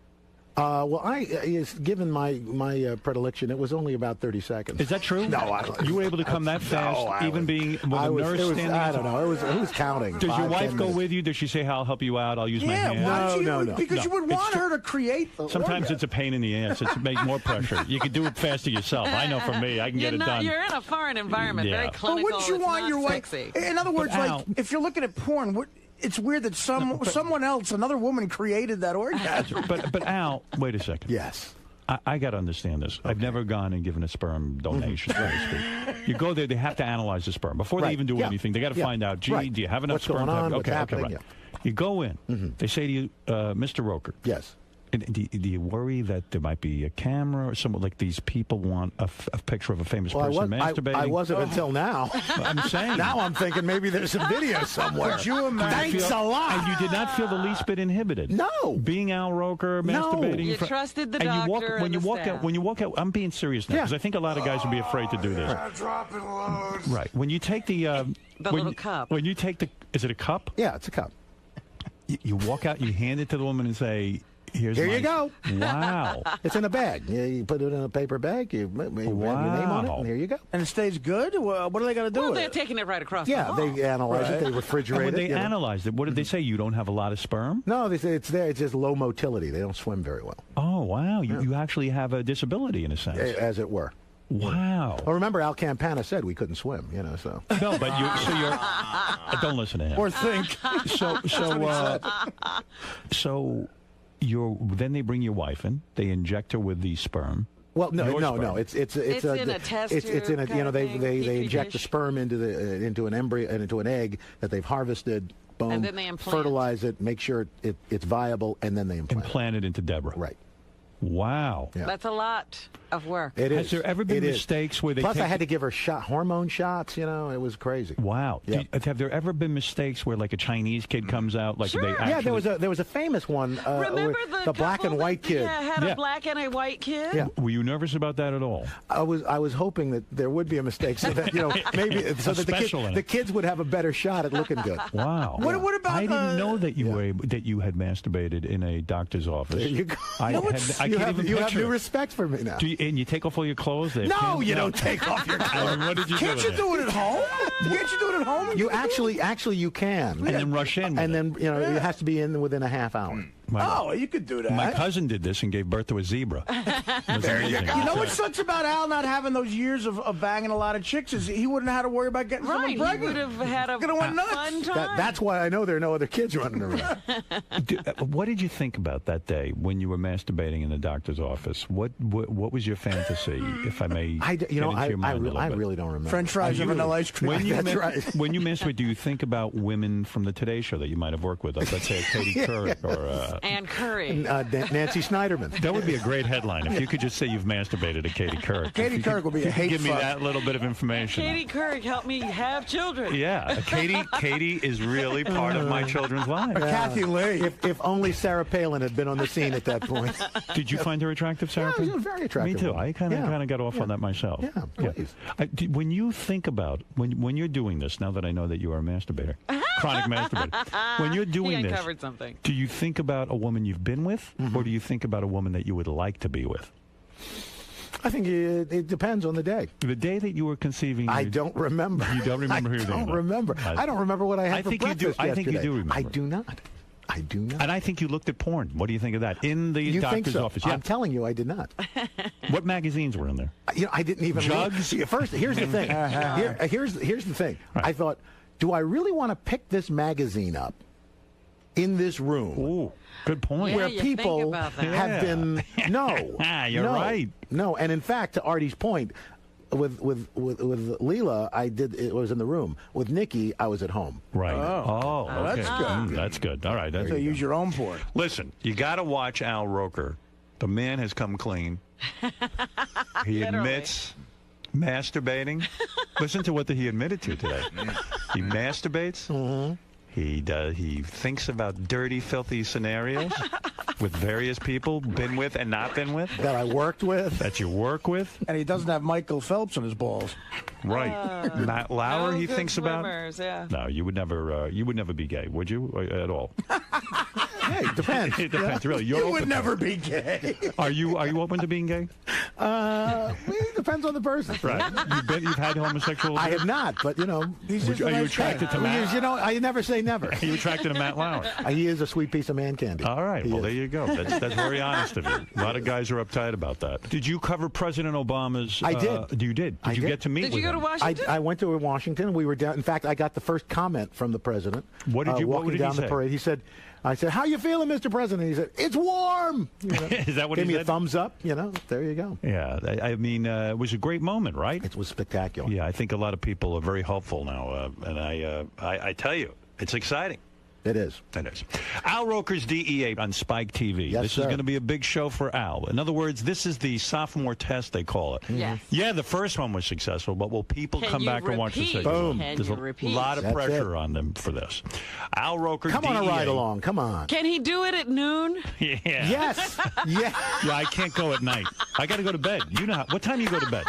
Given my predilection, it was only about 30 seconds. Is that true? No, I don't. You were able to come that fast, even being with a nurse standing. I don't know. Who's counting? Does your 5, wife 10 go minutes? with you? Does she say, "I'll help you out. I'll use my hand"? No. Because you would want her to create the Sometimes orgasm. it's a pain in the ass. It's make more pressure. You can do it faster yourself. I know for me, I can get it done. You're in a foreign environment, very Yeah. clinical. But wouldn't you it's want not your wife? sexy. In other words, Al, if you're looking at porn, it's weird that someone else, another woman, created that orgasm. But Al, wait a second. Yes. I got to understand this. I've never gone and given a sperm donation, so to speak. You go there, they have to analyze the sperm. Before they even do anything, they got to find out, gee, do you have enough What's sperm? going on? What's Okay, happening? right. Yeah. You go in. They say to you, Mr. Roker. Yes. Do you worry that there might be a camera or someone like these people want a picture of a famous person masturbating? I wasn't until now. I'm saying. Now I'm thinking maybe there's some video somewhere. Could you imagine? Thanks a lot. And you did not feel the least bit inhibited. No. Being Al Roker, masturbating. You trusted the and doctor you walk, when and you the walk staff. out. When you walk out, I'm being serious now because I think a lot of guys would be afraid to do this. Dropping loads. Right. When you take the little cup. When you take the, is it a cup? Yeah, it's a cup. You walk out, you hand it to the woman and say, "Here you go." Wow. It's in a bag. You put it in a paper bag. You have your name on it, and here you go. And it stays good? What do they got to do Well, with they're it? taking it right across the Yeah, hall. they analyze it. They And refrigerate when it. they you know. analyzed it, what did they say? You don't have a lot of sperm? No, they say it's there. It's just low motility. They don't swim very well, Oh, wow. You actually have a disability in a sense. as it were. Wow. Well, remember, Al Campana said we couldn't swim. So. No, but you're. Don't listen to him. Or think. So then they bring your wife in. They inject her with the sperm. Well, no. It's It's in a test It's in a tube kind of thing, they petri inject the dish. sperm into an embryo and into an egg that they've harvested. Boom. And then they implant. Fertilize it, make sure it's viable, and then they implant it into Deborah. Right. Wow. Yeah. That's a lot of work. It Has is. there ever been It is. mistakes where they Plus, take I had to give her hormone shots. It was crazy. Wow. Yeah. Have there ever been mistakes where like a Chinese kid comes out like Sure. they actually? Yeah, there was a famous one. Remember where the black couple and white that, kid. Yeah, had a black and a white kid. Yeah. Were you nervous about that at all? I was hoping that there would be a mistake so that maybe so that the kids would have a better shot at looking good. Wow. What about I didn't know that you were able, that you had masturbated in a doctor's office. There you go. I You can't have, even you have picture new it. respect for me now. And you take off all your clothes? They have No, pins? you don't take off your clothes. I mean, what did you Can't do? you do it at home? Can't you do it at home? You actually you can. And then rush in. And then it has to be in within a half hour. Oh, you could do that. My cousin did this and gave birth to a zebra. There you go. You know what sucks about Al not having those years of banging a lot of chicks is he wouldn't have had to worry about getting someone Right, he pregnant. would have had a Gonna went nuts. fun time. That's why I know there are no other kids running around. What did you think about that day when you were masturbating in the doctor's office? What was your fantasy, if I may? I I really don't remember. French fries and vanilla ice cream. When you That's right. When you masturbate, do you think about women from the Today Show that you might have worked with? Like, let's say Katie Couric or Ann Curry. Nancy Snyderman. That would be a great headline if you could just say you've masturbated to Katie Couric. Katie Couric would be a hate Give me fuck. that little bit of information. Katie Couric helped me have children. Yeah, Katie is really part of my children's lives. Kathy Lee. If only Sarah Palin had been on the scene at that point. Did you find her attractive, Sarah? Yeah, she was very attractive. Me too. I kind of got off on that myself. Yeah, please. When you think about when you're doing this, now that I know that you are a masturbator, chronic masturbator, when you're doing he this, uncovered something. do you think about a woman you've been with, or do you think about a woman that you would like to be with? I think it depends on the day. The day that you were conceiving, I don't remember. You don't remember who you're I thinking don't about? remember. I don't remember what I had I for think you do. breakfast I think you yesterday. do remember. I do not. I do not. And I think you looked at porn. What do you think of that in the You think doctor's so? office? Yeah. I'm telling you, I did not. What magazines were in there? I didn't even Jugs? look. First, here's the thing. Here's the thing. Right. I thought, do I really want to pick this magazine up in this room? Ooh, good point. Yeah, Where you think people about that. have been You're right. No, and in fact, to Artie's point, with Leela, it was in the room. With Nikki, I was at home. Right. Oh. Okay. That's good. That's good. All right. So use your own porn. Listen, you got to watch Al Roker. The man has come clean. He admits masturbating. Listen to what he admitted to today. He masturbates. Mm-hmm. He thinks about dirty, filthy scenarios with various people, been with and not been with. That I worked with. That you work with. And he doesn't have Michael Phelps in his balls. Right. Matt Lauer, No he good thinks about. swimmers, yeah. No, you would never be gay, would you? At all? Hey, it depends. It depends, really. You're You open would to never it. be gay. Are you open to being gay? It depends on the person. Right. You've had homosexual. I have not, but He's just Are a you nice attracted guy. to Matt? I never say never. Are you attracted to Matt Lauer? He is a sweet piece of man candy. All right. He Well, is. there you go. That's very honest of you. A lot of guys are uptight about that. Did you cover President Obama's? I did. You did. I Did you did. get to meet Did with you go to him? Washington? I went to Washington. We were down. In fact, I got the first comment from the president. What did you? Walking What did down he the say? parade, I said, "How you feeling, Mr. President?" He said, "It's warm." Is that what Gave he me said? a thumbs up. There you go. Yeah. I mean, it was a great moment, right? It was spectacular. Yeah. I think a lot of people are very hopeful now, and I tell you, it's exciting. It is. It is. Al Roker's DEA on Spike TV. Yes, this sir. is going to be a big show for Al. In other words, this is the sophomore test, they call it. Yes. Yeah, the first one was successful, but will people Can come you back and watch the repeat? second? Boom. Can There's you a repeat? lot of That's pressure it. on them for this. Al Roker, Come on DEA. a ride along. Come on. Can he do it at noon? Yeah. Yes. Yeah. Yeah, I can't go at night. I got to go to bed. You know what time you go to bed?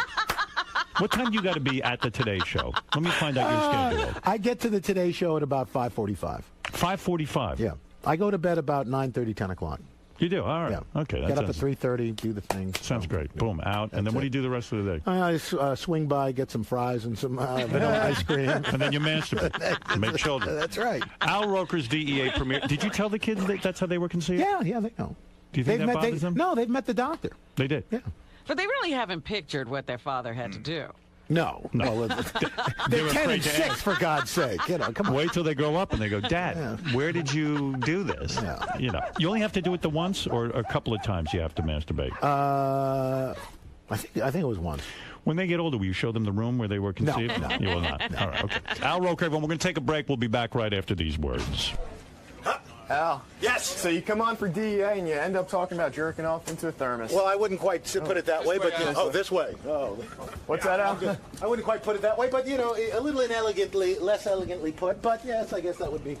What time do you got to be at the Today Show? Let me find out your schedule. I get to the Today Show at about 5:45. 5:45. Yeah. I go to bed about 9:30, 10 o'clock. You do? All right. Yeah. Okay. Get up at 3:30, do the thing. Sounds great. Boom, out. And then what do you do the rest of the day? I swing by, get some fries and some vanilla ice cream. And then you masturbate. Make children. That's right. Al Roker's DEA premiere. Did you tell the kids that that's how they were conceived? Yeah, they know. Do you think that bothers them? No, they've met the doctor. They did? Yeah. But they really haven't pictured what their father had to do. No. Well, They they're were 10 afraid and to 6, ask. for God's sake. Come on. Wait till they grow up and they go, Dad, where did you do this? Yeah. You only have to do it the once or a couple of times you have to masturbate. I think it was once. When they get older, will you show them the room where they were conceived? No. You will not. All right, okay. Al Roker, everyone, we're going to take a break. We'll be back right after these words. Al. Yes. So you come on for DEA and you end up talking about jerking off into a thermos. Well, I wouldn't quite put it that way, but this way. Oh, What's that, Al? I wouldn't quite put it that way, but a little inelegantly, less elegantly put. But yes, I guess that would be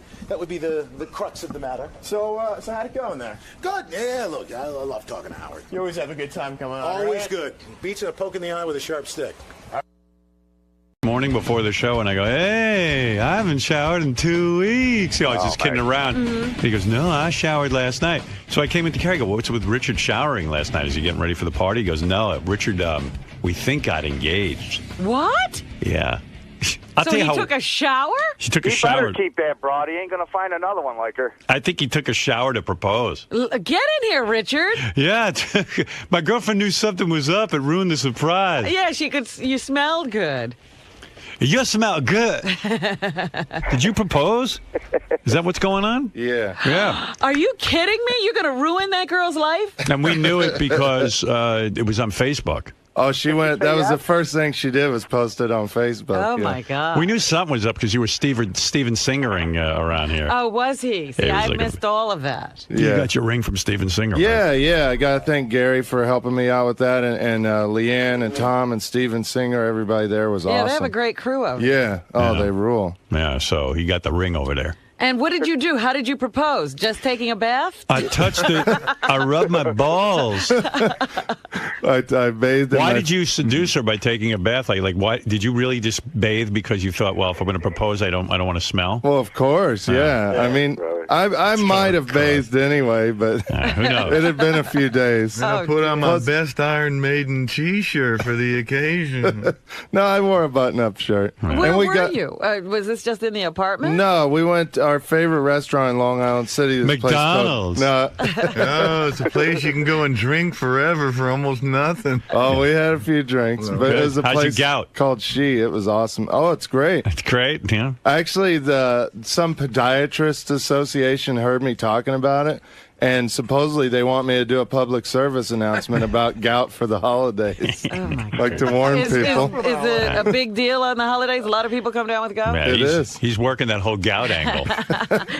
the crux of the matter. So how'd it go in there? Good. Yeah, look, I love talking to Howard. You always have a good time coming on. Always right? good. Beats a poke in the eye with a sharp stick. morning before the show, and I go, hey, I haven't showered in 2 weeks. I was just kidding around. Mm-hmm. He goes, no, I showered last night. So I came into Carrie. I go, what's with Richard showering last night? Is he getting ready for the party? He goes, no, Richard, we think got engaged. What? Yeah. I'll So tell you he how took a shower? he took a He shower. better keep that broad. He ain't going to find another one like her. I think he took a shower to propose. Get in here, Richard. Yeah, my girlfriend knew something was up. It ruined the surprise. Yeah, you smelled good. You smell good. Did you propose? Is that what's going on? Yeah. Yeah. Are you kidding me? You're going to ruin that girl's life? And we knew it because it was on Facebook. Oh, she went. That was the first thing she did was post it on Facebook. Oh, yeah. my God. We knew something was up because you were Steven Singering around here. Oh, was he? See, Yeah, he was I like missed all of that. You got your ring from Steven Singer. Yeah, yeah. I got to thank Gary for helping me out with that, and Leanne and Tom and Steven Singer. Everybody there was awesome. Yeah, they have a great crew over Yeah. Oh, they rule. Yeah, so he got the ring over there. And what did you do? How did you propose? Just taking a bath? I touched it. I rubbed my balls. I bathed. Why did you seduce her by taking a bath? Like, why did you really just bathe because you thought, well, if I'm going to propose, I don't want to smell? Well, of course, yeah. I mean, I might have bathed anyway, but who knows? It had been a few days. And I put on my best Iron Maiden T-shirt for the occasion. No, I wore a button-up shirt. Where and we were you? Was this just in the apartment? No, we went to our favorite restaurant in Long Island City. This McDonald's. Place Oh, it's a place you can go and drink forever for almost nothing. Oh, we had a few drinks, but it was a How'd you place gout? called She. It was awesome. Oh, it's great. It's great, yeah. Actually, some podiatrist association heard me talking about it, and supposedly they want me to do a public service announcement about gout for the holidays. Oh my like to warn people. Is it a big deal on the holidays? A lot of people come down with gout? Man, he's working that whole gout angle.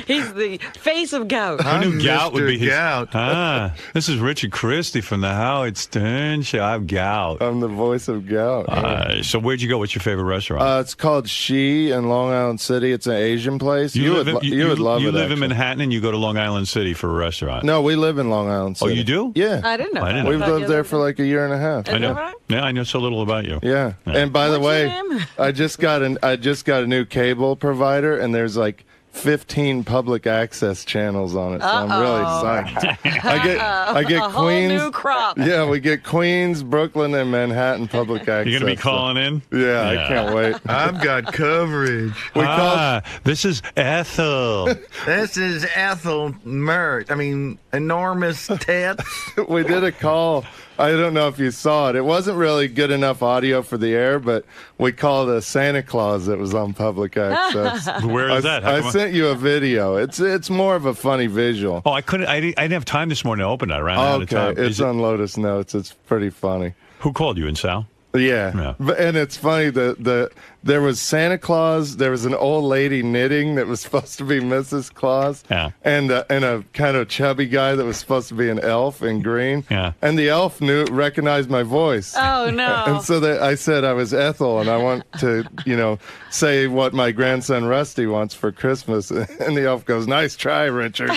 He's the face of gout. Who knew gout would be his... Gout. This is Richard Christie from the Howard Stern Show. I have gout. I'm the voice of gout. So where'd you go? What's your favorite restaurant? It's called She in Long Island City. It's an Asian place. You would love it. You live in actually. Manhattan and you go to Long Island City for a restaurant. No, we live in Long Island Oh, City. you do? Yeah. I didn't know. I didn't that. know. We've lived there for like a year and a half. I know. Yeah, I know so little about you. Yeah. And by the What's way, your name? I just got a new cable provider, and there's like 15 public access channels on it, so I'm really psyched. I get a whole Queens. new crop. Yeah, we get Queens, Brooklyn, and Manhattan public access. You're going to be calling in? Yeah, I can't wait. I've got coverage. This is Ethel. This is Ethel Mert. I mean, enormous tits. We did a call. I don't know if you saw it. It wasn't really good enough audio for the air, but we called a Santa Claus that was on public access. Where is that? I sent you a video. It's more of a funny visual. Oh, I didn't have time this morning to open it. I ran out of time. It's on Lotus Notes. It's pretty funny. Who called you, and Sal? Yeah. And it's funny that there was Santa Claus, there was an old lady knitting that was supposed to be Mrs. Claus, and a kind of chubby guy that was supposed to be an elf in green. Yeah. And the elf recognized my voice. Oh, no. And so I said I was Ethel, and I want to, say what my grandson Rusty wants for Christmas. And the elf goes, "Nice try, Richard."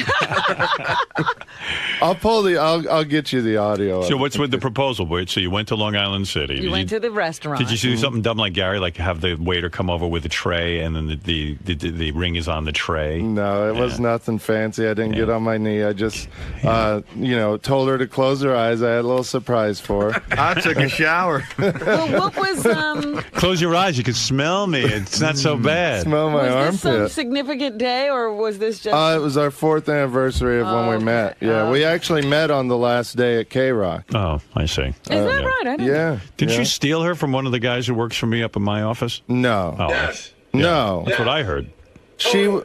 I'll get you the audio. So what's with the proposal? So you went to Long Island City. You went to the restaurant. Did you do something dumb like Gary, like have the waiter come over with a tray and then the ring is on the tray? No, it was nothing fancy. I didn't get on my knee. I just, told her to close her eyes. I had a little surprise for her. I took a shower. Well, what was Close your eyes. You can smell me. It's not so bad. Smell my was this some armpit. significant day, or was this just? It was our 4th anniversary of when we met. Yeah, we actually met on the last day at K-Rock. Oh, I see. Is that right? I didn't. Yeah. Didn't you steal her from one of the guys who works for me up in my office? No. Oh, Yes. No. That's what I heard. She was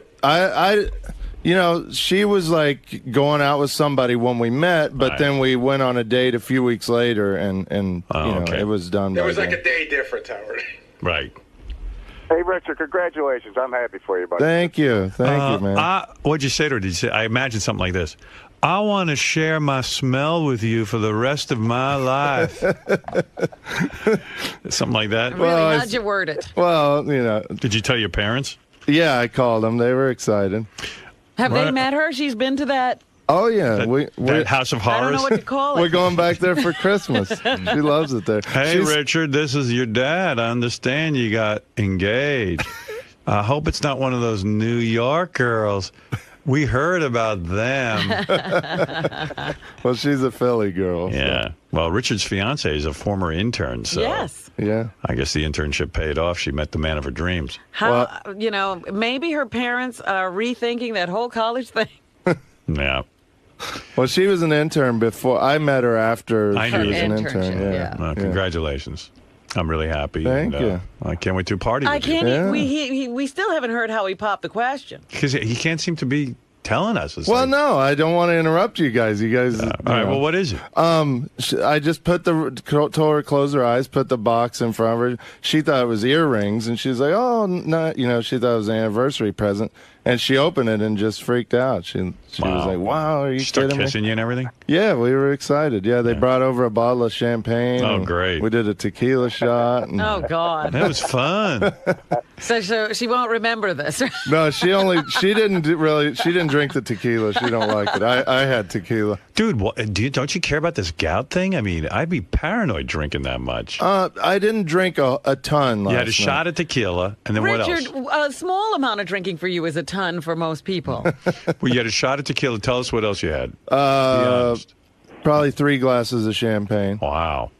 like going out with somebody when we met, but then we went on a date a few weeks later, and it was done. There by was like then. a day difference, Howard. Right. Hey, Richard, congratulations. I'm happy for you, buddy. Thank you, man. What'd you say to her? Did you say? I imagine something like this. I want to share my smell with you for the rest of my life. Something like that. Really? How'd you word it? Well, Did you tell your parents? Yeah, I called them. They were excited. Have they met her? She's been to that Oh yeah, that House of Horrors. I don't know what to call it. We're going back there for Christmas. She loves it there. Hey, Richard, this is your dad. I understand you got engaged. I hope it's not one of those New York girls. We heard about them. Well, she's a Philly girl. Yeah. So. Well, Richard's fiance is a former intern, so yes. Yeah. I guess the internship paid off. She met the man of her dreams. How maybe her parents are rethinking that whole college thing. Yeah. Well, she was an intern before. I met her after she was an intern. Yeah. Well, congratulations. I'm really happy. Thank you. I can't wait to party with you. We still haven't heard how he popped the question. Because he can't seem to be telling us. Well, no, I don't want to interrupt you guys. You guys. All right. Well, what is it? I just told her to close her eyes, put the box in front of her. She thought it was earrings, and she's like, "Oh, no," she thought it was an anniversary present, and she opened it and just freaked out. She was like, "Wow, are you Start kidding me?" kissing you and everything? Yeah, we were excited. Yeah, they brought over a bottle of champagne. Oh, great. We did a tequila shot. And Oh God, that was fun. So she won't remember this. No, she didn't drink the tequila. She don't like it. I had tequila. Dude, don't you care about this gout thing? I mean, I'd be paranoid drinking that much. I didn't drink a ton last You had a shot of tequila, and then Richard, what else? a small amount of drinking for you is a ton for most people. Well, you had a shot of tequila. Tell us what else you had. Probably 3 glasses of champagne. Wow.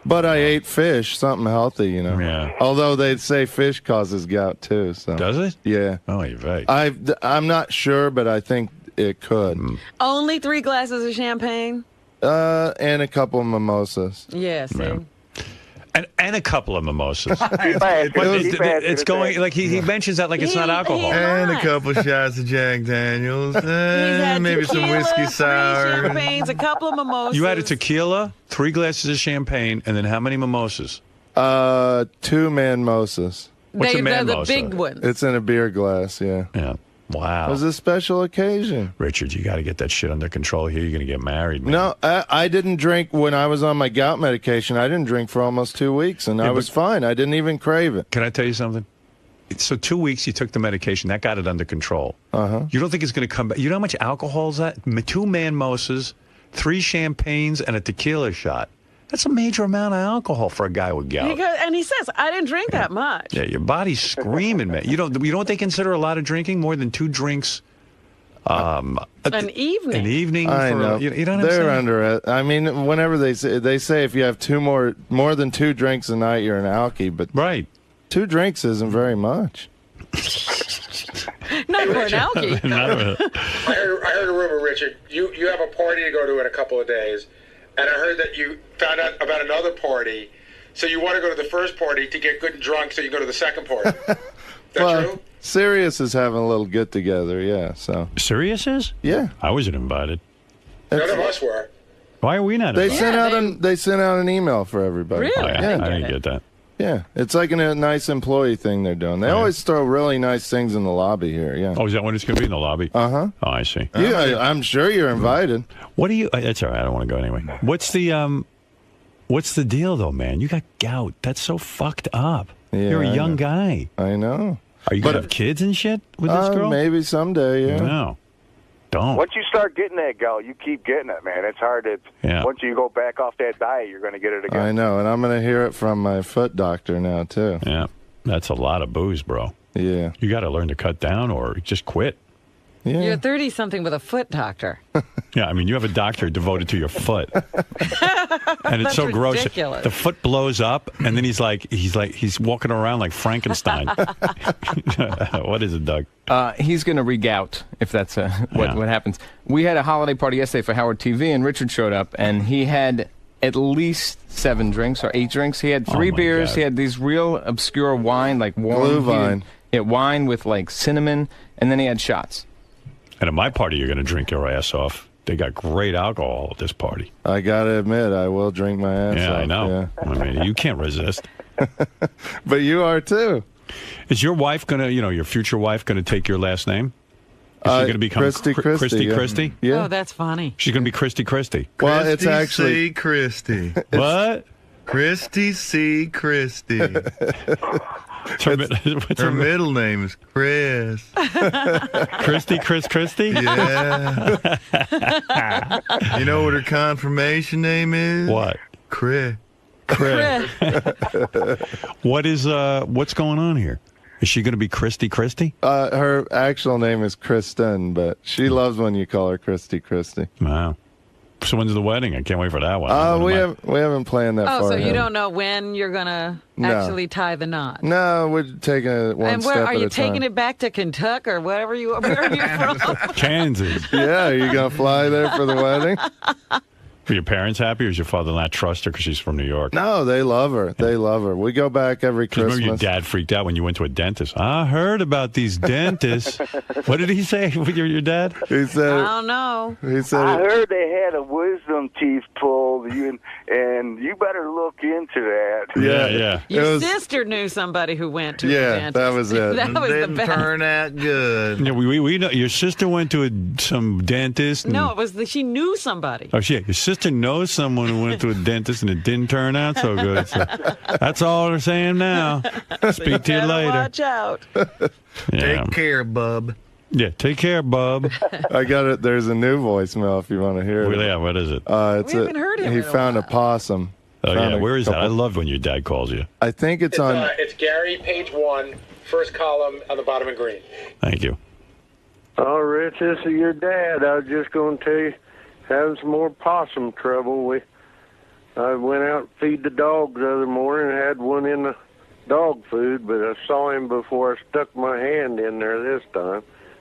But I ate fish, something healthy, Yeah. Although they'd say fish causes gout too. So does it? Yeah. Oh, you're right. I'm not sure, but I think it could. Only 3 glasses of champagne? And a couple of mimosas. Yeah, see. Yeah. And a couple of mimosas. It's going like he mentions that like it's not alcohol. And a couple shots of Jack Daniels. And maybe some whiskey sour. 3 champagnes, a couple of mimosas. You had a tequila, 3 glasses of champagne, and then how many mimosas? 2 manmosas. What's a They're the manmosa? big ones. It's in a beer glass, yeah. Yeah. Wow. It was a special occasion. Richard, you got to get that shit under control here. You're going to get married, man. No, I didn't drink when I was on my gout medication. I didn't drink for almost 2 weeks, and I was fine. I didn't even crave it. Can I tell you something? So 2 weeks you took the medication. That got it under control. Uh-huh. You don't think it's going to come back? You know how much alcohol is that? 2 manmosas, 3 champagnes, and a tequila shot. That's a major amount of alcohol for a guy with gout. And he says, I didn't drink that much. Yeah, your body's screaming, man. You know what they consider a lot of drinking? More than 2 drinks. An evening. An evening. I know. You know what I'm They're saying? under it. I mean, whenever they say if you have 2 more than 2 drinks a night, you're an alkie. But right, 2 drinks isn't very much. Not for an alkie. I heard a rumor, Richard. You have a party to go to in a couple of days, and I heard that you found out about another party. So you want to go to the first party to get good and drunk, so you go to the second party. That true? Sirius is having a little get together, yeah. So Sirius is? Yeah. I wasn't invited. None of us were. Why are we not They invited? sent out an email for everybody. Really? Oh, yeah. Yeah. I didn't get that. Yeah, it's like a nice employee thing they're doing. They always throw really nice things in the lobby here. Yeah. Oh, is that when it's going to be in the lobby? Uh-huh. Oh, I see. Yeah, I'm sure you're invited. What do you? That's all right. I don't want to go anyway. What's the deal though, man? You got gout. That's so fucked up. Yeah, You're a I young know. guy. I know. Are you gonna have kids and shit with this girl? Maybe someday. Yeah. No. Don't. Once you start getting that gout, you keep getting it, man. It's hard to. Yeah. Once you go back off that diet, you're going to get it again. I know, and I'm going to hear it from my foot doctor now too. Yeah, that's a lot of booze, bro. Yeah. You got to learn to cut down or just quit. Yeah. You're 30-something with a foot doctor. Yeah, I mean, you have a doctor devoted to your foot, and it's That's so gross. ridiculous. The foot blows up, and then he's walking around like Frankenstein. What is it, Doug? He's going to re-gout if that's what happens. We had a holiday party yesterday for Howard TV, and Richard showed up, and he had at least 7 drinks or 8 drinks. He had 3 beers. God. He had these real obscure wine, like warm Glühwein. wine with like cinnamon, and then he had shots. And at my party, you're going to drink your ass off. They got great alcohol at this party. I got to admit, I will drink my ass Yeah, off. I know. Yeah. I mean, you can't resist. But you are too. Is your wife going to, your future wife, going to take your last name? Is she going to become Christy Christie, yeah. Christie? Yeah. Oh, that's funny. She's going to be Christy Christie. Well, it's actually C. Christie. What? Christy C. Christie. Her middle name is Chris. Christy, Christy? Yeah. You know what her confirmation name is? What? Chris. What's going on here? Is she going to be Christy? Her actual name is Kristen, but she loves when you call her Christy. Wow. So when's the wedding? I can't wait for that one. We haven't planned that far. Oh, so you ahead. don't know when you're going to actually tie the knot? No, we're taking it one and step where at are a you time. taking it back to Kentucky or where are you from? Kansas. Yeah, are you going to fly there for the wedding? Are your parents happy, or does your father not trust her because she's from New York? No, they love her. We go back every Christmas. Remember your dad freaked out when you went to a dentist. I heard about these dentists. What did he say with your dad? He said, I don't know. He said, I heard they had a wisdom teeth pulled, and you better look into that. Yeah. Your sister knew somebody who went to a dentist. that was it. That was the best. Turn out good. Yeah, we know your sister went to some dentist. And, No, it was she knew somebody. Oh, shit. Your sister knows someone who went to a dentist and it didn't turn out so good. So that's all they're saying now. Speak to you later. Watch out. Yeah. Take care, bub. Yeah, take care, bub. I got it. There's a new voicemail if you want to hear it. Well, yeah, what is it? It's We haven't heard him He in a found a possum. Oh, Found yeah. a Where is that? couple- I love when your dad calls you. I think it's on. It's Gary, page 1, first column on the bottom of green. Thank you. Oh, Rich, this is your dad. I was just going to tell you, having some more possum trouble. I went out to feed the dogs the other morning and had one in the dog food, but I saw him before I stuck my hand in there this time.